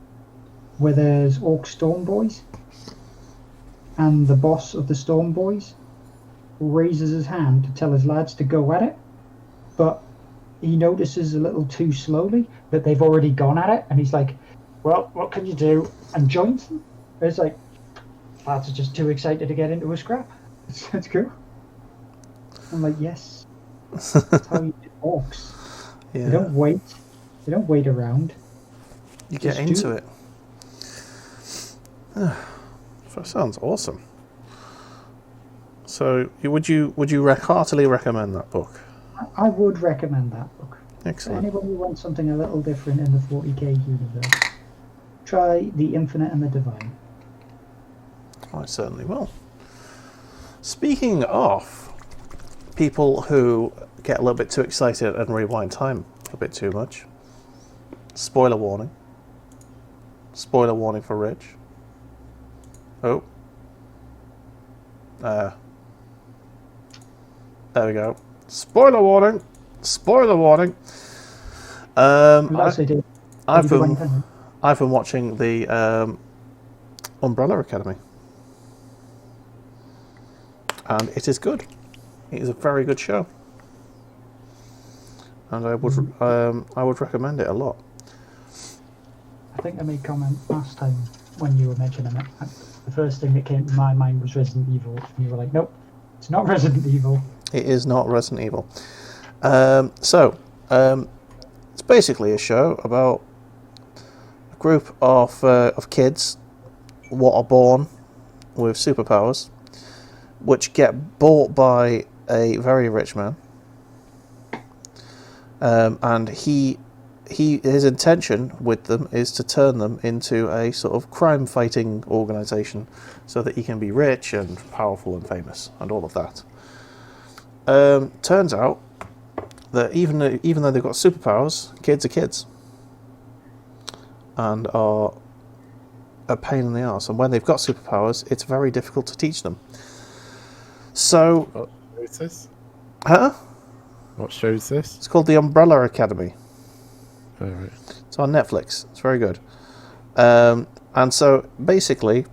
where there's Orc Storm Boys, and the boss of the Storm Boys raises his hand to tell his lads to go at it, but he notices a little too slowly that they've already gone at it, and he's like, well, what can you do? And joins them. It's like, lads are just too excited to get into a scrap. Let's go. I'm like, yes. That's how you do orcs. Yeah. They don't wait. They don't wait around. You get Just into do it. That sounds awesome. So, would you heartily recommend that book? I would recommend that book. For Excellent. anyone who wants something a little different in the 40k universe, try The Infinite and the Divine. I certainly will. Speaking of people who get a little bit too excited and rewind time a bit too much, spoiler warning. Spoiler warning for Rich. Oh. There we go. Spoiler warning. Spoiler warning. Unless they do. I've do been anything. I've been watching the Umbrella Academy, and it is good. It is a very good show, and I would recommend it a lot. I think I made comment last time when you were mentioning it. The first thing that came to my mind was Resident Evil, and you were like, nope, it's not Resident Evil. It is not Resident Evil. It's basically a show about a group of kids what are born with superpowers, which get bought by a very rich man, and his intention with them is to turn them into a sort of crime-fighting organisation, so that he can be rich and powerful and famous and all of that. Turns out that even though they've got superpowers, kids are kids and are a pain in the arse. And when they've got superpowers, it's very difficult to teach them. So, What show is this? huh? What show is this? It's called the Umbrella Academy. All right. It's on Netflix. It's very good. And so basically,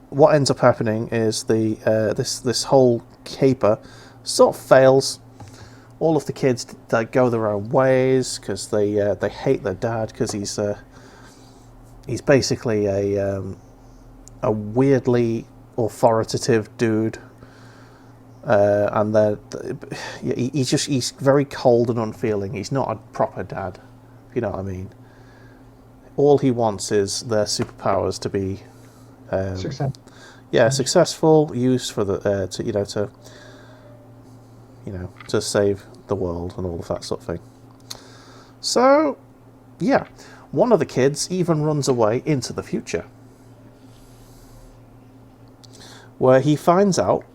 what ends up happening is this whole caper sort of fails. All of the kids that go their own ways because they hate their dad because he's basically a weirdly authoritative dude, and he's very cold and unfeeling. He's not a proper dad, if you know what I mean. All he wants is their superpowers to be successful, used for the to save the world and all of that sort of thing. So, yeah, one of the kids even runs away into the future, where he finds out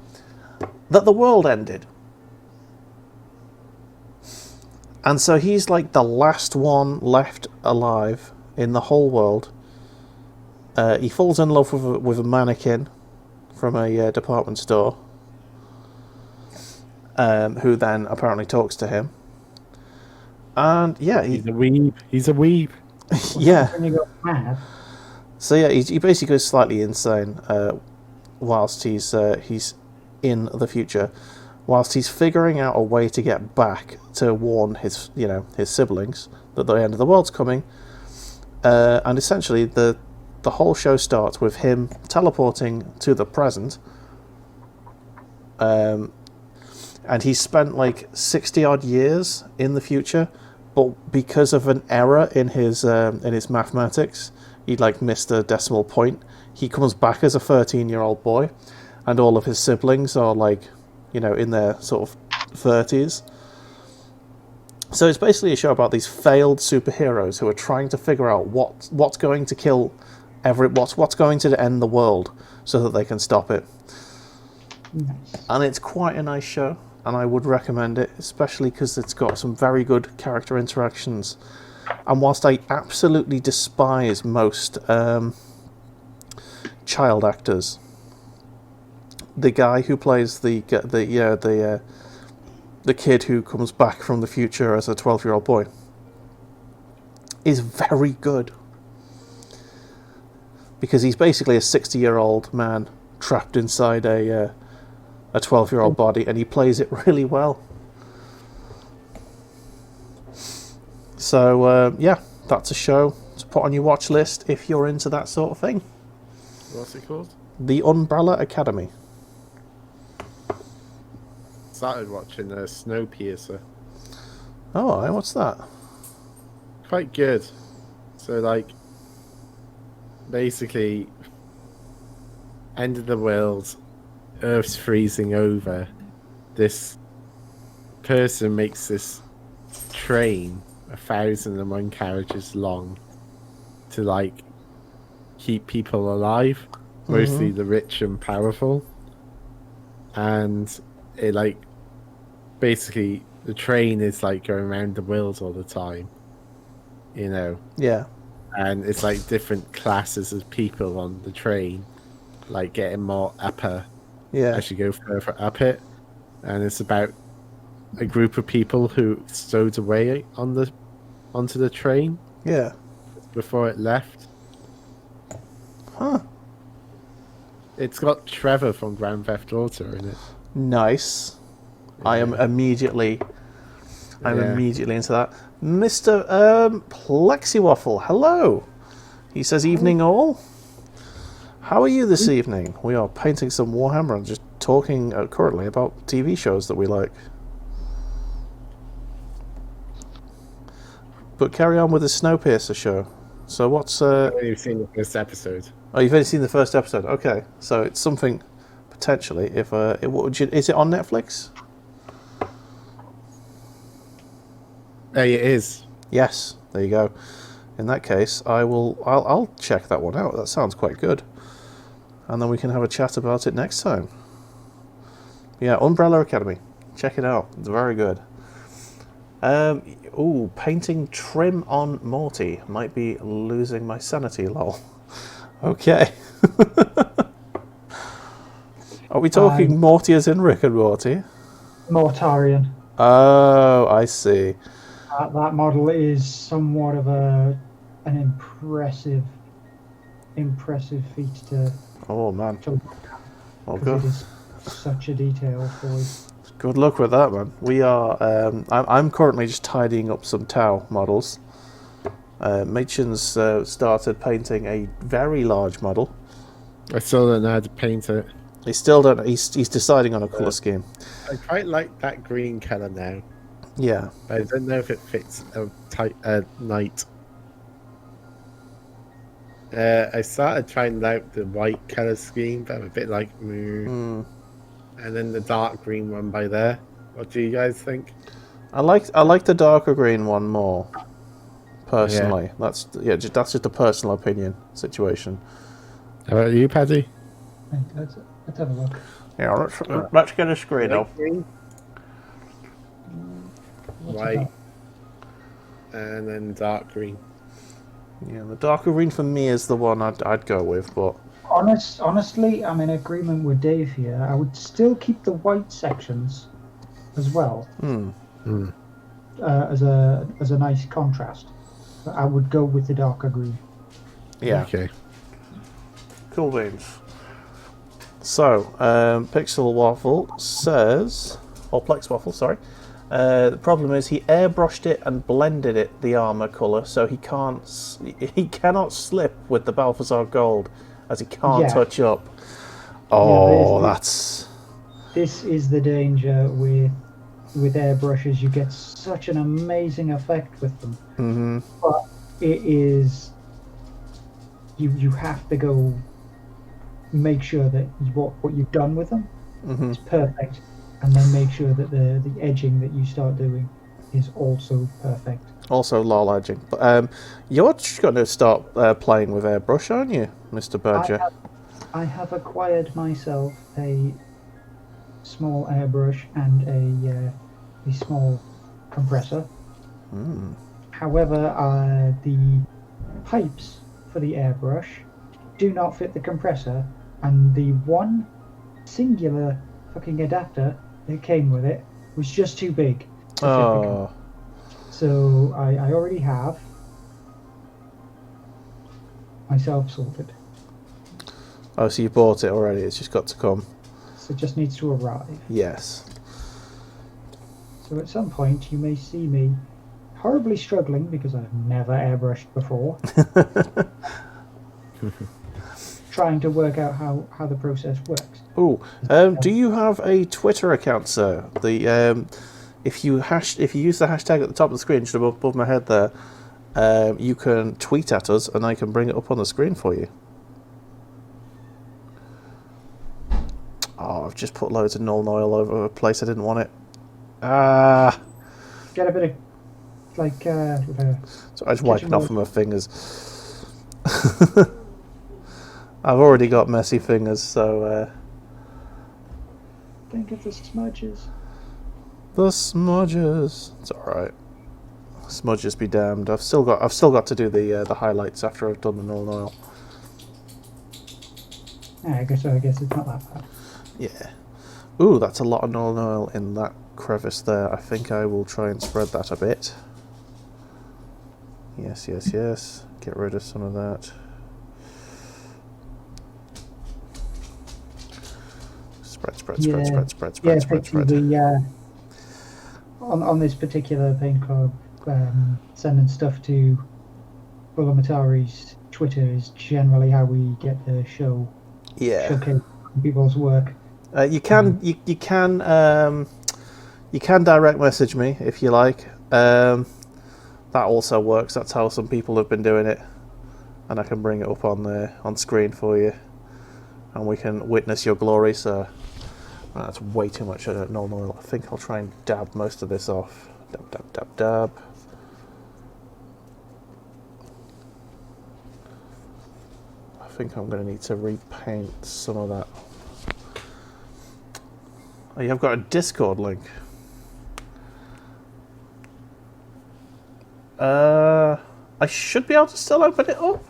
that the world ended. And so he's like the last one left alive in the whole world. He falls in love with a mannequin from a department store, who then apparently talks to him. And yeah, He's a weeb. He's a weeb. yeah. When you go mad, So yeah, he basically goes slightly insane whilst he's in the future, whilst he's figuring out a way to get back to warn his siblings that the end of the world's coming. And essentially the whole show starts with him teleporting to the present. And he's spent like 60 odd years in the future, but because of an error in his mathematics, he like missed a decimal point. He comes back as a 13-year-old boy, and all of his siblings are like, in their sort of 30s. So it's basically a show about these failed superheroes who are trying to figure out what's going to kill what's going to end the world so that they can stop it. nice. And it's quite a nice show, and I would recommend it, especially because it's got some very good character interactions. And whilst I absolutely despise most child actors, the guy who plays the the kid who comes back from the future as a 12-year-old boy, is very good. Because he's basically a 60-year-old man trapped inside a 12-year-old body, and he plays it really well. So, yeah, that's a show to put on your watch list if you're into that sort of thing. What's it called? The Umbrella Academy. Started watching Snowpiercer. Oh, what's that? Quite good. So, like, basically, end of the world, Earth's freezing over. This person makes this train 1,001 carriages long to, like, keep people alive, mostly the rich and powerful. And it, like, basically, the train is, like, going around the world all the time, you know? Yeah. And it's, like, different classes of people on the train, like, getting more upper Yeah. as you go further up it. And it's about a group of people who stowed away onto the train Yeah. before it left. Huh. It's got Trevor from Grand Theft Auto in it. Nice. I am Yeah. immediately Yeah. into that. Mr. Plexiwaffle, hello. He says, evening all. How are you this evening? We are painting some Warhammer and just talking currently about TV shows that we like. But carry on with the Snowpiercer show. So what's... I've only seen the first episode. Oh, you've only seen the first episode. Okay. So it's something, potentially, if... is it on Netflix? Hey, it is. Yes. There you go. In that case, I'll check that one out. That sounds quite good. And then we can have a chat about it next time. Yeah, Umbrella Academy. Check it out. It's very good. Painting trim on Morty. Might be losing my sanity, lol. Okay. Are we talking Morty as in Rick and Morty? Mortarian. Oh, I see. That model is somewhat of an impressive feat to Oh, man. look Well, at, good. because it is such a detail for you. Good luck with that, man. We are... I'm currently just tidying up some Tau models. Machen's started painting a very large model. I still don't know how to paint it. He still don't... He's deciding on a colour scheme. I quite like that green colour now, Yeah. but I don't know if it fits a night. I started trying out the white colour scheme, but I'm a bit like, and then the dark green one by there. What do you guys think? I like the darker green one more. Personally, yeah. That's just a personal opinion situation. How about you, Paddy? Right, let's have a look. Yeah, let's get a screen up. Green, What's it white, got? and then dark green. Yeah, the darker green for me is the one I'd go with, but Honestly, I'm in agreement with Dave here. I would still keep the white sections as well as a nice contrast. But I would go with the darker green. yeah. Okay. Cool beans. So, Pixel Waffle says, or Plex Waffle, sorry. The problem is he airbrushed it and blended it the armor color, so he cannot slip with the Balthazar Gold, as he can't touch up. Oh, This is the danger with airbrushes. You get such an amazing effect with them, but it is you have to go make sure that what you've done with them is perfect, and then make sure that the edging that you start doing is also perfect. Also lol edging. But you're just going to start playing with airbrush, aren't you, Mr. Berger? I have acquired myself a small airbrush and a small compressor. However, the pipes for the airbrush do not fit the compressor, and the one singular fucking adapter that came with it was just too big to fit the Oh, car. So I already have myself sorted. oh, so you bought it already. It's just got to come. So it just needs to arrive. Yes. So at some point you may see me horribly struggling because I've never airbrushed before. Trying to work out how the process works. Ooh, do you have a Twitter account, sir? The if you use the hashtag at the top of the screen, just above my head there, you can tweet at us, and I can bring it up on the screen for you. Oh, I've just put loads of null oil over a place I didn't want it. Ah, Get a bit of like so I just wiping off with my fingers. I've already got messy fingers, so think of the smudges. the smudges. It's all right. Smudges be damned. I've still got to do the highlights after I've done the null oil. Yeah, I guess it's not that bad. Yeah. Ooh, that's a lot of null oil in that crevice there. I think I will try and spread that a bit. Yes, yes, yes. Get rid of some of that. Spread. Effectively, on this particular paint club, sending stuff to Bulamatari's Twitter is generally how we get the showcase people's work. You can direct message me if you like. That also works. That's how some people have been doing it, and I can bring it up on screen for you, and we can witness your glory. So that's way too much null oil. I think I'll try and dab most of this off. Dab. I think I'm going to need to repaint some of that. Oh, you've got a Discord link. I should be able to still open it up.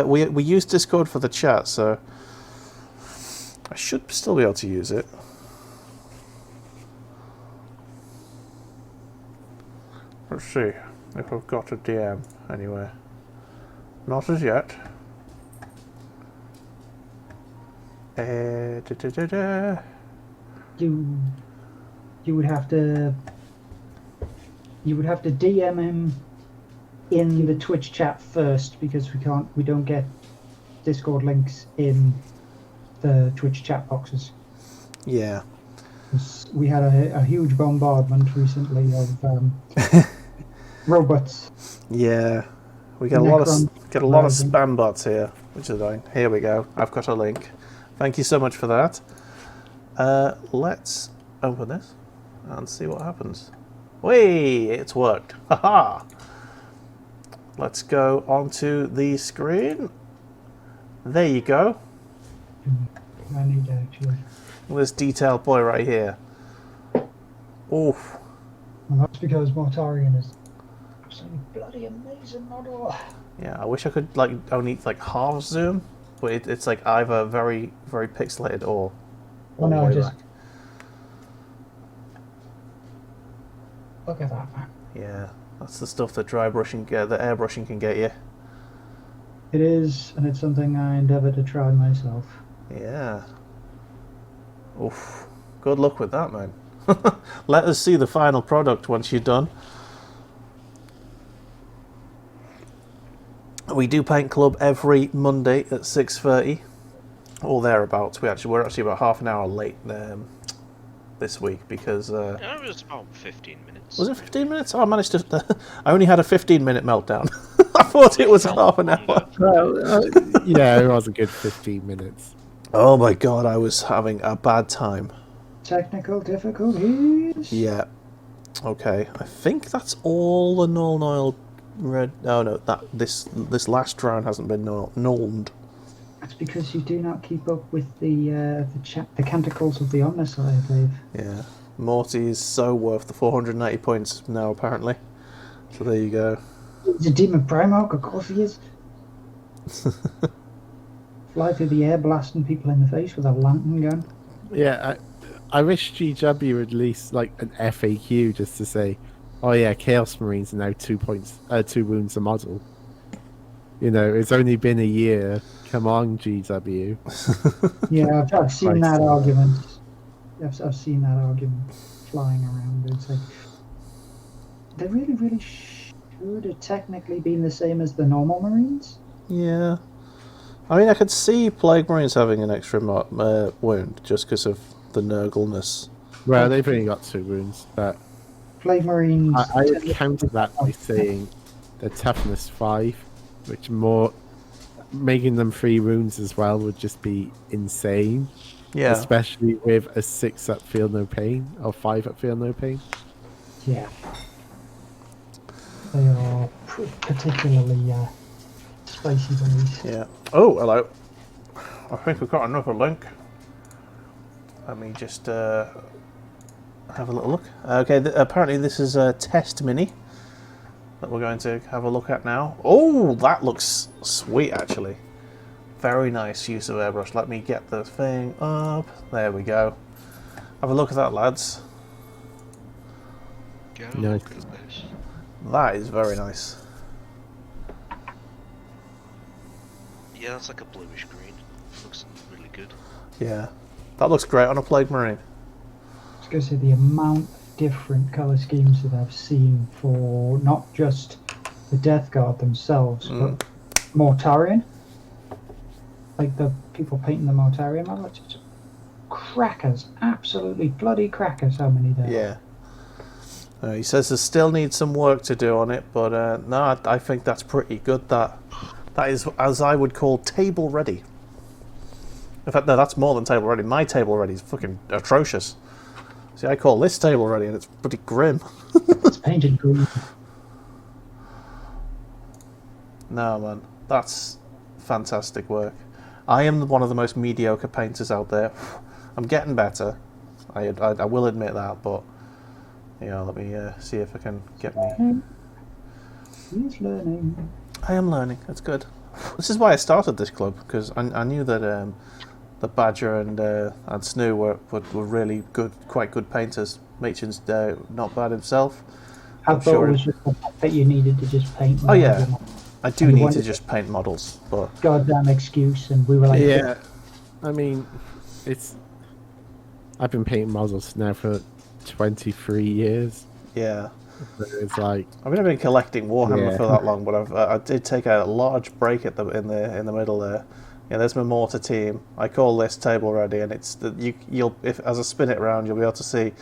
We use Discord for the chat, so I should still be able to use it. Let's see if I've got a DM anywhere. Not as yet. You would have to DM him in the Twitch chat first, because we don't get Discord links in the Twitch chat boxes. Yeah. We had a huge bombardment recently of robots. Yeah. We get a lot of spam bots here, which is fine. Here we go. I've got a link. Thank you so much for that. Let's open this and see what happens. Whee! It's worked. Haha! Let's go onto the screen. There you go. I need to actually. This detailed boy right here. Oof. Well, that's because Mortarian is absolutely bloody amazing model. Yeah, I wish I could only half zoom, but it's like either very, very pixelated or all the way back. Look at that, man. Yeah, that's the stuff that the airbrushing can get you. It is, and it's something I endeavour to try myself. Yeah. Oof. Good luck with that, man. Let us see the final product once you're done. We do Paint Club every Monday at 6:30, or thereabouts. We're actually about half an hour late this week because. It was about 15 minutes. Was it 15 minutes? Oh, I managed to. I only had a 15-minute meltdown. I thought it was half an hour. Well, yeah, it was a good 15 minutes. Oh my god, I was having a bad time. Technical difficulties. Yeah. Okay, I think that's all the null oil red. Oh no, this last round hasn't been nulled. That's because you do not keep up with the canticles of the Omnissiah, I believe. Yeah, Morty is so worth the 490 points now, apparently. So there you go. He's a demon Primarch, of course he is. Fly through the air, blasting people in the face with a lantern gun. Yeah, I wish GW would release like an FAQ just to say, "Oh yeah, Chaos Marines are now 2 wounds a model." You know, it's only been a year. Come on, GW. Yeah, I've seen that Christ. argument. I've seen that argument flying around. It's like they really should have technically been the same as the normal Marines. Yeah. I mean, I could see Plague Marines having an extra wound just because of the Nurgleness. Well, they've only got 2 wounds, but Plague Marines. I would counter that by saying the toughness 5, which making them 3 wounds as well would just be insane. Yeah. Especially with a 6 up feel no pain or 5 up feel no pain. Yeah. They are particularly spicy bunnies. Yeah. Oh, hello. I think we've got another link. Let me just have a little look. Okay, apparently this is a test mini that we're going to have a look at now. Oh, that looks sweet, actually. Very nice use of airbrush. Let me get the thing up. There we go. Have a look at that, lads. Go Nice. look at this. That is very nice. Yeah, that's like a bluish green. Looks really good. Yeah. That looks great on a Plague Marine. I was going to say the amount of different colour schemes that I've seen for not just the Death Guard themselves, but Mortarion. Like the people painting the Mortarion model, it's just crackers, absolutely bloody crackers. How many there? Yeah. He says there still needs some work to do on it, but no, I think that's pretty good. That is, as I would call, table ready. In fact, no, that's more than table ready. My table ready is fucking atrocious. See, I call this table ready, and it's pretty grim. It's painted green. No, man, that's fantastic work. I am one of the most mediocre painters out there. I'm getting better. I will admit that, but let me see if I can get me. He's learning. I am learning. It's good. This is why I started this club, because I knew that the Badger and Snoo were really good, quite good painters. Machin's not bad himself. I I'm thought sure it was just the fact that you needed to just paint. Oh yeah, them. I do And you need to wanted- just paint models, but Goddamn excuse, and we were like, Yeah, I mean, I've been painting models now for 23 years. yeah. So it's like, I mean, I've been collecting Warhammer Yeah. for that long, but I did take a large break in the middle there. Yeah, there's my mortar team. I call this table ready, and it's you'll if as I spin it around, you'll be able to see,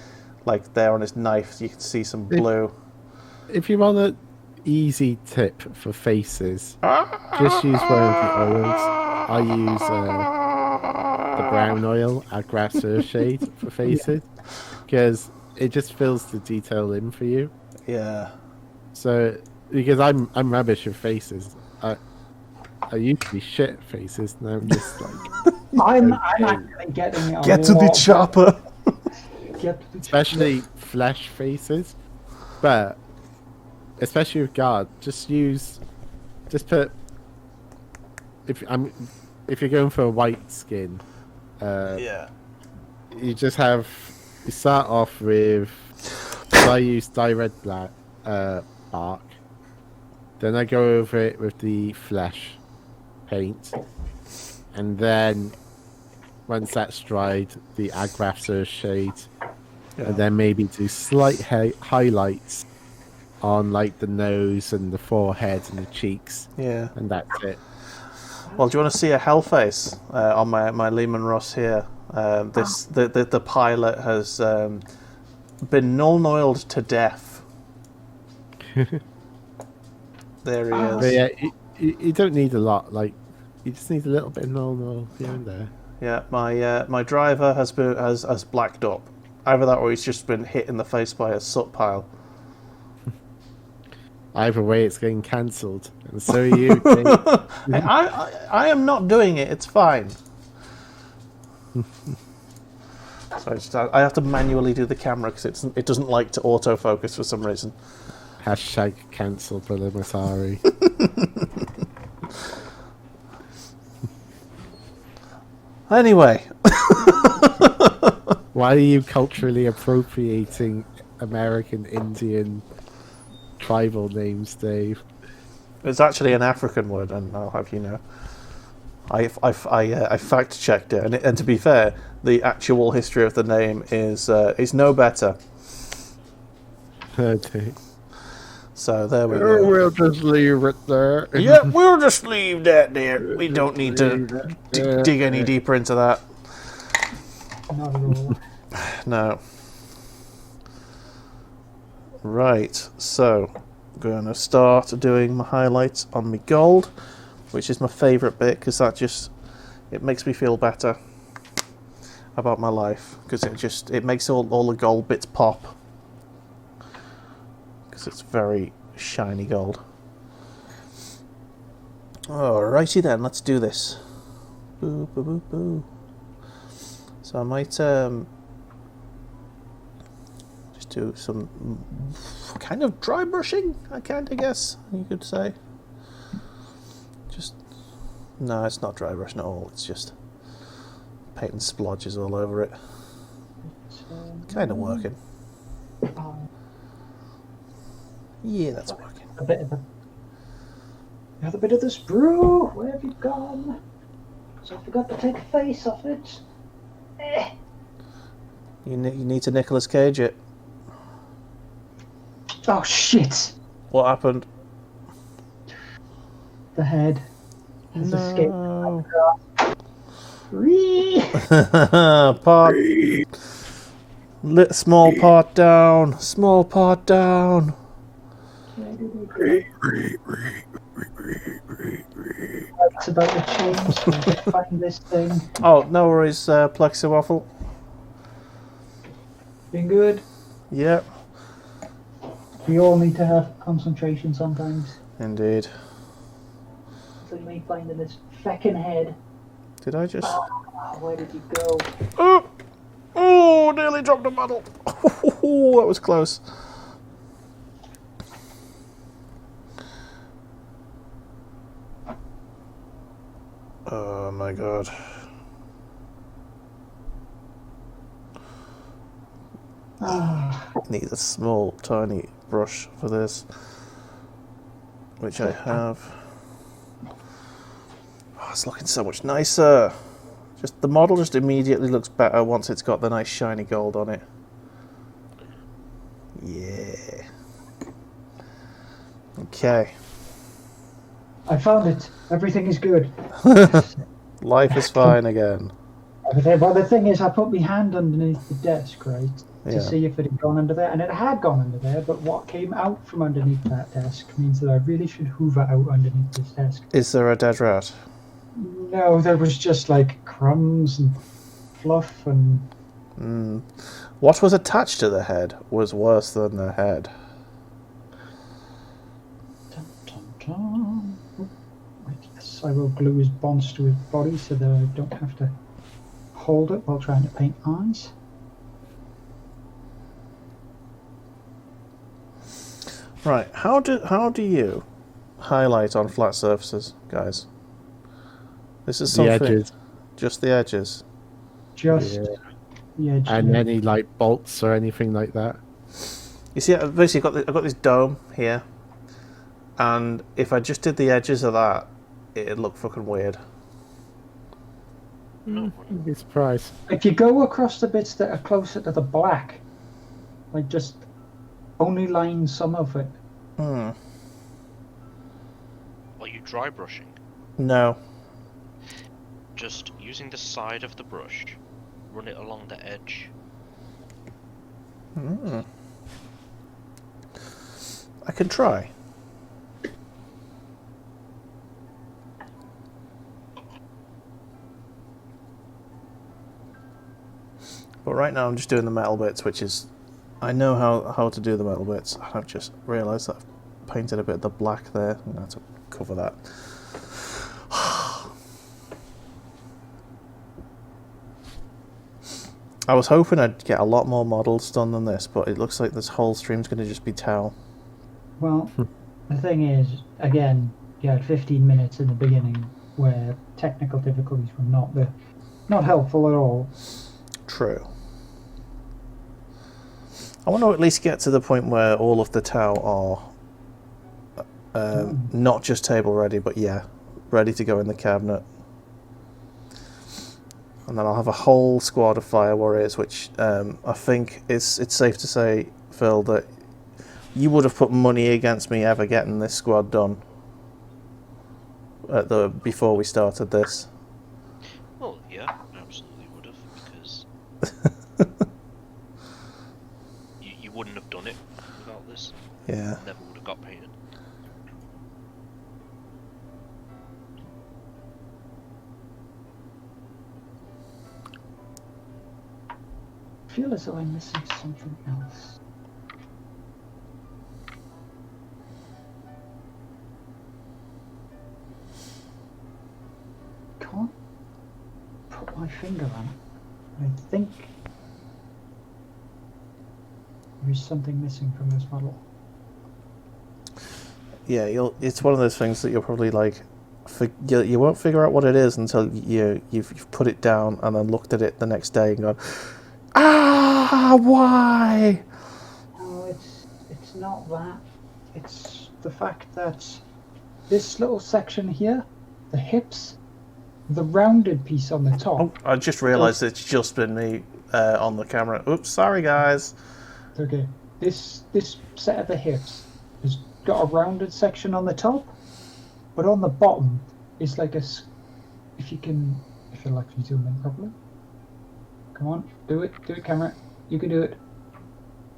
like there on his knife, you can see some blue. if you want an easy tip for faces, just use one of the oils. I use the brown oil, Agra shade for faces, because it just fills the detail in for you. Yeah, So, because I'm rubbish with faces, I used to be shit at faces. Now I'm just like, I'm Okay. actually getting it. get to the chopper. Get to the especially flesh faces, but especially with guard, just put if you're going for a white skin, Yeah, you start off with, so I use dye red black bark, then I go over it with the flesh paint, and then once that's dried, the Agrafter shade, and then maybe do slight highlights on like the nose and the forehead and the cheeks, yeah. and that's it. Well, do you want to see a hell face on my Lehman Russ here? The pilot has been null-oiled to death. There he But is. yeah, you don't need a lot. Like, you just need a little bit of null here and there. Yeah, my driver has blacked up. Either that, or he's just been hit in the face by a soot pile. Either way, it's getting cancelled, and so are you. Jake. I am not doing it. It's fine. So I have to manually do the camera because it doesn't like to autofocus for some reason. Hashtag cancel Prelimitary. Anyway, What Why are you culturally appropriating American Indian tribal names, Dave? It's actually an African word, and I'll have you know. I fact checked it, and to be fair, the actual history of the name is no better. Okay. So there we go. We'll just leave it there. Yeah, we'll just leave that there. We don't need to dig any deeper into that. Not at all. No. Right, so I'm going to start doing my highlights on my gold, which is my favourite bit because it makes me feel better about my life because it makes all the gold bits pop because it's very shiny gold. Alrighty then, let's do this. Boo, boo, boo, boo. So I might just do some kind of dry brushing, I guess you could say. No, it's not dry brushing at all, it's just painting splodges all over it. Kind of working. Yeah, that's working. A bit of a bit of the sprue. Where have you gone? So I forgot to take the face off it. You need to Nicolas Cage it. Oh shit! What happened? The head has escaped. No. Part. Small part down. Small part down. It's about to change. So I can find this thing. Oh, no worries, Plexiwaffle. Been good. Yep. We all need to have concentration sometimes. Indeed. So me finding this feckin' head. Did I just... Oh, where did you go? Oh! Oh, nearly dropped a model. Oh, that was close. Oh my god. Need a small, tiny brush for this, which I have. Oh, it's looking so much nicer. Just the model just immediately looks better once it's got the nice shiny gold on it. Yeah. Okay. I found it. Everything is good. Life is fine again. Okay, well, the thing is, I put my hand underneath the desk, right, to Yeah. see if it had gone under there, and it had gone under there, but what came out from underneath that desk means that I really should hoover out underneath this desk. Is there a dead rat? No, there was just, like, crumbs and fluff and... What was attached to the head was worse than the head. Dun, dun, dun. Oh, right, yes, I will glue his bonds to his body so that I don't have to hold it while trying to paint eyes. Right, how do you highlight on flat surfaces, guys? This is The something. edges. Just the edges. Just Yeah. the edge. And there. any like bolts or anything like that. You see, basically, I've got this dome here, and if I just did the edges of that, it'd look fucking weird. You'd be surprised. If you go across the bits that are closer to the black, like just only line some of it. Hmm. Are you dry brushing? No. Just using the side of the brush, run it along the edge. I can try. But right now I'm just doing the metal bits, which is... I know how to do the metal bits. I've just realised that I've painted a bit of the black there. I'm going to have to cover that. I was hoping I'd get a lot more models done than this, but it looks like this whole stream's going to just be towel. Well, the thing is, again, you had 15 minutes in the beginning where technical difficulties were not helpful at all. True. I want to at least get to the point where all of the towel are not just table ready, but yeah, ready to go in the cabinet. And then I'll have a whole squad of fire warriors, which I think it's safe to say, Phil, that you would have put money against me ever getting this squad done before we started this. Well, yeah, I absolutely would have, because you wouldn't have done it without this. Yeah. Never would have got painted. I feel as though I'm missing something else. Can't put my finger on it. I think there's something missing from this model. Yeah, it's one of those things that you'll probably like. You won't figure out what it is until you've put it down and then looked at it the next day and gone, why? No, it's not that. It's the fact that this little section here, the hips, the rounded piece on the top. Oh, I just realised it's just been me on the camera. Oops, sorry guys. It's okay. This set of the hips has got a rounded section on the top, but on the bottom is like if you'll actually zoom in properly. Come on, do it, camera. You can do it.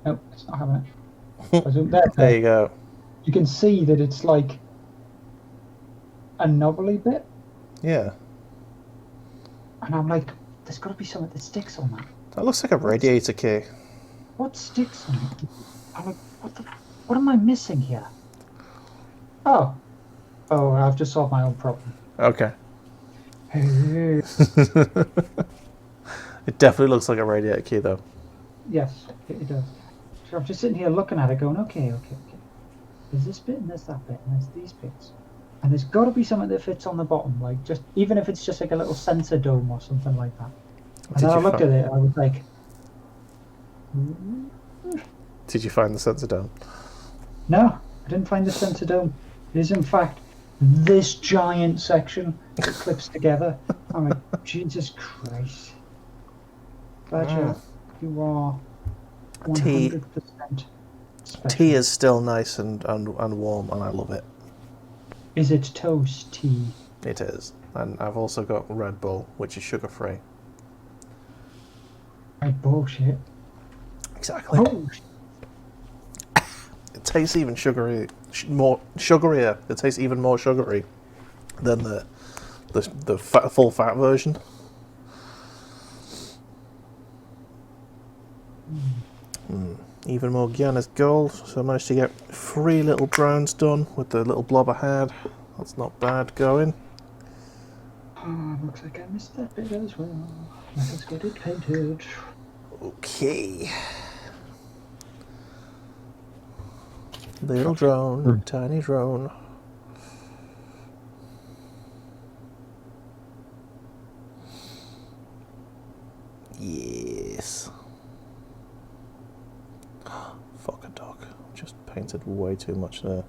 Nope, it's not having it. I zoom There you go. You can see that it's like a knobbly bit, Yeah. and I'm like, there's got to be something that sticks on that. That looks like a radiator key. What sticks on it? I'm like, what am I missing here? Oh, I've just solved my own problem. Okay. Hey. It definitely looks like a radiator key, though. Yes, it does. So I'm just sitting here looking at it going, okay. There's this bit and there's that bit and there's these bits. And there's got to be something that fits on the bottom, like just even if it's just like a little sensor dome or something like that. And then I looked at it and I was like... Did you find the sensor dome? No, I didn't find the sensor dome. It is in fact this giant section that clips together. I'm like, Jesus Christ. Badger, you are 100% special. Tea is still nice and warm, and I love it. Is it toast tea? It is. And I've also got Red Bull, which is sugar-free. Right, bullshit. Exactly. Oh, It tastes even more sugarier. It tastes even more sugary than the full fat version. Even more Guiana's gold. So I managed to get 3 little browns done with the little blob I had. That's not bad going. looks like I missed that bit as well. Let us get it painted. Okay. Little drone, tiny drone. Yes. Fuck a dog. Just painted way too much there.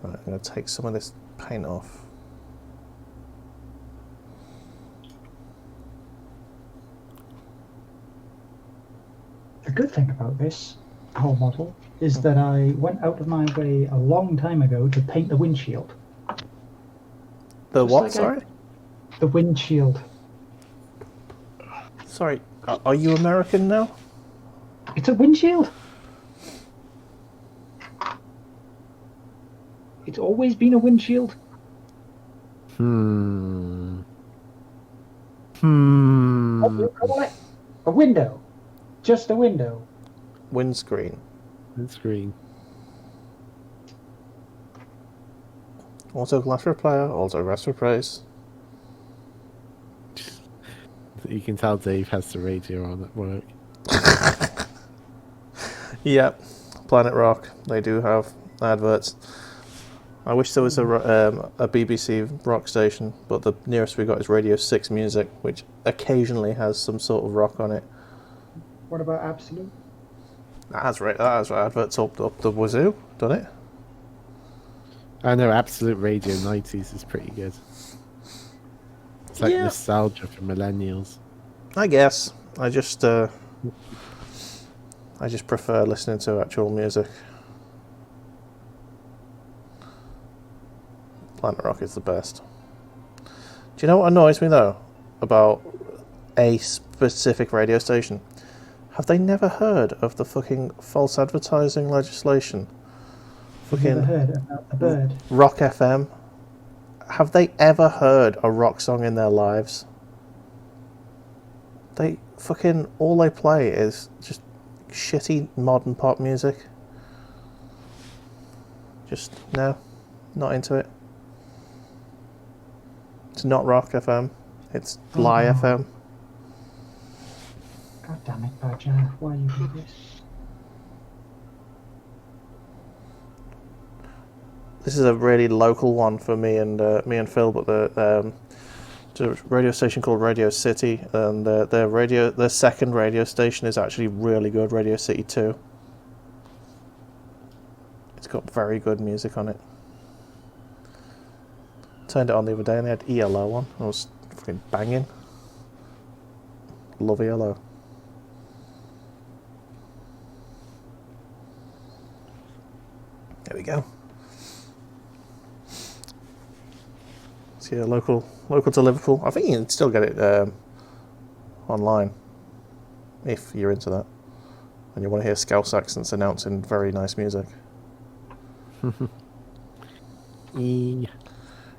Right, I'm going to take some of this paint off. The good thing about this whole model is that I went out of my way a long time ago to paint the windshield. The Just what, like sorry? The windshield. Sorry, are you American now? It's a windshield. It's always been a windshield. What do you call it? A window. Just a window. Windscreen. Screen. Auto glass repair, auto rest replace. You can tell Dave has the radio on at work. Yep, Planet Rock. They do have adverts. I wish there was a BBC rock station, but the nearest we got is Radio 6 Music, which occasionally has some sort of rock on it. What about Absolute? That has adverts up the wazoo, doesn't it? I know Absolute Radio 90s is pretty good. It's like Yeah. nostalgia for millennials. I guess. I just prefer listening to actual music. Planet Rock is the best. Do you know what annoys me though about a specific radio station? Have they never heard of the fucking false advertising legislation? Have you ever Fucking heard about the bird? Rock FM. Have they ever heard a rock song in their lives? They fucking all they play is just shitty modern pop music. Just no, not into it. It's not Rock FM. It's Lie Oh. FM. God damn it, Badger. Why you do this? This is a really local one for me and Phil, but it's a radio station called Radio City, and their second radio station is actually really good. Radio City 2. It's got very good music on it. Turned it on the other day and they had ELO on. It was fucking banging. Love ELO. There we go. So yeah, local to Liverpool. I think you can still get it online if you're into that and you want to hear Scouse accents announcing very nice music.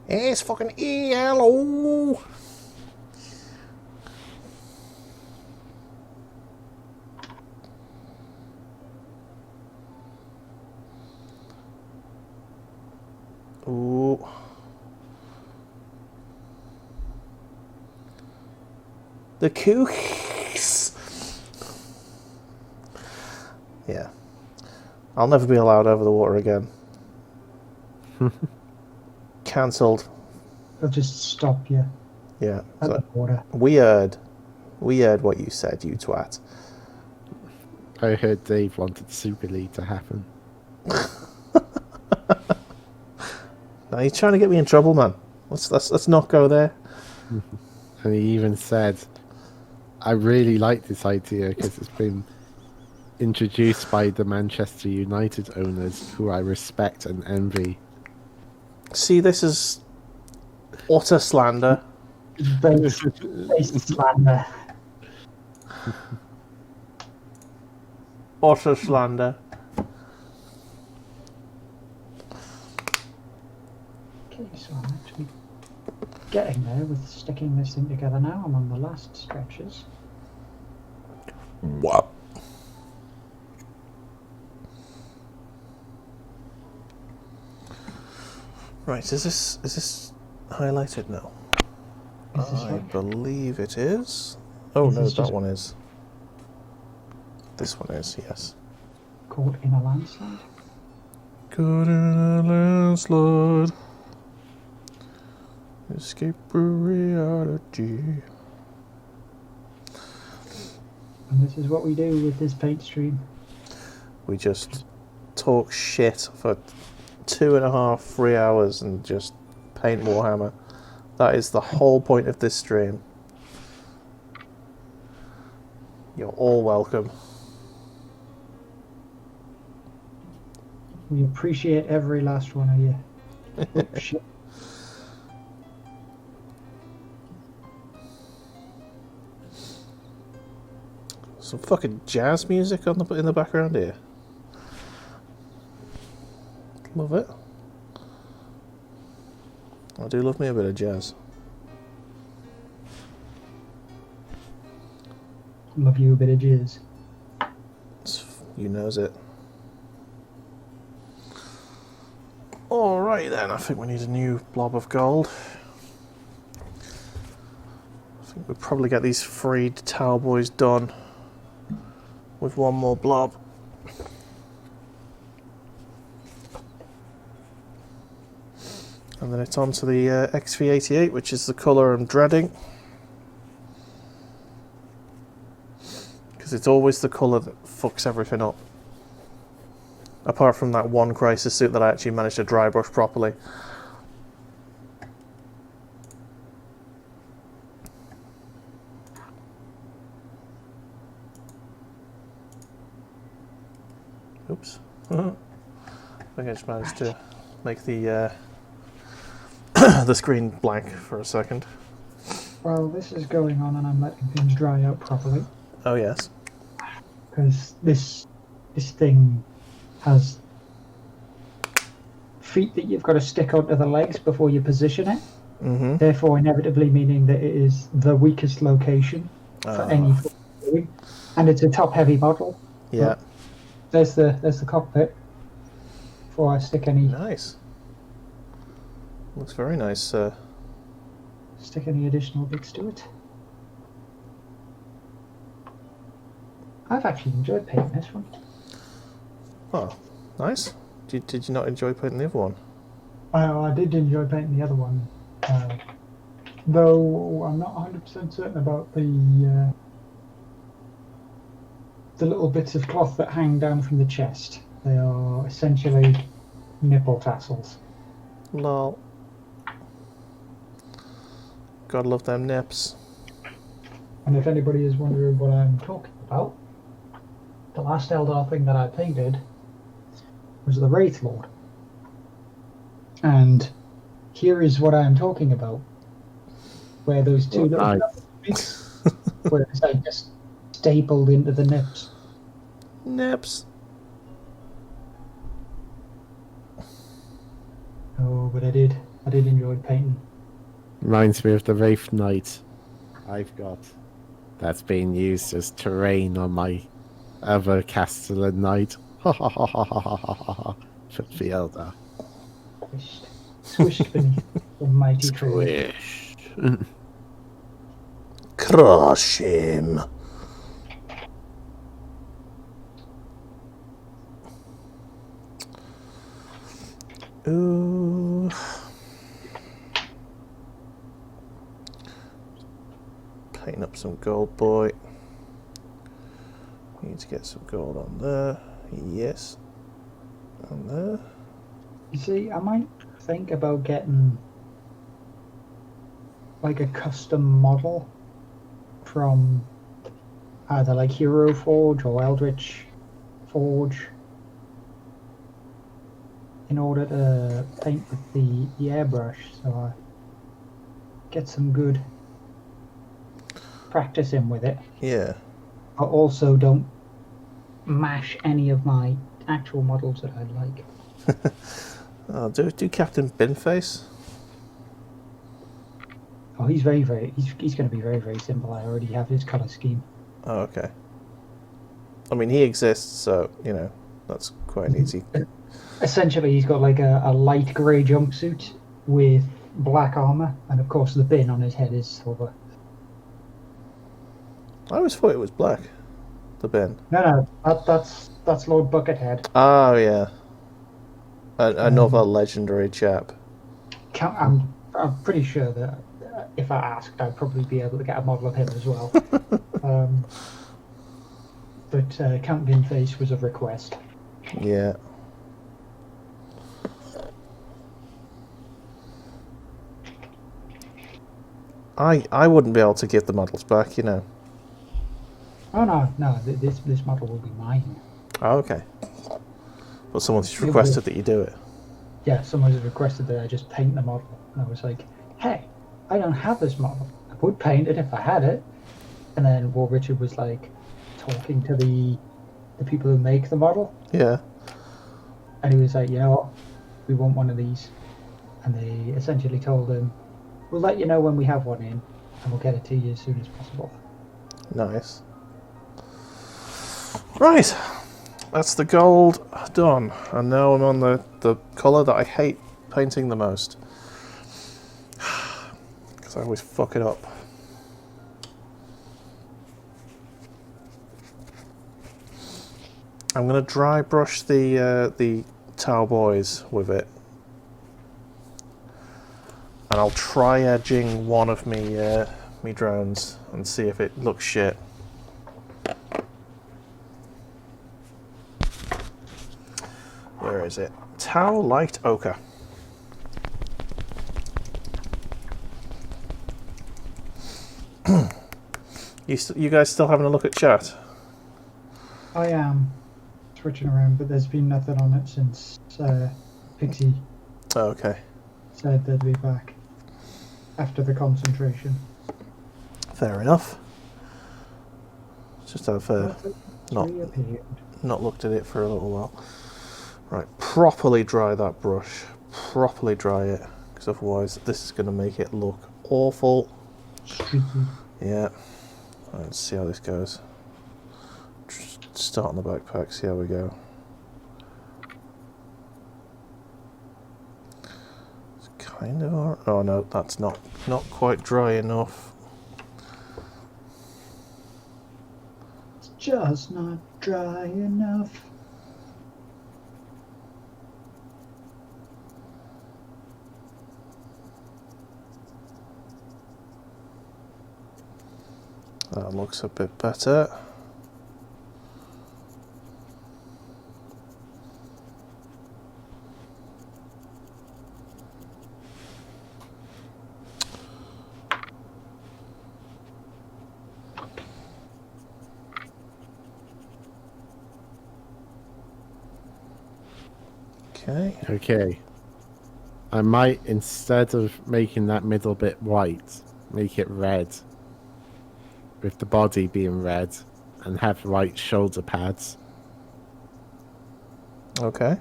It's fucking ELO. Ooh. The cookies. Yeah. I'll never be allowed over the water again. Cancelled. They'll just stop you Yeah. at So the border. we heard what you said, you twat. I heard Dave wanted Super League to happen. Now you're trying to get me in trouble, man. Let's not go there. And he even said, I really like this idea because it's been introduced by the Manchester United owners who I respect and envy. See, this is utter slander. Based slander. Utter slander. Okay, so I'm actually getting there with sticking this thing together now. I'm on the last stretches. What? Right, is this highlighted now? Is this I right? believe it is. Oh Is no, this that just- one is. This one is, yes. Caught in a landslide? Caught in a landslide. Escape reality. And this is what we do with this paint stream. We just talk shit for 2.5, 3 hours and just paint Warhammer. That is the whole point of this stream. You're all welcome. We appreciate every last one of you. Oh, shit. Some fucking jazz music on in the background here. Love it. I do love me a bit of jazz. Love you a bit of jizz. You knows it. Alright then, I think we need a new blob of gold. I think we'll probably get these freed tower boys done with one more blob. And then it's on to the XV88, which is the colour I'm dreading. Because it's always the colour that fucks everything up. apart from that one crisis suit that I actually managed to dry brush properly. Oops. I think I just managed to make the the screen blank for a second. Well, this is going on and I'm letting things dry out properly. Oh yes. Because this thing has feet that you've got to stick onto the legs before you position it. Mm-hmm. Therefore, inevitably meaning that it is the weakest location for any doing. And it's a top-heavy model. Yeah. There's the cockpit. Before I stick any Nice. Looks very nice. stick any additional bits to it. I've actually enjoyed painting this one. Oh, nice. Did you not enjoy painting the other one? I did enjoy painting the other one, though I'm not 100% certain about the little bits of cloth that hang down from the chest. They are essentially nipple tassels. Lol. Gotta love them nips. And if anybody is wondering what I'm talking about, the last Eldar thing that I painted was the Wraith Lord. And here is what I'm talking about. Where those two little bits, where it's like just stapled into the nips. Nips. Oh, but I did enjoy painting. Reminds me of the Wraith Knight I've got. That's being used as terrain on my other Castellan Knight. Ha ha ha ha ha ha ha ha. For the Eldar. Swished beneath the mighty tree. Squish. Crush him. Ooh. Painting up some gold, boy. Need to get some gold on there. Yes. On there. You see, I might think about getting like a custom model from either like Hero Forge or Eldritch Forge in order to paint with the airbrush, so I get some good practice in with it. Yeah. I also don't mash any of my actual models that I like. Oh, do Captain Binface. Oh, he's very he's going to be very simple. I already have his color scheme. Oh, okay. I mean, he exists, so, you know, that's quite easy. Essentially, he's got like a light grey jumpsuit with black armor, and of course the bin on his head is silver. I always thought it was black, the bin. No, that's Lord Buckethead. Oh, yeah. Another legendary chap. I'm pretty sure that if I asked, I'd probably be able to get a model of him as well. But Count Binface was a request. Yeah. I wouldn't be able to give the models back, you know. Oh no, this model will be mine. Oh, okay. But someone's just requested that you do it. Yeah, someone has requested that I just paint the model, and I was like, hey, I don't have this model. I would paint it if I had it. And then War Richard was like talking to the people who make the model, Yeah. and he was like, you know what, we want one of these. And they essentially told him, we'll let you know when we have one in, and we'll get it to you as soon as possible. Nice. Right. That's the gold done. And now I'm on the colour that I hate painting the most. Because I always fuck it up. I'm going to dry brush the Tau Boys with it. And I'll try edging one of me drones and see if it looks shit. is it? Tau Light Ochre. You guys still having a look at chat? I am switching around, but there's been nothing on it since Pixie Oh, okay. said they'd be back after the concentration. Fair enough. Just have not Reappeared. not looked at it for a little while. Right, properly dry that brush. Properly dry it, because otherwise this is going to make it look awful. Streaky. Yeah. Let's see how this goes. Just start on the backpack, see how we go. It's kind of... Oh no, that's not quite dry enough. It's just not dry enough. That looks a bit better. Okay. Okay. I might, instead of making that middle bit white, make it red. With the body being red, and have white shoulder pads. Okay.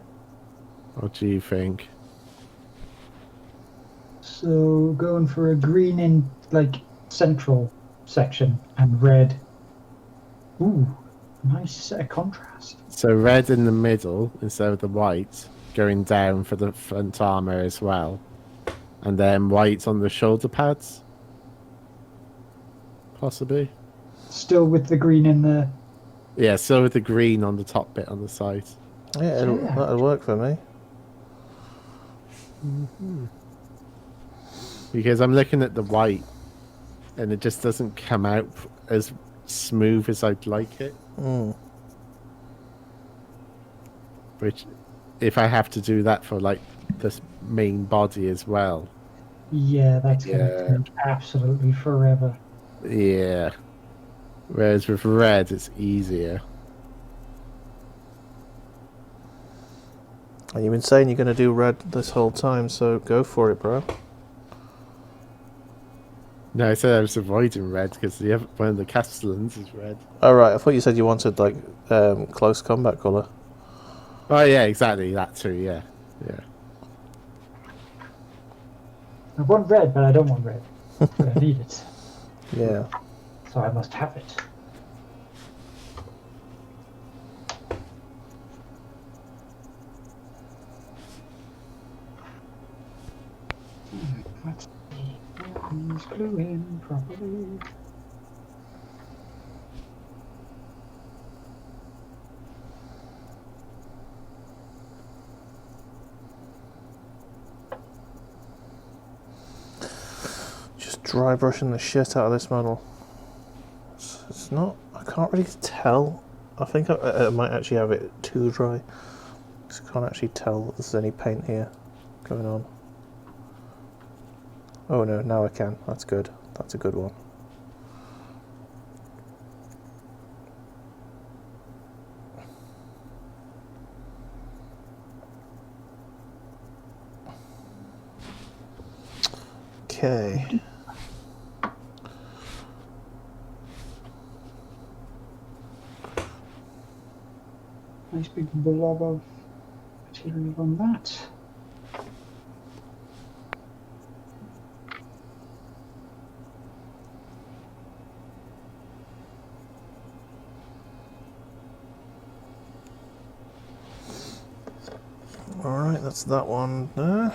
What do you think? So going for a green in like central section and red. Ooh, nice set of contrast. So red in the middle instead of the white, going down for the front armor as well. And then white on the shoulder pads. Possibly. Still with the green in the... Yeah, so with the green on the top bit on the side. Yeah, that'll work for me. Because I'm looking at the white, and it just doesn't come out as smooth as I'd like it. Mm. Which, if I have to do that for like this main body as well. Yeah, that's going Yeah. to take absolutely forever. Yeah. Whereas with red, it's easier. And you've been saying you're going to do red this whole time, so go for it, bro. No, I said I was avoiding red because one of the castellans is red. Oh, right, I thought you said you wanted, like, close combat colour. Oh yeah, exactly, that too, yeah. Yeah. I want red, but I don't want red. But I need it, Yeah. so I must have it. Let's see. Please glue in properly. Just dry brushing the shit out of this model. It's not... I can't really tell. I think I might actually have it too dry. 'Cause I can't actually tell that there's any paint here going on. Oh no, now I can. That's good. That's a good one. Okay. Nice big blob of material on that. Alright, that's that one there.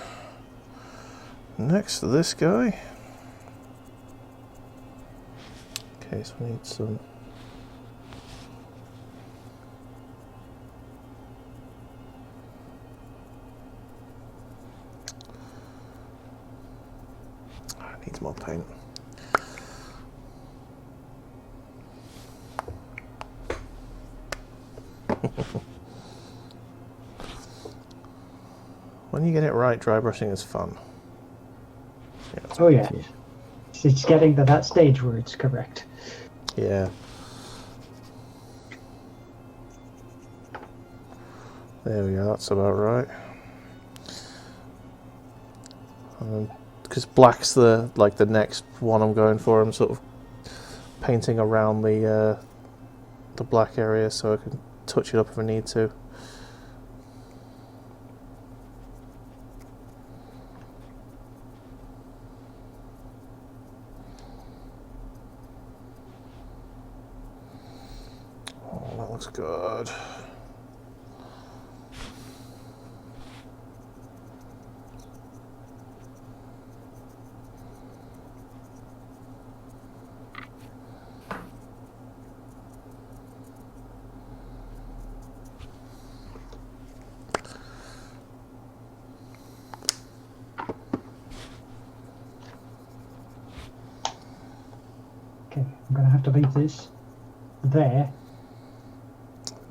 Next to this guy. Okay, so we need some... Needs more paint. when you get it right, dry brushing is fun. Yeah, Oh yeah. It's getting to that stage where it's correct. yeah. There we go, that's about right. Because black's the next one I'm going for. I'm sort of painting around the black area so I can touch it up if I need to. Oh, that looks good. Okay, I'm going to have to leave this there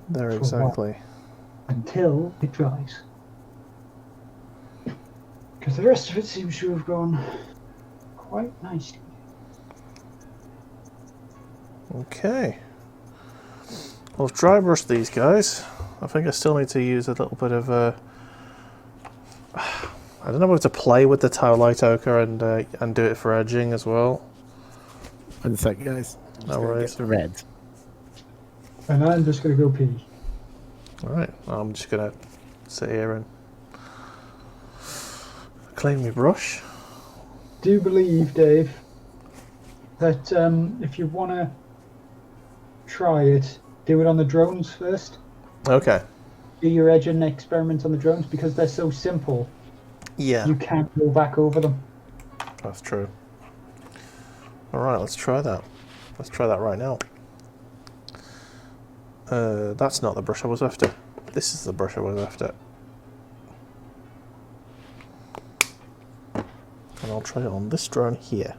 There, For exactly. until it dries. Because the rest of it seems to have gone quite nicely. Okay. Well, I've dry brushed these guys. I think I still need to use a little bit of I don't know whether to play with the tile light ochre and do it for edging as well. 1 second, guys. I'm No just gonna worries. get the red. And I'm just going to go pee. Alright, I'm just gonna sit here and clean my brush. Do believe, Dave, that if you want to try it, do it on the drones first. Okay. Do your edging experiments on the drones because they're so simple. Yeah, You can't go back over them. that's true. Alright, let's try that. Let's try that right now. That's not the brush I was after. This is the brush I was after. And I'll try it on this drone here.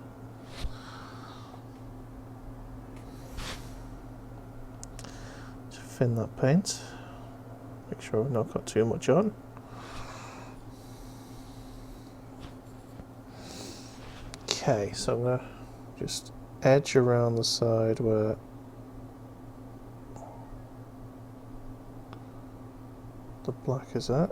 Just thin that paint. Make sure I've not got too much on. Okay, so I'm going to just edge around the side where the black is at.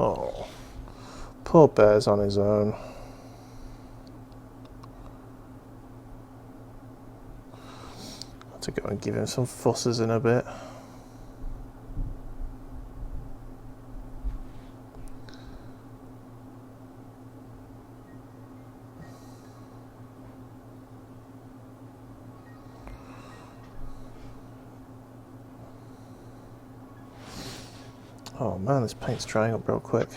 Oh, poor bear's on his own. Have to go and give him some fusses in a bit. Oh man, this paint's drying up real quick.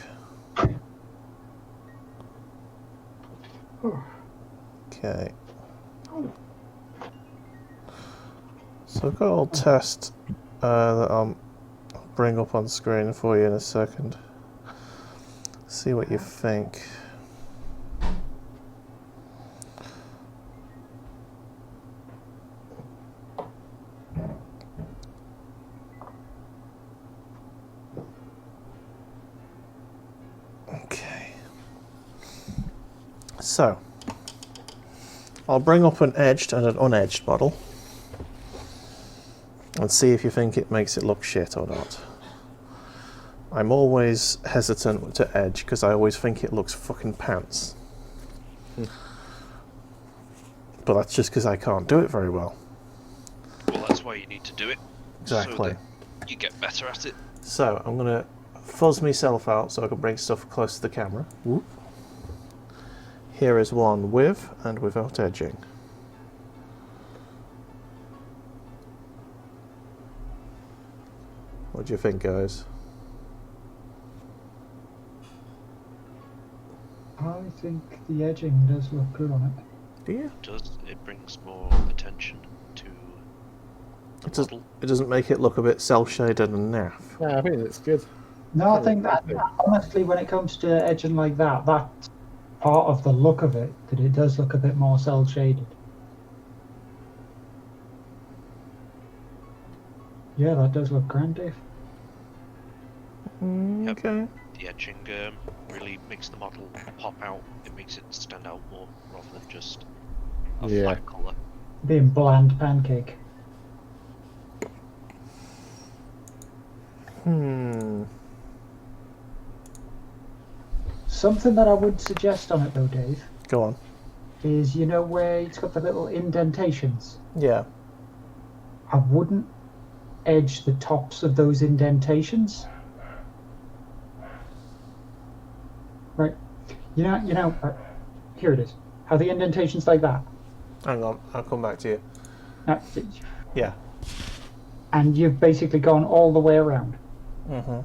Okay. So I've got a little test that I'll bring up on screen for you in a second. See what you think. Okay. So, I'll bring up an edged and an unedged model and see if you think it makes it look shit or not. I'm always hesitant to edge because I always think it looks fucking pants. But that's just because I can't do it very well. Well, that's why you need to do it. Exactly. So that you get better at it. So I'm going to fuzz myself out so I can bring stuff close to the camera. Whoop. Here is one with and without edging. What do you think, guys? I think the edging does look good on it. Do you? It brings more attention to It, the model. it doesn't make it look a bit cel-shaded and naff. No, I think it's good. No, I think that honestly, when it comes to edging like that, that's part of the look of it. That it does look a bit more cell shaded. Yeah, that does look grand, Dave. Yep. Okay. The edging really makes the model pop out. It makes it stand out more rather than just a flat colour. Being bland pancake. Something that I would suggest on it though, Dave, Go on. is you know where it's got the little indentations? Yeah. I wouldn't edge the tops of those indentations. Right. Here it is. How the indentations like that. Hang on, I'll come back to you. Now, Yeah. and you've basically gone all the way around Mm-hmm.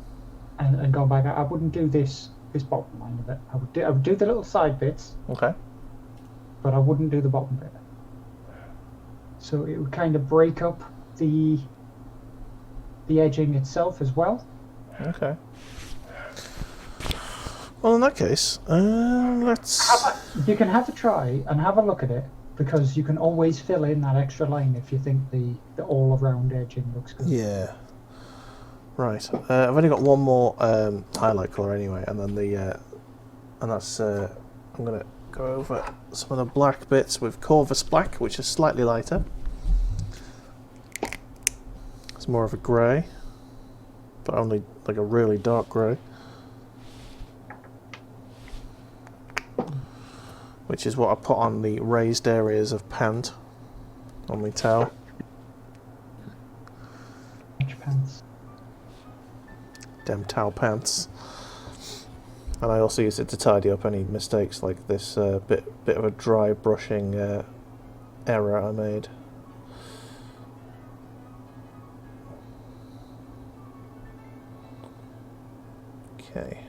and gone back. I wouldn't do this bottom line of it. I would do the little side bits, Okay. but I wouldn't do the bottom bit. So it would kind of break up the edging itself as well. Okay. Well, in that case, let's... You can have a try and have a look at it, because you can always fill in that extra line if you think the all-around edging looks good. Yeah. Right. I've only got one more highlight colour anyway, and then and that's I'm gonna go over some of the black bits with Corvus Black, which is slightly lighter. It's more of a grey, but only like a really dark grey, which is what I put on the raised areas of pant on my towel. Which pants? Them towel pants. And I also use it to tidy up any mistakes like this bit of a dry brushing error I made. Okay.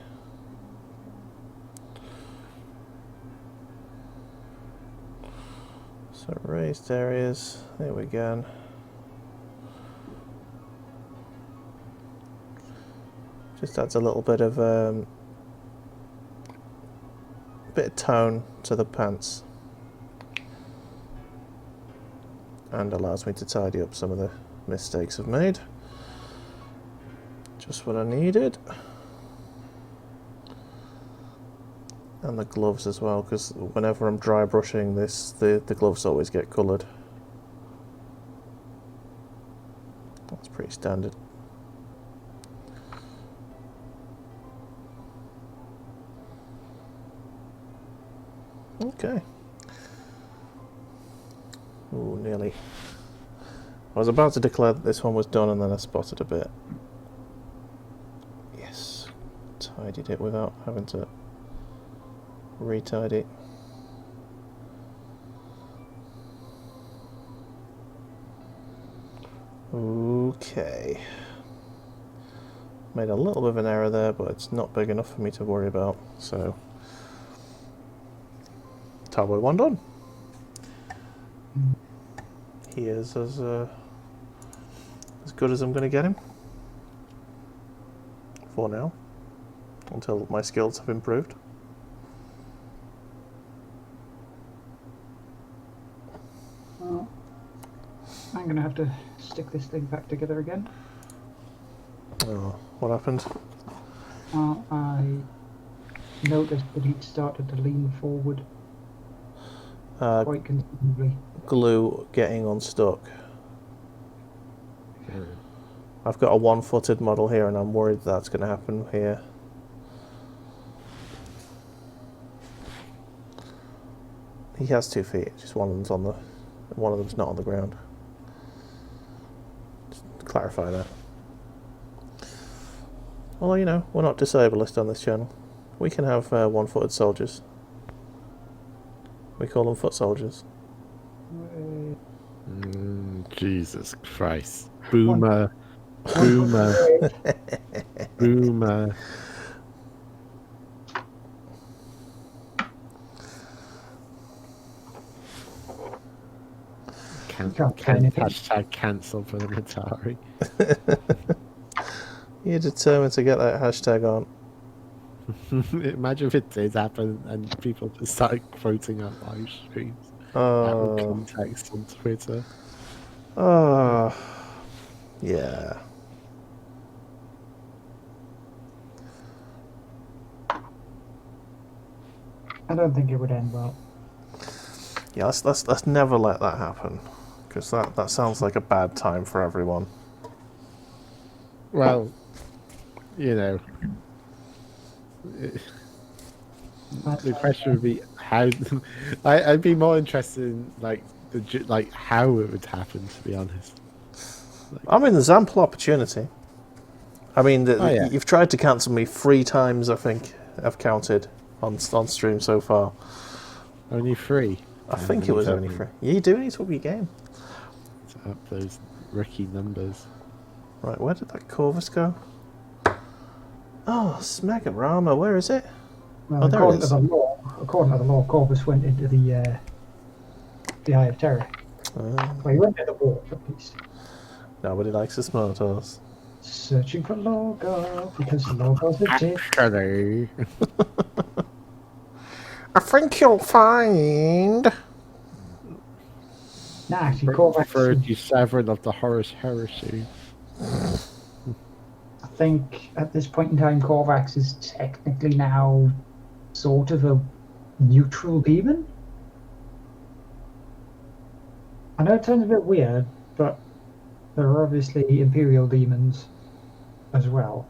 So raised areas, there we go. Just adds a little bit of tone to the pants and allows me to tidy up some of the mistakes I've made. Just what I needed. And the gloves as well, because whenever I'm dry brushing this, the gloves always get coloured. That's pretty standard. Okay. Ooh, nearly. I was about to declare that this one was done and then I spotted a bit. Yes. Tidied it without having to re-tidy. Okay. Made a little bit of an error there, but it's not big enough for me to worry about, so... Tarboy one done. He is as good as I'm going to get him. For now. Until my skills have improved. Well, I'm going to have to stick this thing back together again. Oh, what happened? I noticed that he'd started to lean forward quite considerably. Glue getting unstuck. I've got a one-footed model here and I'm worried that's going to happen here. He has 2 feet, just one of them's not on the ground. Just to clarify that. Well, you know, we're not disableist on this channel. We can have one-footed soldiers. We call them foot soldiers. Jesus Christ. Boomer. Boomer. Boomer. Can't say anything. Hashtag cancel for the Atari. You're determined to get that hashtag on. Imagine if it did happen and people just started quoting our live streams out of Oh, context on Twitter. oh, yeah. I don't think it would end well. Yeah, let's never let that happen, because that sounds like a bad time for everyone. Well, you know, the question would be how. I'd be more interested in like how it would happen. To be honest, I mean, there's ample opportunity. I mean, yeah. you've tried to cancel me 3 times, I think I've counted on stream so far. only 3. I think it was only 3. You do need to up your game. To up those rookie numbers. Right, where did that Corvus go? Oh, Smegarama, where is it? Well, Oh, there it is. According to the law, Corvus went into the Eye of Terror. Well, he went into the war, at least. Nobody likes the Smurtles. Searching for Lorgar, because Lorgar's a dick. Actually, I think you'll find... Nah, actually, Corvax, 37 of the Horus Heresy. I think at this point in time, Corvax is technically now sort of a neutral demon. I know it sounds a bit weird, but there are obviously Imperial demons as well.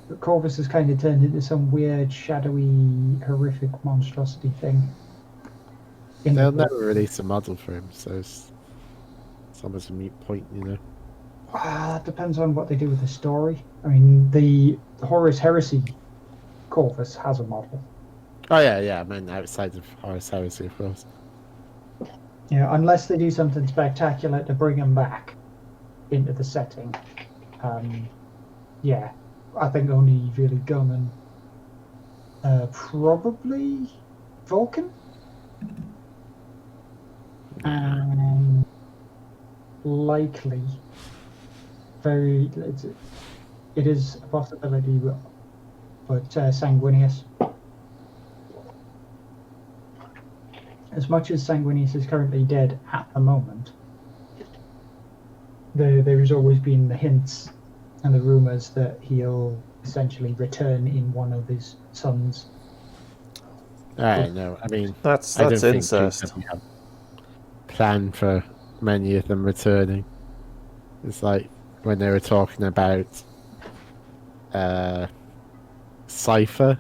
But Corvus has kind of turned into some weird, shadowy, horrific monstrosity thing. They'll never release a model for him, so it's almost a moot point, you know. That depends on what they do with the story. I mean, the Horus Heresy Corvus has a model. Oh yeah, I mean outside of Horus Heresy, of course. Yeah, unless they do something spectacular to bring him back into the setting. Yeah, I think only really Gunman. Probably Vulcan? Likely. It is a possibility, but Sanguinius. As much as Sanguinius is currently dead at the moment, there has always been the hints and the rumours that he'll essentially return in one of his sons. No, I mean That's I don't think incest. we have planned for many of them returning. It's like when they were talking about Cypher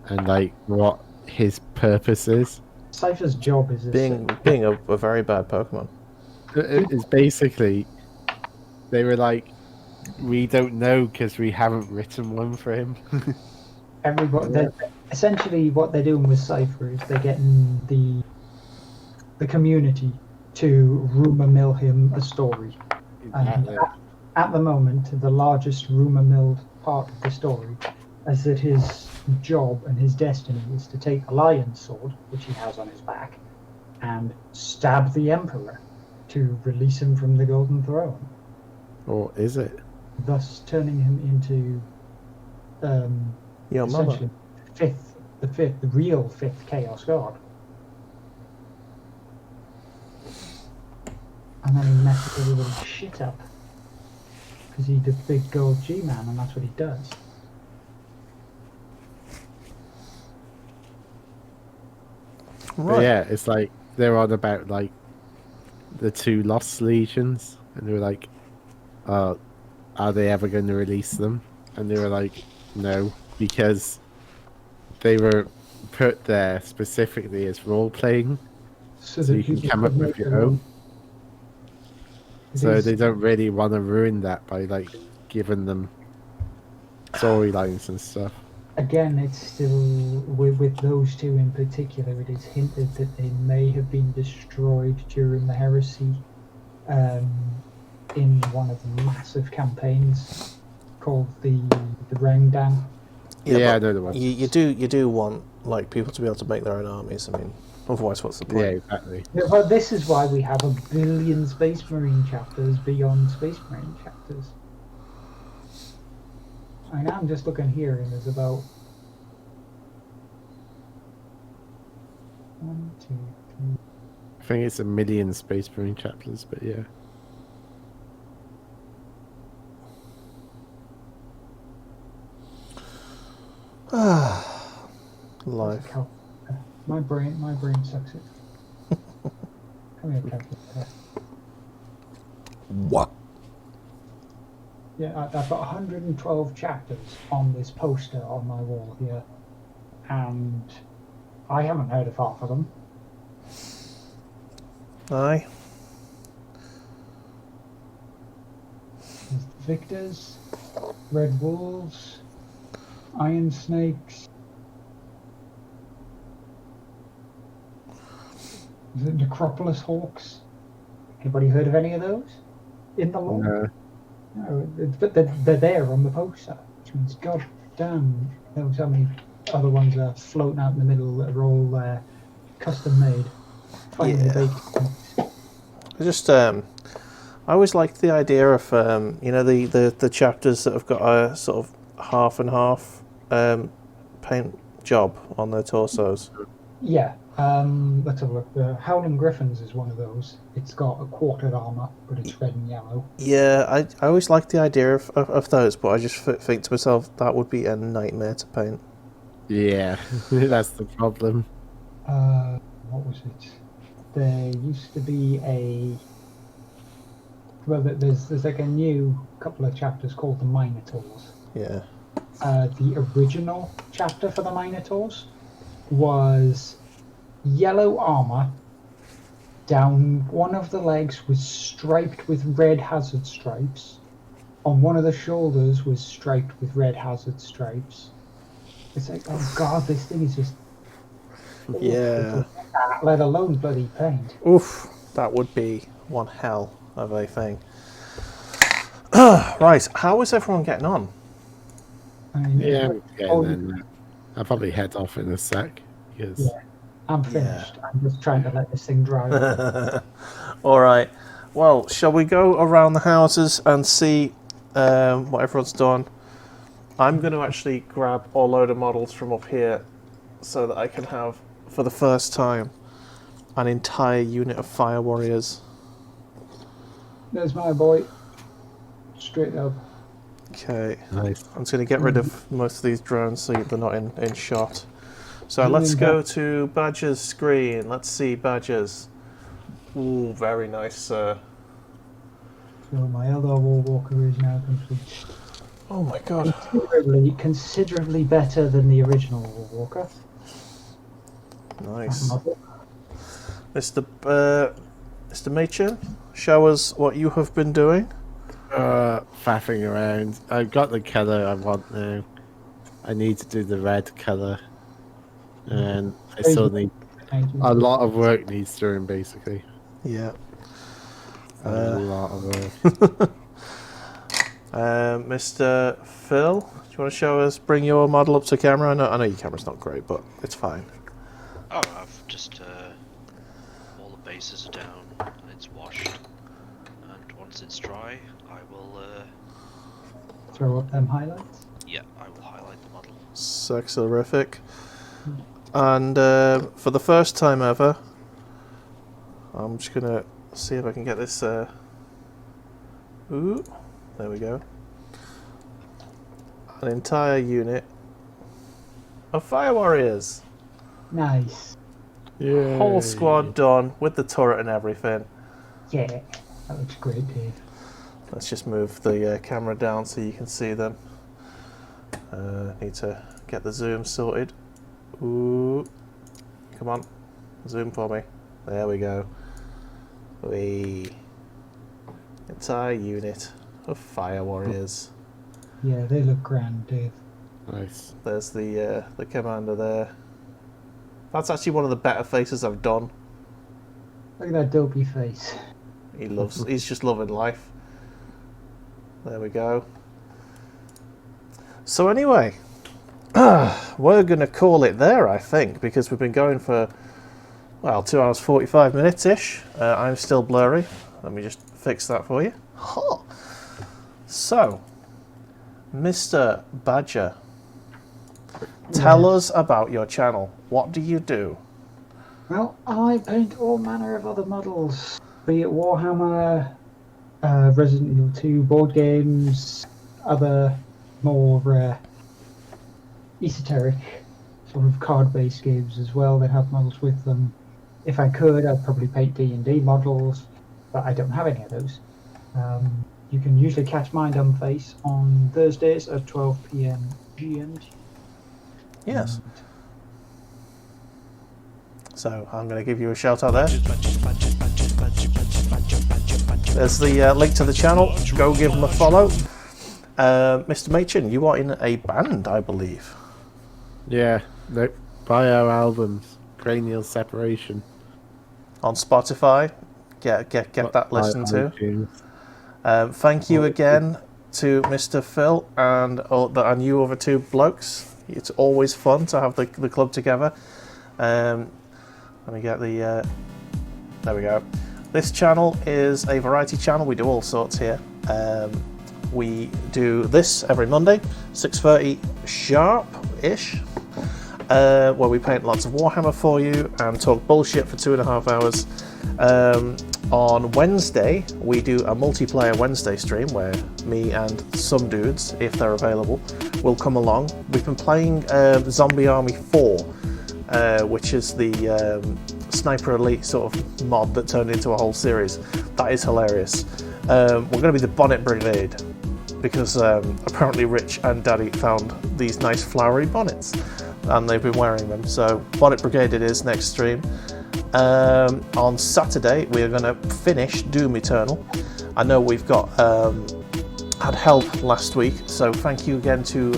and like what his purpose is. Cypher's job is Being a very bad Pokemon. It's basically they were like, we don't know because we haven't written one for him. everybody. Essentially, what they're doing with Cypher is they're getting the community to rumor mill him a story. And at the moment, the largest rumor milled part of the story is that his job and his destiny is to take a lion's sword, which he has on his back, and stab the Emperor to release him from the Golden Throne. Or is it? Thus turning him into Your mother. essentially the real fifth Chaos God. And then he messes everybody's shit up. Because he's the big gold G-man, and that's what he does. But Right. yeah, it's like they're on about like the 2 Lost Legions, and they were like, are they ever going to release them? And they were like, no, because they were put there specifically as role playing, so that you can people come up could with make your their own. It So is- they don't really want to ruin that by like giving them storylines and stuff. Again, it's still with those 2 in particular. It is hinted that they may have been destroyed during the heresy in one of the massive campaigns called the Round Dam. Yeah, I but know the one. you do want like people to be able to make their own armies. I mean, otherwise, what's the point? Yeah, exactly. Yeah, but this is why we have a billion Space Marine chapters beyond Space Marine chapters. I know I'm just looking here, and there's about 1, 2, 3. I think it's 1 million Space Marine chapters, but yeah. Life. My brain sucks it. Come here, calculator. What? Yeah, I've got 112 chapters on this poster on my wall here, and I haven't heard of half of them. Aye. There's the Victors, Red Wolves, Iron Snakes. Is it Necropolis Hawks? Anybody heard of any of those in the lore? No, but they're there on the poster, which means god damn knows how many other ones are floating out in the middle that are all custom made. Finally Yeah. baked. I just I always liked the idea of you know the chapters that have got a sort of half and half paint job on their torsos. Yeah. Let's have a look. The Howling Griffins is one of those. It's got a quartered armor, but it's red and yellow. Yeah, I always liked the idea of those, but I just think to myself that would be a nightmare to paint. Yeah, that's the problem. What was it? There used to be there's like a new couple of chapters called the Minotaurs. Yeah. The original chapter for the Minotaurs was yellow armor. Down one of the legs was striped with red hazard stripes. On one of the shoulders was striped with red hazard stripes. It's like, oh god, this thing is just Yeah. let alone bloody paint. Oof, that would be one hell of a thing. Right, how is everyone getting on? I mean, Yeah, oh, then I'll probably head off in a sec. Because yeah, I'm finished. I'm just trying to let this thing dry. All right. Well, shall we go around the houses and see what everyone's done? I'm going to actually grab a load of models from up here so that I can have, for the first time, an entire unit of fire warriors. There's my boy. Straight up. Okay. nice. I'm just going to get rid of most of these drones so they're not in shot. So let's go to Badger's screen. Let's see Badger's. Ooh, very nice, sir. So my Eldar War Walker is now complete. Oh my god. Considerably better than the original War Walker. Nice. Mr. Machin, show us what you have been doing. Faffing around. I've got the colour I want now. I need to do the red colour. And I still need a lot of work needs doing basically. Yeah. A lot of work. Mr. Phil, do you want to show us, bring your model up to camera? I know your camera's not great, but it's fine. Oh, I've just all the bases are down and it's washed, and once it's dry, I will Throw up them highlights. yeah, I will highlight the model. Sexorific. And for the first time ever, I'm just gonna see if I can get this. Ooh, there we go. An entire unit of fire warriors. Nice. Yeah. Whole squad done with the turret and everything. Yeah, that looks great, Dave. Let's just move the camera down so you can see them. Need to get the zoom sorted. Ooh, come on, zoom for me. There we go. Entire unit of fire warriors. Yeah, they look grand, Dave. Nice. There's the commander there. That's actually one of the better faces I've done. Look at that dopey face. He's just loving life. There we go. So anyway, we're going to call it there, I think, because we've been going for, well, 2 hours 45 minutes-ish. I'm still blurry. Let me just fix that for you. Huh. So, Mr. Badger, tell us about your channel. What do you do? Well, I paint all manner of other models, be it Warhammer, Resident Evil 2 board games, other more esoteric sort of card-based games as well that have models with them. If I could, I'd probably paint D&D models, but I don't have any of those. You can usually catch my dumb face on Thursdays at 12 PM GMT. Yes. So I'm going to give you a shout out there. There's the link to the channel. Go give them a follow. Mr. Machin, you are in a band, I believe. Yeah, nope. Buy our albums, Cranial Separation. On Spotify. Get that listened to. Thank you again to Mr. Phil and you other two blokes. It's always fun to have the club together. Let me get the... there we go. This channel is a variety channel. We do all sorts here. We do this every Monday, 6:30 sharp-ish, where we paint lots of Warhammer for you and talk bullshit for 2.5 hours. On Wednesday, we do a multiplayer Wednesday stream where me and some dudes, if they're available, will come along. We've been playing Zombie Army 4, which is the Sniper Elite sort of mod that turned into a whole series. That is hilarious. We're going to be the Bonnet Brigade, because apparently Rich and Daddy found these nice flowery bonnets and they've been wearing them. So Bonnet Brigade it is next stream. On Saturday we're going to finish Doom Eternal. I know we've got had help last week, so thank you again to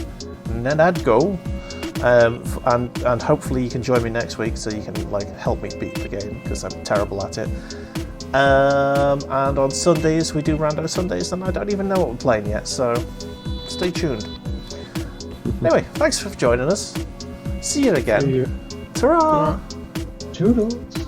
Nenadgo, and hopefully you can join me next week so you can help me beat the game, because I'm terrible at it. And on Sundays we do Rando Sundays, and I don't even know what we're playing yet, so stay tuned. Anyway, thanks for joining us. See you again. See you. Ta-ra! Toodles.